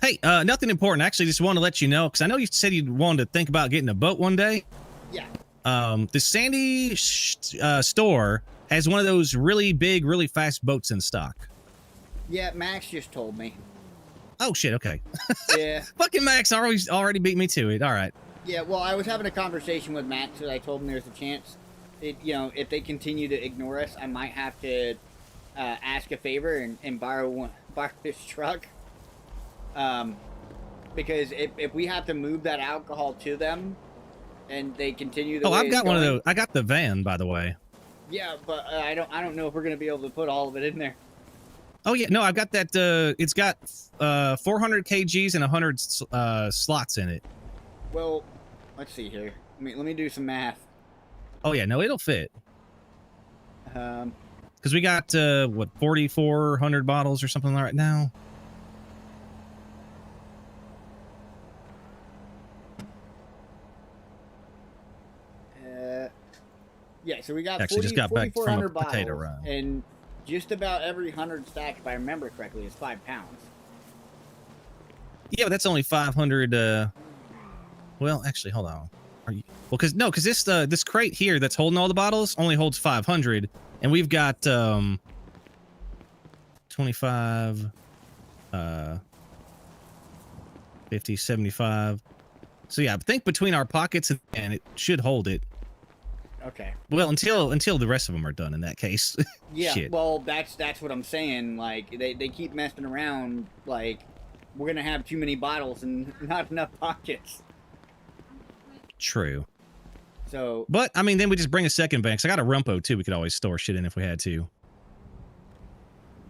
Hey, nothing important. Actually, just wanted to let you know, because I know you said you wanted to think about getting a boat one day. Yeah. The Sandy store has one of those really big, really fast boats in stock. Yeah, Max just told me. Oh, shit, okay. Yeah. Fucking Max already beat me to it. All right. Yeah, well, I was having a conversation with Max, and I told him there's a chance. If they continue to ignore us, I might have to ask a favor and borrow his truck. Because if we have to move that alcohol to them, and they continue the way I've got it's one of going- those. I got the van, by the way. Yeah, but I don't know if we're gonna be able to put all of it in there. Oh yeah, no, I've got that. It's got 400 kgs and 100 slots in it. Well, let's see here. Let me do some math. Oh yeah, no, it'll fit. Um, Because we got what 4,400 bottles or something right now. Yeah, so we got Actually, just got back from a 4,400 potato bottles, run. and just about every 100 stack, if I remember correctly, is 5 pounds. Yeah, but that's only 500. Well, actually, hold on. Are you? Well, because this crate here that's holding all the bottles only holds 500, and we've got 25, 50, 75. So yeah, I think between our pockets and it should hold it. Okay. Well, until the rest of them are done. In that case. Yeah. Shit. Well, that's what I'm saying. Like they keep messing around. Like we're gonna have too many bottles and not enough pockets. True. So. But I mean, then we just bring a second van. 'Cause I got a Rumpo too. We could always store shit in if we had to.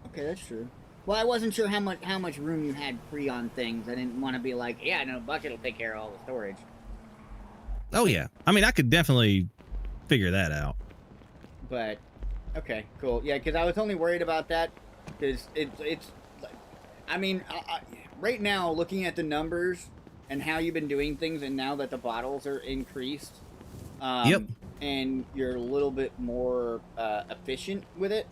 Okay, that's true. Well, I wasn't sure how much room you had free on things. I didn't want to be like, yeah, no, Bucket will take care of all the storage. Oh yeah. I mean, I could definitely figure that out. But okay, cool. Yeah, because I was only worried about that because it's. I mean, right now, looking at the numbers and how you've been doing things, and now that the bottles are increased, Yep. and you're a little bit more efficient with it.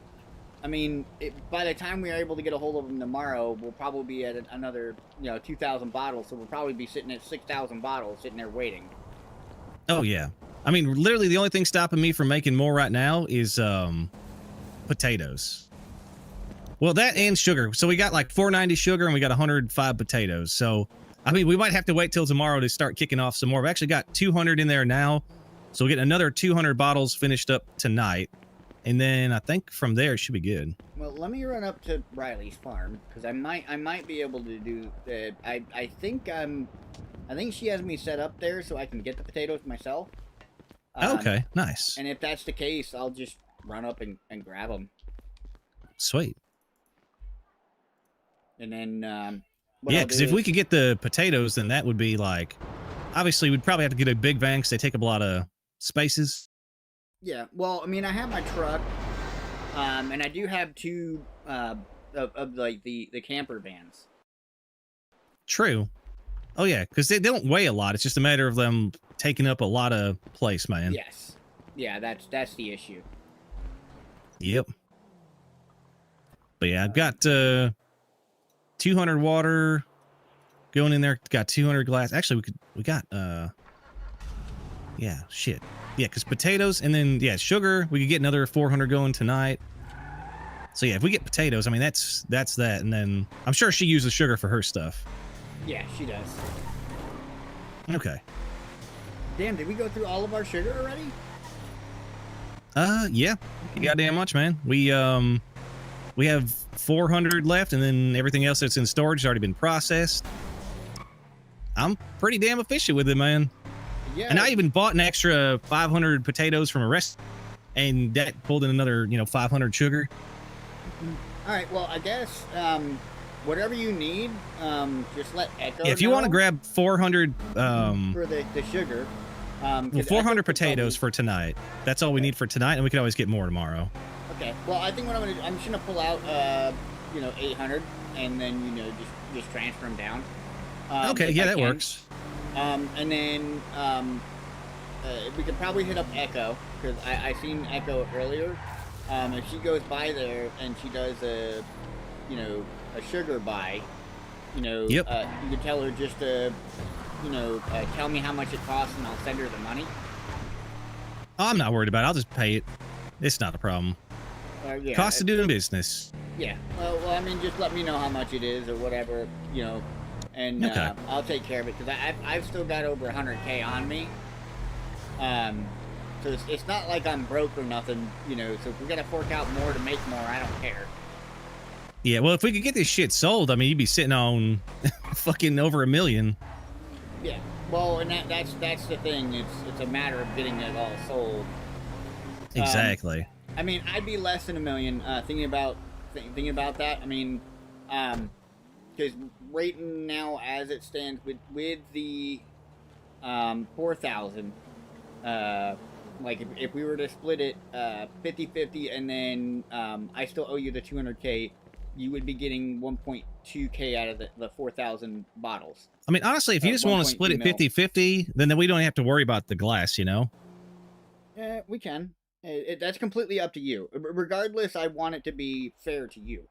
I mean, by the time we are able to get a hold of them tomorrow, we'll probably be at another, 2,000 bottles. So we'll probably be sitting at 6,000 bottles sitting there waiting. Oh yeah. I mean, literally the only thing stopping me from making more right now is potatoes. Well, that and sugar. So we got like 490 sugar and we got 105 potatoes. So, I mean, we might have to wait till tomorrow to start kicking off some more. We've actually got 200 in there now. So we'll get another 200 bottles finished up tonight. And then I think from there it should be good. Well, let me run up to Riley's farm because I might be able to do that. I think she has me set up there so I can get the potatoes myself. Okay, nice. And if that's the case, I'll just run up and grab them. Sweet. And then Yeah, because if we could get the potatoes, then that would be like, obviously we'd probably have to get a big van because they take up a lot of spaces. Yeah, well, I mean, I have my truck, and I do have two of like the camper vans. True. Oh yeah, because they don't weigh a lot. It's just a matter of them taking up a lot of place, man. Yes. Yeah, that's the issue. Yep. But yeah, I've got 200 water going in there. Got 200 glass. Actually, we got yeah, shit. Yeah, because potatoes and then yeah, sugar. We could get another 400 going tonight. So yeah, if we get potatoes, I mean that's that, and then I'm sure she uses sugar for her stuff. Yeah, she does. Okay. Damn, did we go through all of our sugar already? Yeah. You goddamn much, man. We have 400 left, and then everything else that's in storage has already been processed. I'm pretty damn efficient with it, man. Yeah. And I even bought an extra 500 potatoes from a restaurant, and that pulled in another, 500 sugar. All right. Well, I guess whatever you need, just let Echo Yeah, if you want to know grab 400, for the sugar. well, 'Cause 400 Echo could potatoes for tonight. That's all we need for tonight, and we can always get more tomorrow. Okay. Well, I think what I'm just gonna pull out, 800, and then just transfer them down. Okay, if yeah, I that can. works. And then we could probably hit up Echo because I seen Echo earlier. If she goes by there and she does a sugar buy, Yep. you could tell her just to, tell me how much it costs and I'll send her the money. Oh, I'm not worried about it. I'll just pay it. It's not a problem. Yeah. Cost of doing business. Yeah. Well, I mean, just let me know how much it is or whatever, and Okay. I'll take care of it because I've still got over 100K on me. So it's not like I'm broke or nothing, So if we gotta fork out more to make more, I don't care. Yeah, well, if we could get this shit sold, I mean, you'd be sitting on fucking over $1 million. Yeah. Well, and that's the thing. It's a matter of getting it all sold. Exactly. I mean, I'd be less than $1 million. Thinking about that. I mean, because right now, as it stands, with the 4,000, like if we were to split it 50-50, and then I still owe you the 200K, you would be getting 1.2K out of the 4,000 bottles. I mean, honestly, if you just want to split it 50-50, then we don't have to worry about the glass, Yeah, we can. That's completely up to you. Regardless, I want it to be fair to you.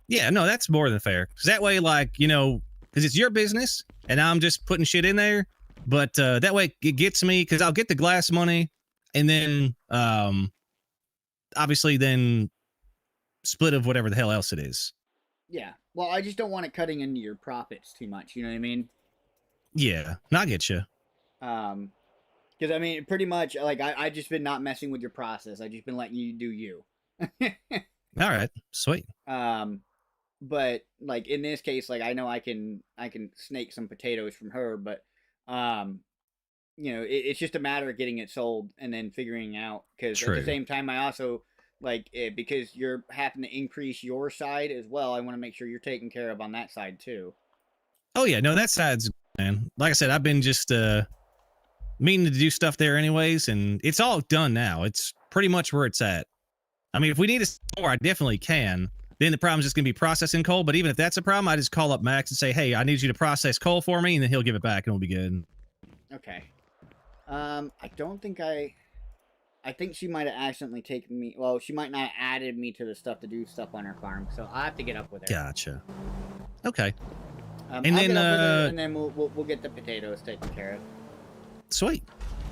Yeah, no, that's more than fair. Because that way, because it's your business, and I'm just putting shit in there. But that way, it gets me, because I'll get the glass money, and then, obviously, then split of whatever the hell else it is. Yeah. Well, I just don't want it cutting into your profits too much. You know what I mean? Yeah, no, I get you. Because I mean, pretty much, like I just been not messing with your process. I just been letting you do you. All right, sweet. But like in this case, like I know I can snake some potatoes from her, but it's just a matter of getting it sold and then figuring out. Because at the same time, I also because you're having to increase your side as well. I want to make sure you're taken care of on that side too. Oh yeah, no, that side's, man. Like I said, I've been just meaning to do stuff there anyways, and it's all done now. It's pretty much where it's at. I mean, if we need a store, I definitely can. Then the problem's just gonna be processing coal. But even if that's a problem, I just call up Max and say, "Hey, I need you to process coal for me," and then he'll give it back, and we'll be good. Okay. I don't think I think she might have accidentally taken me. Well, she might not have added me to the stuff to do stuff on her farm, so I'll have to get up with her. Gotcha. Okay. And then we'll get the potatoes taken care of. Sweet.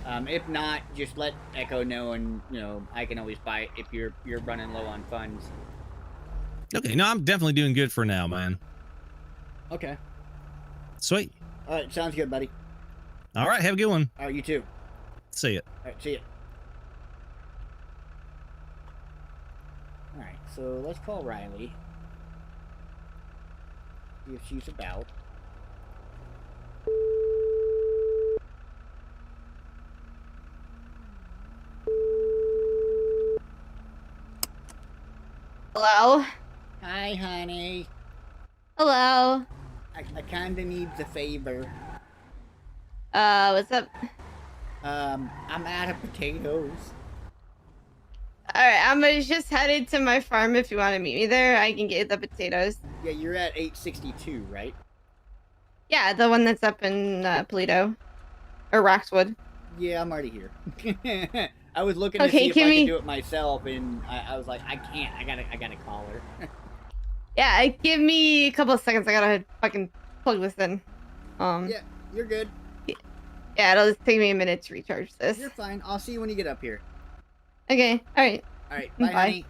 If not, just let Echo know, and I can always buy it if you're running low on funds. Okay. No, I'm definitely doing good for now, man. Okay. Sweet. All right. Sounds good, buddy. All right. Have a good one. All right. You too. See ya. All right. See ya. All right. So let's call Riley. See if she's about. Hello? Hi, honey. Hello? I kinda needs a favor. What's up? I'm out of potatoes. Alright, I'm just headed to my farm. If you want to meet me there, I can get you the potatoes. Yeah, you're at 862, right? Yeah, the one that's up in Polito. Or Roxwood. Yeah, I'm already here. I was looking to see if I could do it myself, and I was like, I can't. I gotta call her. Yeah, give me a couple of seconds. I gotta fucking plug this in. Yeah, you're good. Yeah, it'll just take me a minute to recharge this. You're fine. I'll see you when you get up here. Okay, alright. Alright, bye, honey.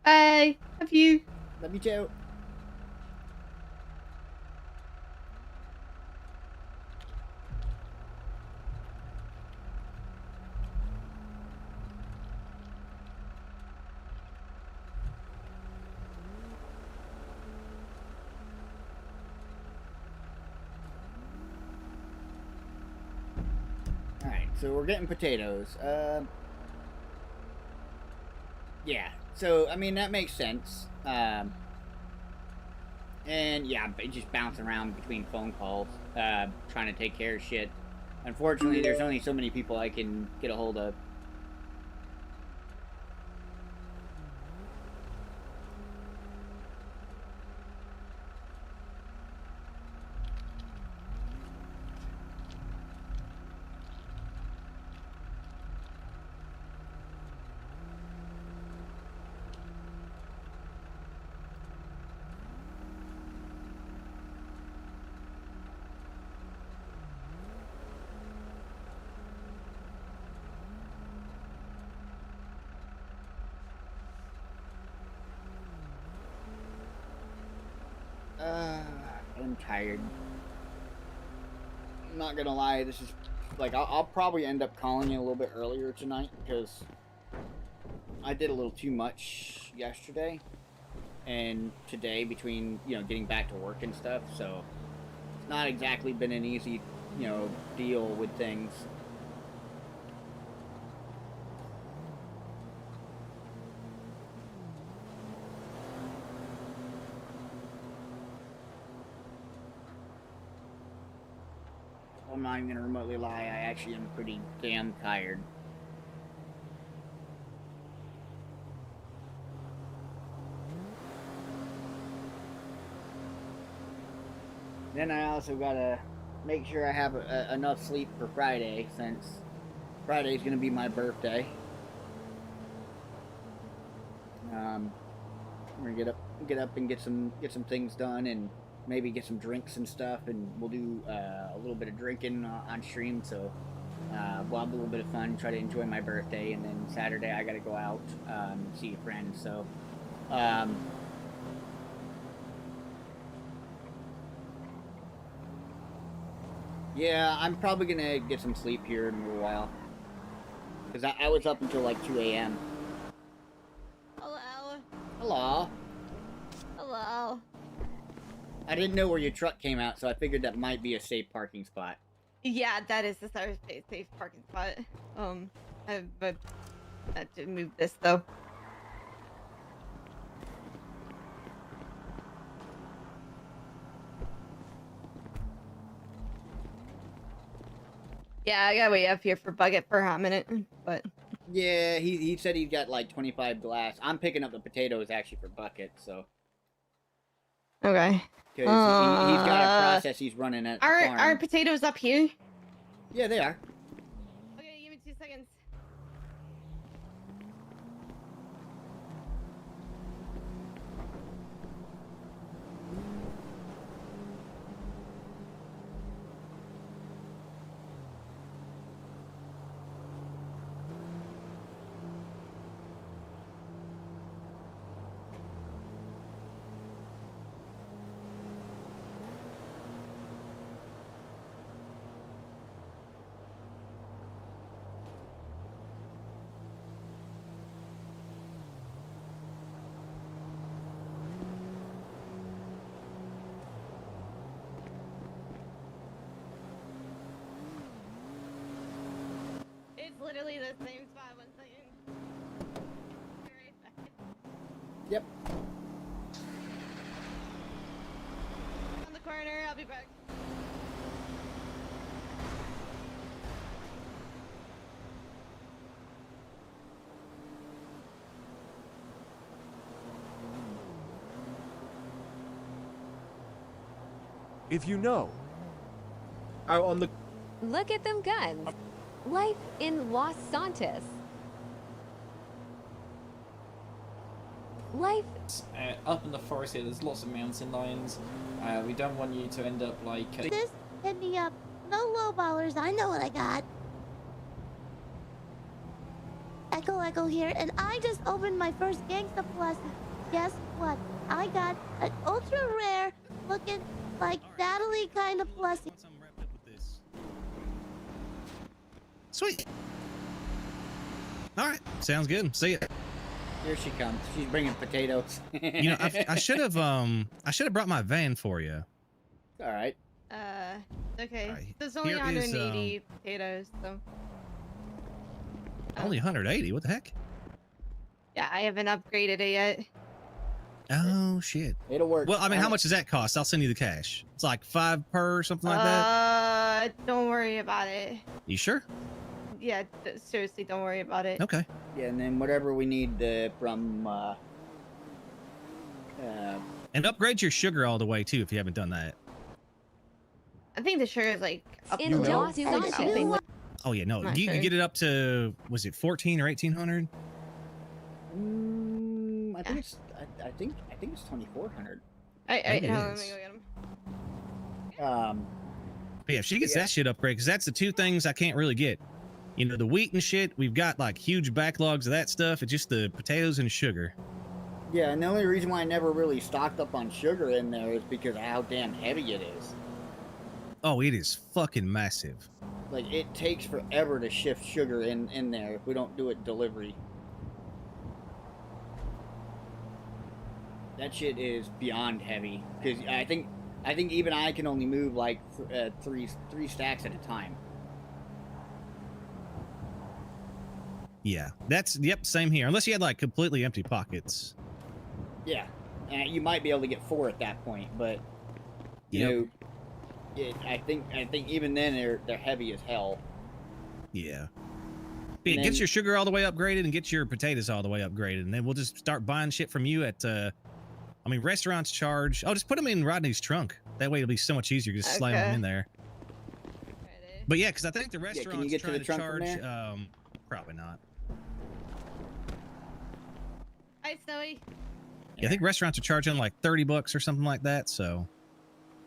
Bye. Love you. Love you too. Alright, so we're getting potatoes. Yeah, so, I mean, that makes sense. And yeah, just bouncing around between phone calls, trying to take care of shit. Unfortunately, there's only so many people I can get a hold of. I'm tired. I'm not gonna lie, this is like I'll probably end up calling you a little bit earlier tonight because I did a little too much yesterday and today between getting back to work and stuff. So it's not exactly been an easy deal with things. I'm not even gonna remotely lie, I actually am pretty damn tired. Then I also gotta make sure I have enough sleep for Friday, since Friday's gonna be my birthday. I'm gonna get up and get some things done, and maybe get some drinks and stuff, and we'll do a little bit of drinking on stream. So we'll have a little bit of fun, try to enjoy my birthday, and then Saturday I gotta go out and see a friend. So yeah, I'm probably gonna get some sleep here in a little while, because I was up until like 2 a.m. Hello. Hello. Hello. I didn't know where your truck came out, so I figured that might be a safe parking spot. Yeah, that is the safe parking spot. I had to move this though. Yeah, I gotta wait up here for Bucket for a hot minute, but Yeah, he said he's got like 25 glass. I'm picking up the potatoes actually for Bucket, so. okay. Because he's got a process he's running at the farm. Are potatoes up here? Yeah, they are. Okay, give me 2 seconds. It's literally the same spot. 1 second. Be right back. Yep. On the corner, I'll be back. If you know. Out on the. Look at them guns. Life in Los Santos. Life. Up in the forest here, there's lots of mountain lions. We don't want you to end up like. This hit me up. No lowballers. I know what I got. Echo here, and I just opened my first Gangsta Plus. Guess what? I got an ultra rare looking like Natalie kind of plushie. Sweet. All right, sounds good. See ya. Here she comes. She's bringing potatoes. You know, I should have brought my van for you. All right. Okay. Right. There's only Here is, 180 potatoes, so. Only 180. What the heck? Yeah, I haven't upgraded it yet. Oh shit. It'll work. Well, I mean, how much does that cost? I'll send you the cash. It's like 5 per or something like that. Don't worry about it. You sure? Yeah, seriously, don't worry about it. Okay. Yeah, and then whatever we need from. And upgrade your sugar all the way too if you haven't done that. I think the sugar is like up In to Los Angeles. Oh yeah, no, Not you can sure. get it up to, was it 14 or 1800? I think it's. I think it's 2400. Hold on, let me is. go get them. But yeah, if she gets that shit upgrade, because that's the two things I can't really get. You know, the wheat and shit, we've got like huge backlogs of that stuff. It's just the potatoes and sugar. Yeah, and the only reason why I never really stocked up on sugar in there is because of how damn heavy it is. Oh, it is fucking massive. Like, it takes forever to shift sugar in there if we don't do it delivery. That shit is beyond heavy. Because I think even I can only move like three stacks at a time. Yeah, yep, same here. Unless you had like completely empty pockets. Yeah, you might be able to get 4 at that point, but you know, I think even then they're heavy as hell. Yeah. But yeah, get your sugar all the way upgraded and get your potatoes all the way upgraded, and then we'll just start buying shit from you at. I mean, restaurants charge. Oh, just put them in Rodney's trunk. That way it'll be so much easier. Just slam them in there. But yeah, because I think the restaurant's can you get to trying the trunk charge. from there? Probably not. Hi, Snowy. Yeah, I think restaurants are charging like $30 or something like that. So.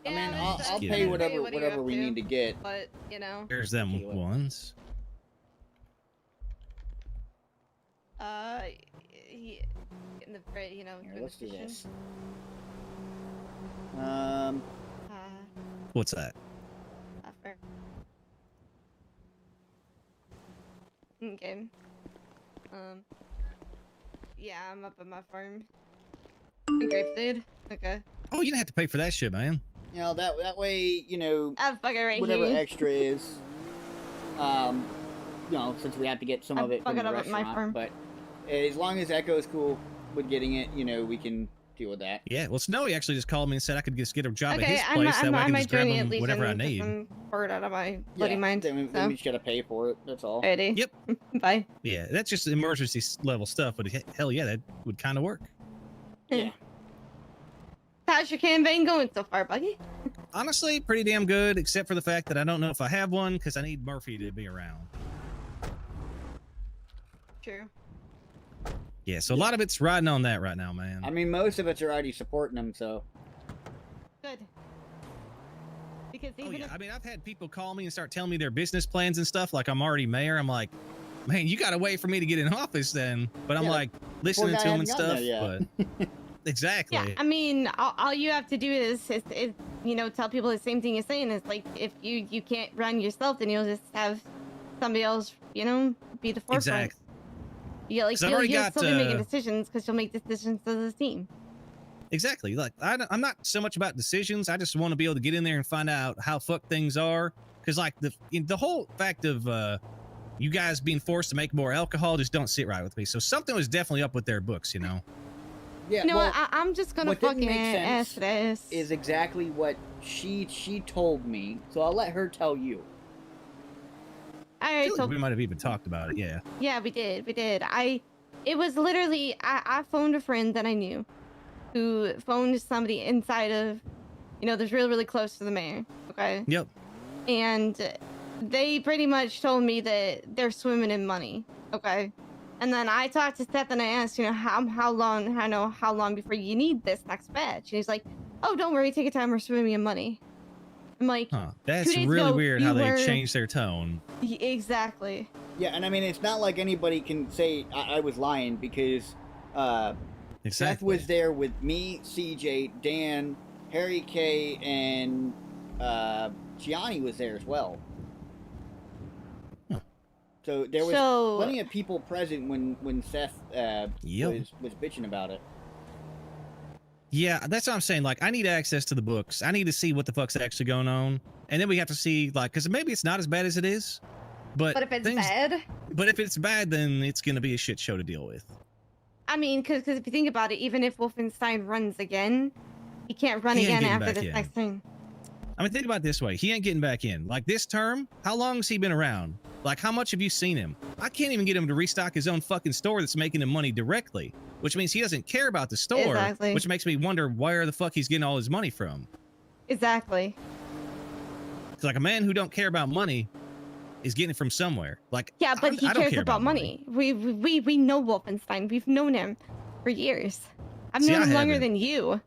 I mean, I'll Yeah. pay What are you whatever up we to? need to get. But you know. There's them ones. In the you know. Here, let's do this. What's that? Offer. Okay. Yeah, I'm up at my farm. Grape seed. Okay. Oh, you didn't have to pay for that shit, man. You know, that way, you know, I'll fuck it right whatever here. extra is, you know, since we have to get some of it from the fuck it up at my restaurant. farm. But as long as Echo's cool with getting it, you know, we can deal with that. Yeah, well, Snowy actually just called me and said I could just get a job Okay, at his place. That way I can might just grab journey him at least whatever I and get need. some bird out of my bloody mind. Then so. we just gotta pay for it. That's all. Alrighty. Yep. Bye. Yeah, that's just emergency level stuff, but hell yeah, that would kind of work. Yeah. How's your campaign going so far, Buggy? Honestly, pretty damn good, except for the fact that I don't know if I have one because I need Murphy to be around. True. Yeah, so a lot of it's riding on that right now, man. I mean, most of it's already supporting them, so. Good. Because even I mean, I've had people call me and start telling me their business plans and stuff like I'm already mayor. I'm like, man, you gotta wait for me to get in office then. But I'm like listening to them and stuff. But exactly. Yeah, I mean, all you have to do is you know, tell people the same thing you're saying. It's like if you can't run yourself, then you'll just have somebody else, you know, be the forefront. Exactly. Yeah, like 'Cause I've you'll already still be making got, decisions because you'll make decisions as a team. Exactly. Like I'm not so much about decisions. I just want to be able to get in there and find out how fucked things are. Because like the whole fact of you guys being forced to make more alcohol just don't sit right with me. So something was definitely up with their books, you know. Yeah. You know well, what? I'm just gonna what didn't fucking make ask sense this. is exactly what she told me. So I'll let her tell you. All right, so We might have even talked about it. Yeah. yeah, we did. It was literally I phoned a friend that I knew, who phoned somebody inside of, you know, that's really really close to the mayor. Okay. Yep. And they pretty much told me that they're swimming in money. Okay. And then I talked to Seth and I asked, you know, how long before you need this next batch? And he's like, oh, don't worry, take your time, we're swimming in money. I'm like, That's 2 days really ago, weird you how were- they changed their tone. Exactly. Yeah, and I mean, it's not like anybody can say I was lying because Seth was there with me, CJ, Dan, Harry K, and Gianni was there as well. So there was plenty of people present when Seth was bitching about it. Yeah, that's what I'm saying. Like, I need access to the books. I need to see what the fuck's actually going on. And then we have to see, like, because maybe it's not as bad as it is. But if it's bad? But if it's bad, then it's going to be a shit show to deal with. I mean, because if you think about it, even if Wolfenstein runs again, he can't run He ain't again getting after back this in. next turn. I mean, think about it this way. He ain't getting back in. Like this term, how long has he been around? Like, how much have you seen him? I can't even get him to restock his own fucking store that's making him money directly, which means he doesn't care about the store, Exactly. which makes me wonder where the fuck he's getting all his money from. Exactly. It's like a man who don't care about money is getting it from somewhere. Like, Yeah, but he I don't cares care about money. We know Wolfenstein. We've known him for years. I've See, known I him longer haven't. than you.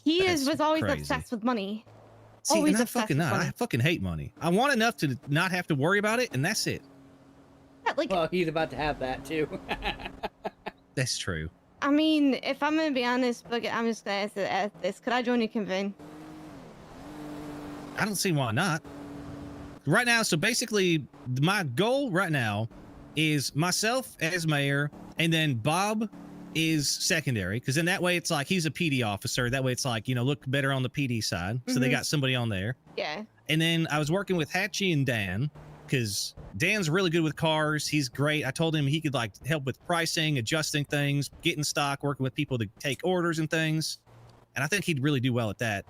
He was always crazy. obsessed with money. See, always and I'm obsessed fucking with not. money. I fucking hate money. I want enough to not have to worry about it, and that's it. Yeah, like, Well, he's about to have that too. That's true. I mean, if I'm gonna be honest, look, I'm just gonna ask this. Could I join your convene? I don't see why not. Right now, so basically, my goal right now is myself as mayor, and then Bob is secondary, because then that way it's like he's a PD officer. That way it's like, you know, look better on the PD side. So they got somebody on there. Yeah. And then I was working with Hatchie and Dan, because Dan's really good with cars. He's great. I told him he could like help with pricing, adjusting things, getting stock, working with people to take orders and things. And I think he'd really do well at that.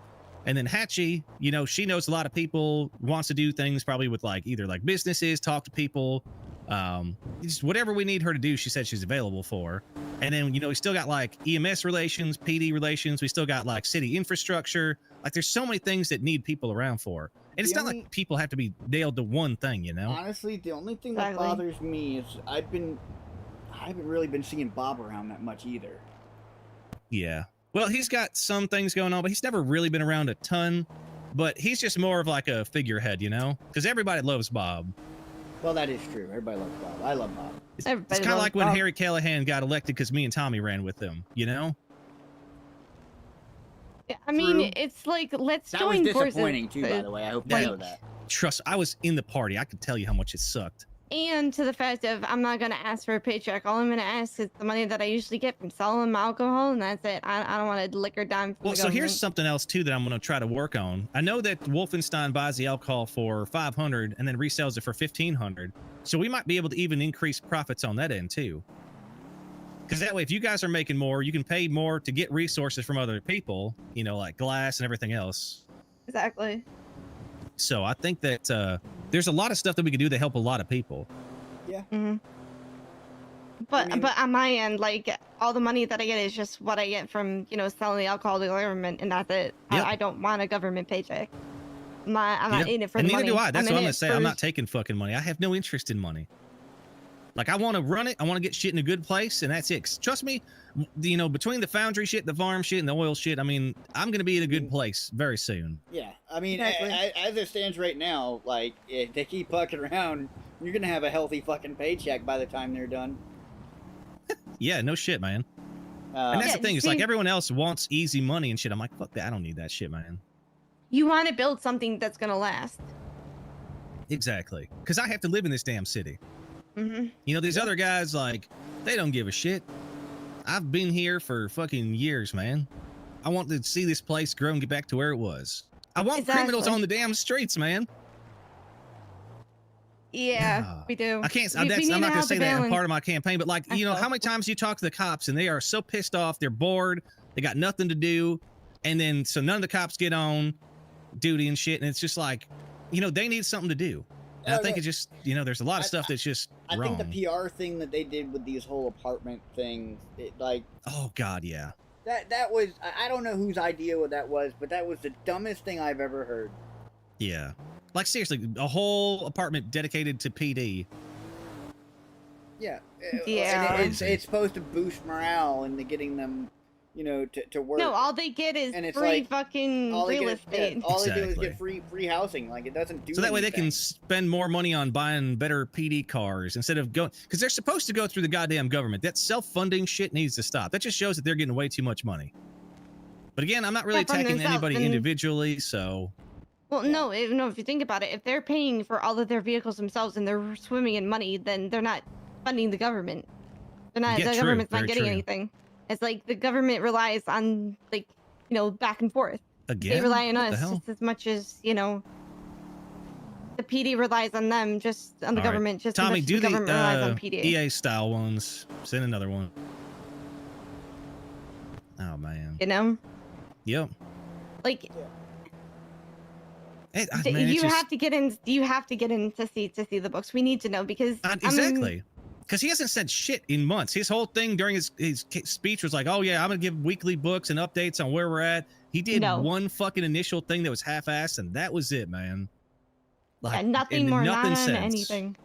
And then Hatchie, you know, she knows a lot of people, wants to do things probably with like either like businesses, talk to people, just whatever we need her to do. She said she's available for. And then, you know, we still got like EMS relations, PD relations. We still got like city infrastructure. Like there's so many things that need people around for. And it's not like people have to be nailed to one thing, you know? Honestly, the only thing that bothers me is I haven't really been seeing Bob around that much either. Yeah. Well, he's got some things going on, but he's never really been around a ton. But he's just more of like a figurehead, you know? Because everybody loves Bob. Well, that is true. Everybody loves Bob. I love Bob. It's kind of like when Harry Callahan got elected because me and Tommy ran with him, you know? Yeah, I mean, it's like, let's That join was forces. disappointing too, by the way. I hope you know that. Trust, I was in the party. I could tell you how much it sucked. And to the fact of, I'm not gonna ask for a paycheck. All I'm gonna ask is the money that I usually get from selling my alcohol, and that's it. I don't want a liquor dime from Well, the so government. here's something else too that I'm going to try to work on. I know that Wolfenstein buys the alcohol for $500 and then resells it for $1,500. So we might be able to even increase profits on that end too. Because that way, if you guys are making more, you can pay more to get resources from other people, you know, like glass and everything else. Exactly. So I think that there's a lot of stuff that we can do to help a lot of people. Yeah. But but on my end, like all the money that I get is just what I get from, you know, selling the alcohol to the government, and that's it. Yep. I don't want a government paycheck. I'm not in it for and the neither money. do I. That's what I'm in going it to say. for- I'm not taking fucking money. I have no interest in money. Like, I want to run it. I want to get shit in a good place, and that's it. 'Cause trust me, you know, between the foundry shit, the farm shit, and the oil shit, I mean, I'm going to be in a good place very soon. Yeah, I mean, Exactly. as it stands right now, like, if they keep fucking around, you're gonna have a healthy fucking paycheck by the time they're done. Yeah, no shit, man. And that's Yeah, the thing. It's see- like everyone else wants easy money and shit. I'm like, fuck that. I don't need that shit, man. You want to build something that's gonna last. Exactly. Because I have to live in this damn city. Mm-hmm. You know, these other guys, like, they don't give a shit. I've been here for fucking years, man. I want to see this place grow and get back to where it was. I want criminals Exactly. on the damn streets, man. Yeah, we do. I can't. We I'm need not to gonna have say the that in balance. part of my campaign, but like, you know, how many times do you talk to the cops and they are so pissed off, they're bored, they got nothing to do, and then so none of the cops get on duty and shit, and it's just like, you know, they need something to do. And I think it's just, you know, there's a lot of stuff that's just I wrong. think the PR thing that they did with these whole apartment things, it, like, Oh God, yeah. that was, I don't know whose idea that was, but that was the dumbest thing I've ever heard. Yeah. Like seriously, a whole apartment dedicated to PD. Yeah. Yeah. And it's supposed to boost morale and getting them, you know, to work. No, all they get is And it's free like, fucking all they real get is- estate. yeah, all they do is Exactly. get free housing. Like, it doesn't do So that way they anything. can spend more money on buying better PD cars instead of going, because they're supposed to go through the goddamn government. That self-funding shit needs to stop. That just shows that they're getting way too much money. But again, I'm not really Yeah, from attacking themselves, anybody and- individually, so Well, no, if you think about it, if they're paying for all of their vehicles themselves and they're swimming in money, then they're not funding the government. They're not. Yeah, the true, government's not very getting true. anything. It's like the government relies on, like, you know, back and forth. Again? They rely on What the us hell? just as much as, you know, the PD relies on them, just on the All right. government, just Tommy, as much do as the government relies on the PD. EA style ones. Send another one. Oh man. You know? Yep. Like man, you it's just- have to get in. You have to get in to see the books. We need to know because exactly. Because he hasn't said shit in months. His whole thing during his speech was like, "Oh yeah, I'm gonna give weekly books and updates on where we're at." He did one fucking initial thing that was half-assed, and that was it, man. Like nothing and more, nothing not on since. anything.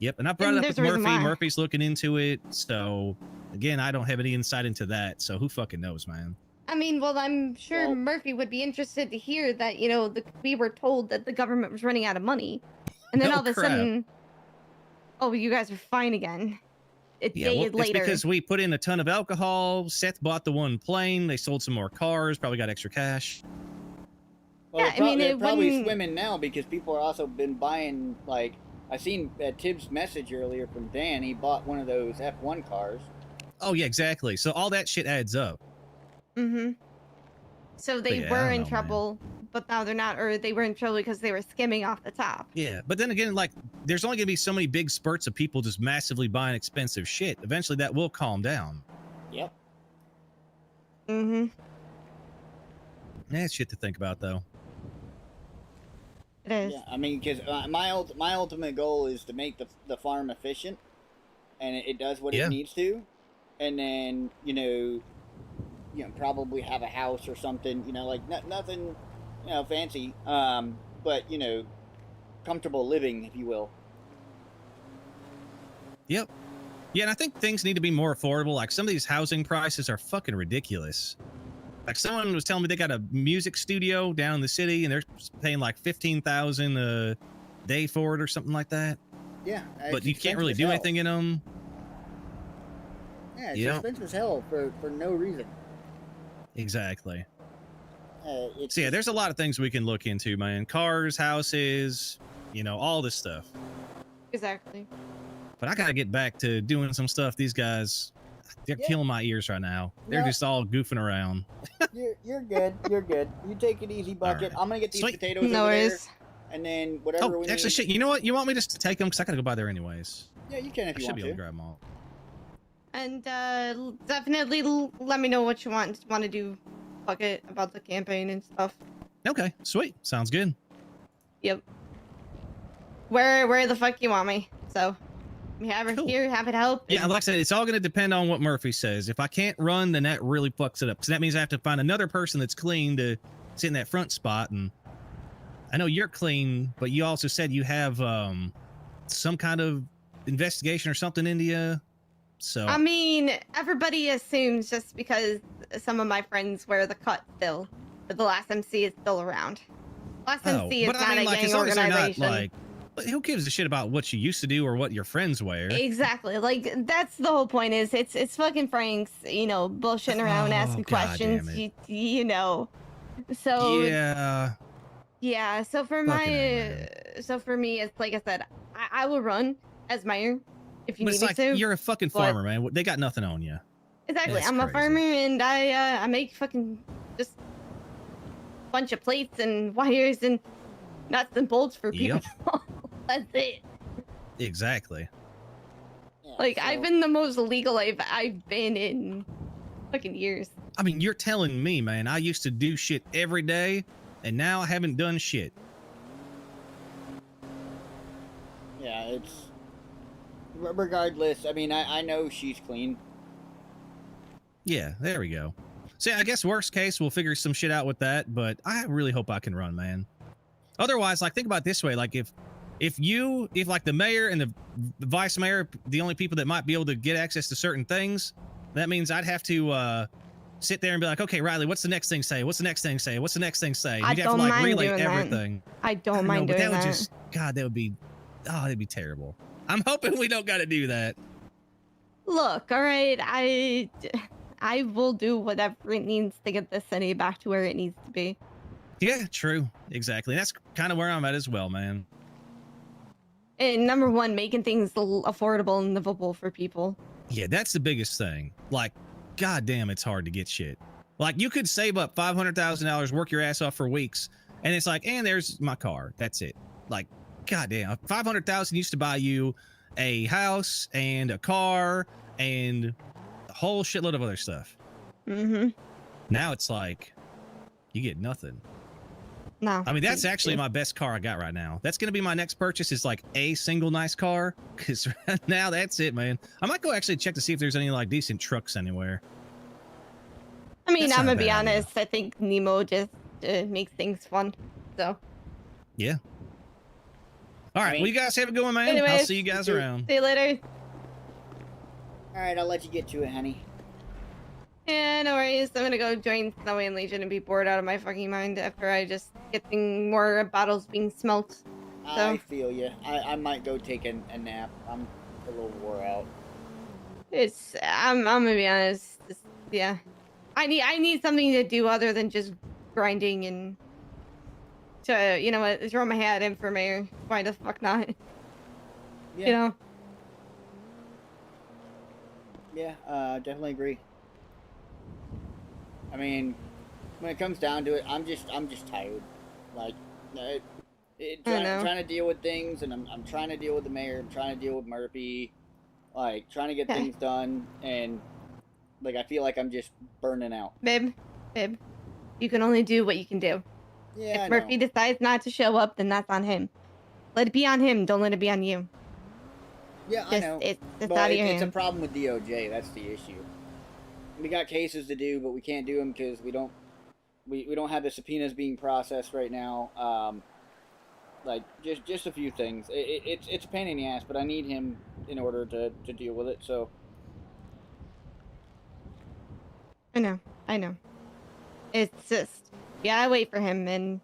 Yep, and I brought And it up there's with a reason Murphy. why. Murphy's looking into it, so again, I don't have any insight into that. So who fucking knows, man? I mean, well, I'm sure Murphy would be interested to hear that, you know, we were told that the government was running out of money. And then No all of a crap. sudden, oh, you guys are fine again. A Yeah, day well, it's later. because we put in a ton of alcohol. Seth bought the one plane. They sold some more cars. Probably got extra cash. Well, Yeah, I mean, they're it probably wouldn't- swimming now because people are also been buying, like, I seen Tibbs' message earlier from Dan. He bought one of those F1 cars. Oh yeah, exactly. So all that shit adds up. Mm-hmm. So they yeah, I were don't in know, man. trouble, but now they're not, or they were in trouble because they were skimming off the top. Yeah, but then again, like, there's only gonna be so many big spurts of people just massively buying expensive shit. Eventually, that will calm down. Yep. Mm-hmm. That's shit to think about, though. It is. Yeah, I mean, because my ultimate goal is to make the farm efficient, and it does what Yeah. it needs to, and then probably have a house or something, like nothing, fancy, but comfortable living, if you will. Yep. Yeah, and I think things need to be more affordable. Like, some of these housing prices are fucking ridiculous. Like, someone was telling me they got a music studio down in the city, and they're paying like $15,000 a day for it or something like that. Yeah, But you can't really do anything in them. Yeah, it's Yeah. expensive as hell for no reason. Exactly. It's So yeah, there's a lot of things we can look into, man. Cars, houses, all this stuff. Exactly. But I gotta get back to doing some stuff. These guys, they're killing my ears right now. They're just all goofing around. You're good. You're good. You take it easy, Bucket. All right. I'm gonna get these Sweet. potatoes No over there, worries. and then whatever Oh, we actually, need. shit. You know what? You want me just to take them? Because I gotta go by there anyways. Yeah, you can if I you should want be to. able to grab them all. And definitely let me know what you want to do, Bucket, about the campaign and stuff. Okay, sweet. Sounds good. Yep. Where the fuck you want me? So, we have it here, have it help. Yeah, like I said, it's all going to depend on what Murphy says. If I can't run, then that really fucks it up. So that means I have to find another person that's clean to sit in that front spot. And I know you're clean, but you also said you have some kind of investigation or something into you. So I mean, everybody assumes just because some of my friends wear the cut still, that the last MC is still around. Last MC is but not I mean, a like, gang as long as they're not organization. like, who gives a shit about what you used to do or what your friends wear? Exactly. Like, that's the whole point. Is it's fucking Franks, bullshitting around, asking God questions. damn You know. So Yeah. yeah. So for me, it's like I said, I will run as mayor if you But need it's me like to. you're a fucking but- farmer, man. They got nothing on you. Exactly. That's I'm a crazy. farmer, and I make fucking just bunch of plates and wires and nuts and bolts for people. Yep. That's it. Exactly. Like, I've been the most legal I've been in fucking years. I mean, you're telling me, man, I used to do shit every day, and now I haven't done shit. Yeah, it's regardless. I mean, I know she's clean. Yeah, there we go. So yeah, I guess worst case, we'll figure some shit out with that, but I really hope I can run, man. Otherwise, like, think about it this way. Like, if like the mayor and the vice mayor, the only people that might be able to get access to certain things, that means I'd have to sit there and be like, okay, Riley, what's the next thing say? What's the next thing say? What's the next thing say? I You'd have to don't like mind relay doing that. everything. I don't know, mind but doing that would that. just, God, that would be, oh, that'd be terrible. I'm hoping we don't got to do that. Look, all right, I will do whatever it needs to get this city back to where it needs to be. Yeah, true. Exactly. That's kind of where I'm at as well, man. And number one, making things affordable and livable for people. Yeah, that's the biggest thing. Like, goddamn, it's hard to get shit. Like, you could save up $500,000, work your ass off for weeks, and it's like, and there's my car. That's it. Like, goddamn, $500,000 used to buy you a house and a car and a whole shitload of other stuff. Mm-hmm. Now it's like, you get nothing. No. I mean, that's actually my best car I got right now. That's going to be my next purchase, is like a single nice car. Because right now, that's it, man. I might go actually check to see if there's any like decent trucks anywhere. I mean, That's I'm not a gonna be bad idea. honest. I think Nemo just makes things fun. So. Yeah. All right. Well, you guys have a good one, man. I'll Anyways, see you guys around. See you later. All right, I'll let you get to it, honey. Yeah, no worries. I'm gonna go join Snowy and Legion and be bored out of my fucking mind after I just getting more bottles being smelt. So. I feel you. I might go take a nap. I'm a little wore out. I'm gonna be honest. Yeah, I need something to do other than just grinding and to, you know what, throw my hat in for mayor. Why the fuck not? Yeah. You know. Yeah, definitely agree. I mean, when it comes down to it, I'm just tired. Like, trying to deal with things, and I'm trying to deal with the mayor. I'm trying to deal with Murphy. Like, trying to get things done, and like I feel like I'm just burning out. Babe, you can only do what you can do. Yeah, If Murphy decides not to show up, then that's on him. Let it be on him. Don't let it be on you. Yeah, I know. It's But out of your it's a hands. problem with DOJ. That's the issue. We got cases to do, but we can't do them because we don't have the subpoenas being processed right now. Like just a few things. It's a pain in the ass, but I need him in order to deal with it. So I know. It's just, I wait for him, and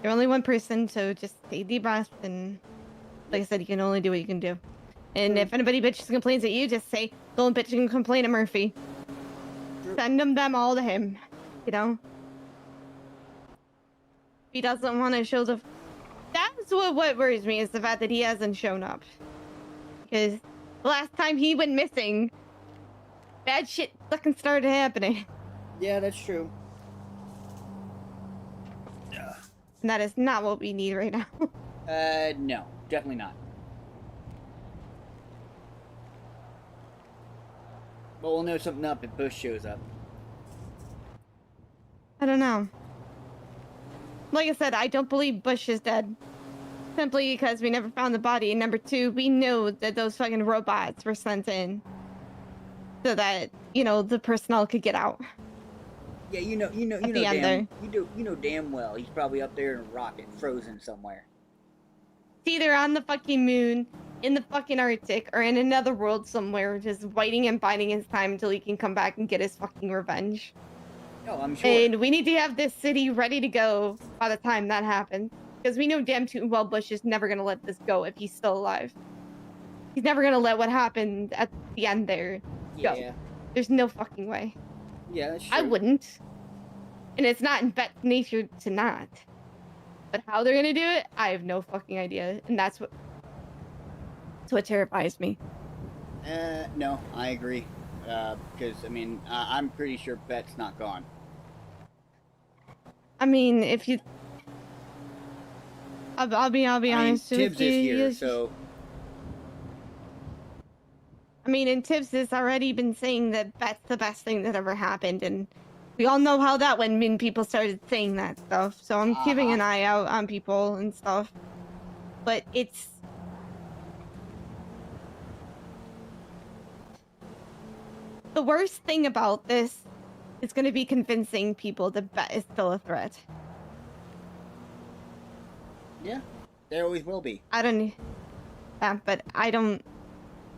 you're only one person, so just take a deep breath, and like I said, you can only do what you can do. And if anybody bitches and complains at you, just say, don't bitch and complain at Murphy. Send them all to him, you know? He doesn't want to show the... That's what worries me, is the fact that he hasn't shown up. Because the last time he went missing, bad shit fucking started happening. yeah, that's true. And that is not what we need right now. No, definitely not. But we'll know something up if Bush shows up. I don't know. Like I said, I don't believe Bush is dead. Simply because we never found the body. And number two, we know that those fucking robots were sent in so that, you know, the personnel could get out. Yeah, you know damn well he's probably up there in a rocket, frozen somewhere. It's either on the fucking moon, in the fucking Arctic, or in another world somewhere, just waiting and biding his time until he can come back and get his fucking revenge. Oh, I'm sure. And we need to have this city ready to go by the time that happens. Because we know damn too well Bush is never going to let this go if he's still alive. He's never going to let what happened at the end there go. Yeah. There's no fucking way. Yeah, that's true. I wouldn't. And it's not in Bet's nature to not. But how they're going to do it, I have no fucking idea. And that's what terrifies me. No, I agree. Because, I mean, I'm pretty sure Bet's not gone. I mean, if you... I'll be honest with you. Tibbs is here, so... I mean, and Tibbs has already been saying that that's the best thing that ever happened, and we all know how that went when people started saying that stuff. So I'm keeping an eye out on people and stuff. But it's... The worst thing about this is going to be convincing people that Bet is still a threat. Yeah, there always will be. I don't... Yeah, but I don't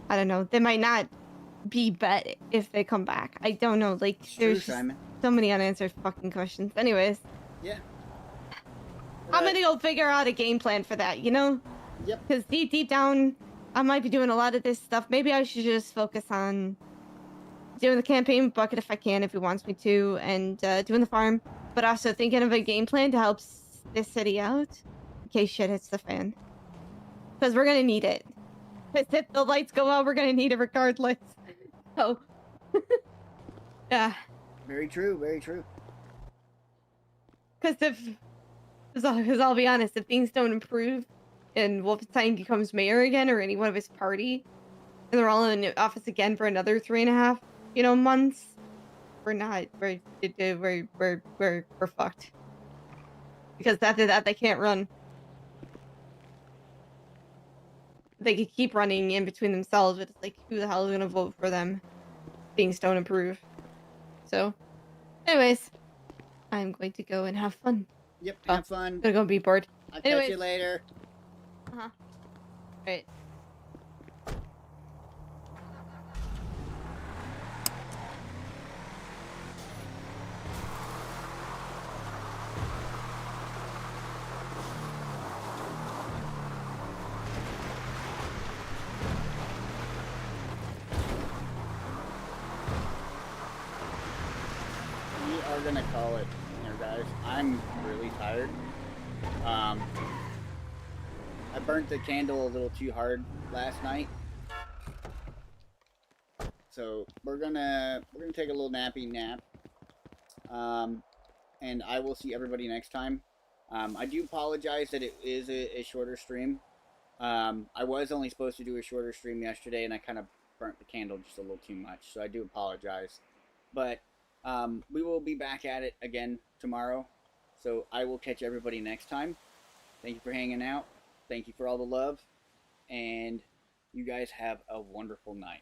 know. They might not be Bet if they come back. I don't know. Like, there's just so many unanswered fucking questions. Anyways. Yeah. I'm gonna go figure out a game plan for that, you know? Yep. Because deep down, I might be doing a lot of this stuff. Maybe I should just focus on doing the campaign with Bucket if I can, if he wants me to, and doing the farm. But also thinking of a game plan to help this city out in case shit hits the fan. Because we're gonna need it. Because if the lights go out, we're gonna need it regardless. So, yeah. Very true, very true. Because I'll be honest, if things don't improve and Wolfenstein becomes mayor again or any one of his party, and they're all in office again for another 3.5, months, we're not we're fucked. Because after that they can't run. They could keep running in between themselves, but it's like, who the hell is gonna vote for them? Things don't improve. So, anyways, I'm going to go and have fun. Yep, have fun. I'm gonna go be bored. I'll Anyways. catch you later. Right. We are gonna call it here, guys. I'm really tired. I burnt the candle a little too hard last night, so we're gonna take a little nappy nap. And I will see everybody next time. I do apologize that it is a shorter stream. I was only supposed to do a shorter stream yesterday, and I kind of burnt the candle just a little too much, so I do apologize. But we will be back at it again tomorrow, so I will catch everybody next time. Thank you for hanging out. Thank you for all the love, and you guys have a wonderful night.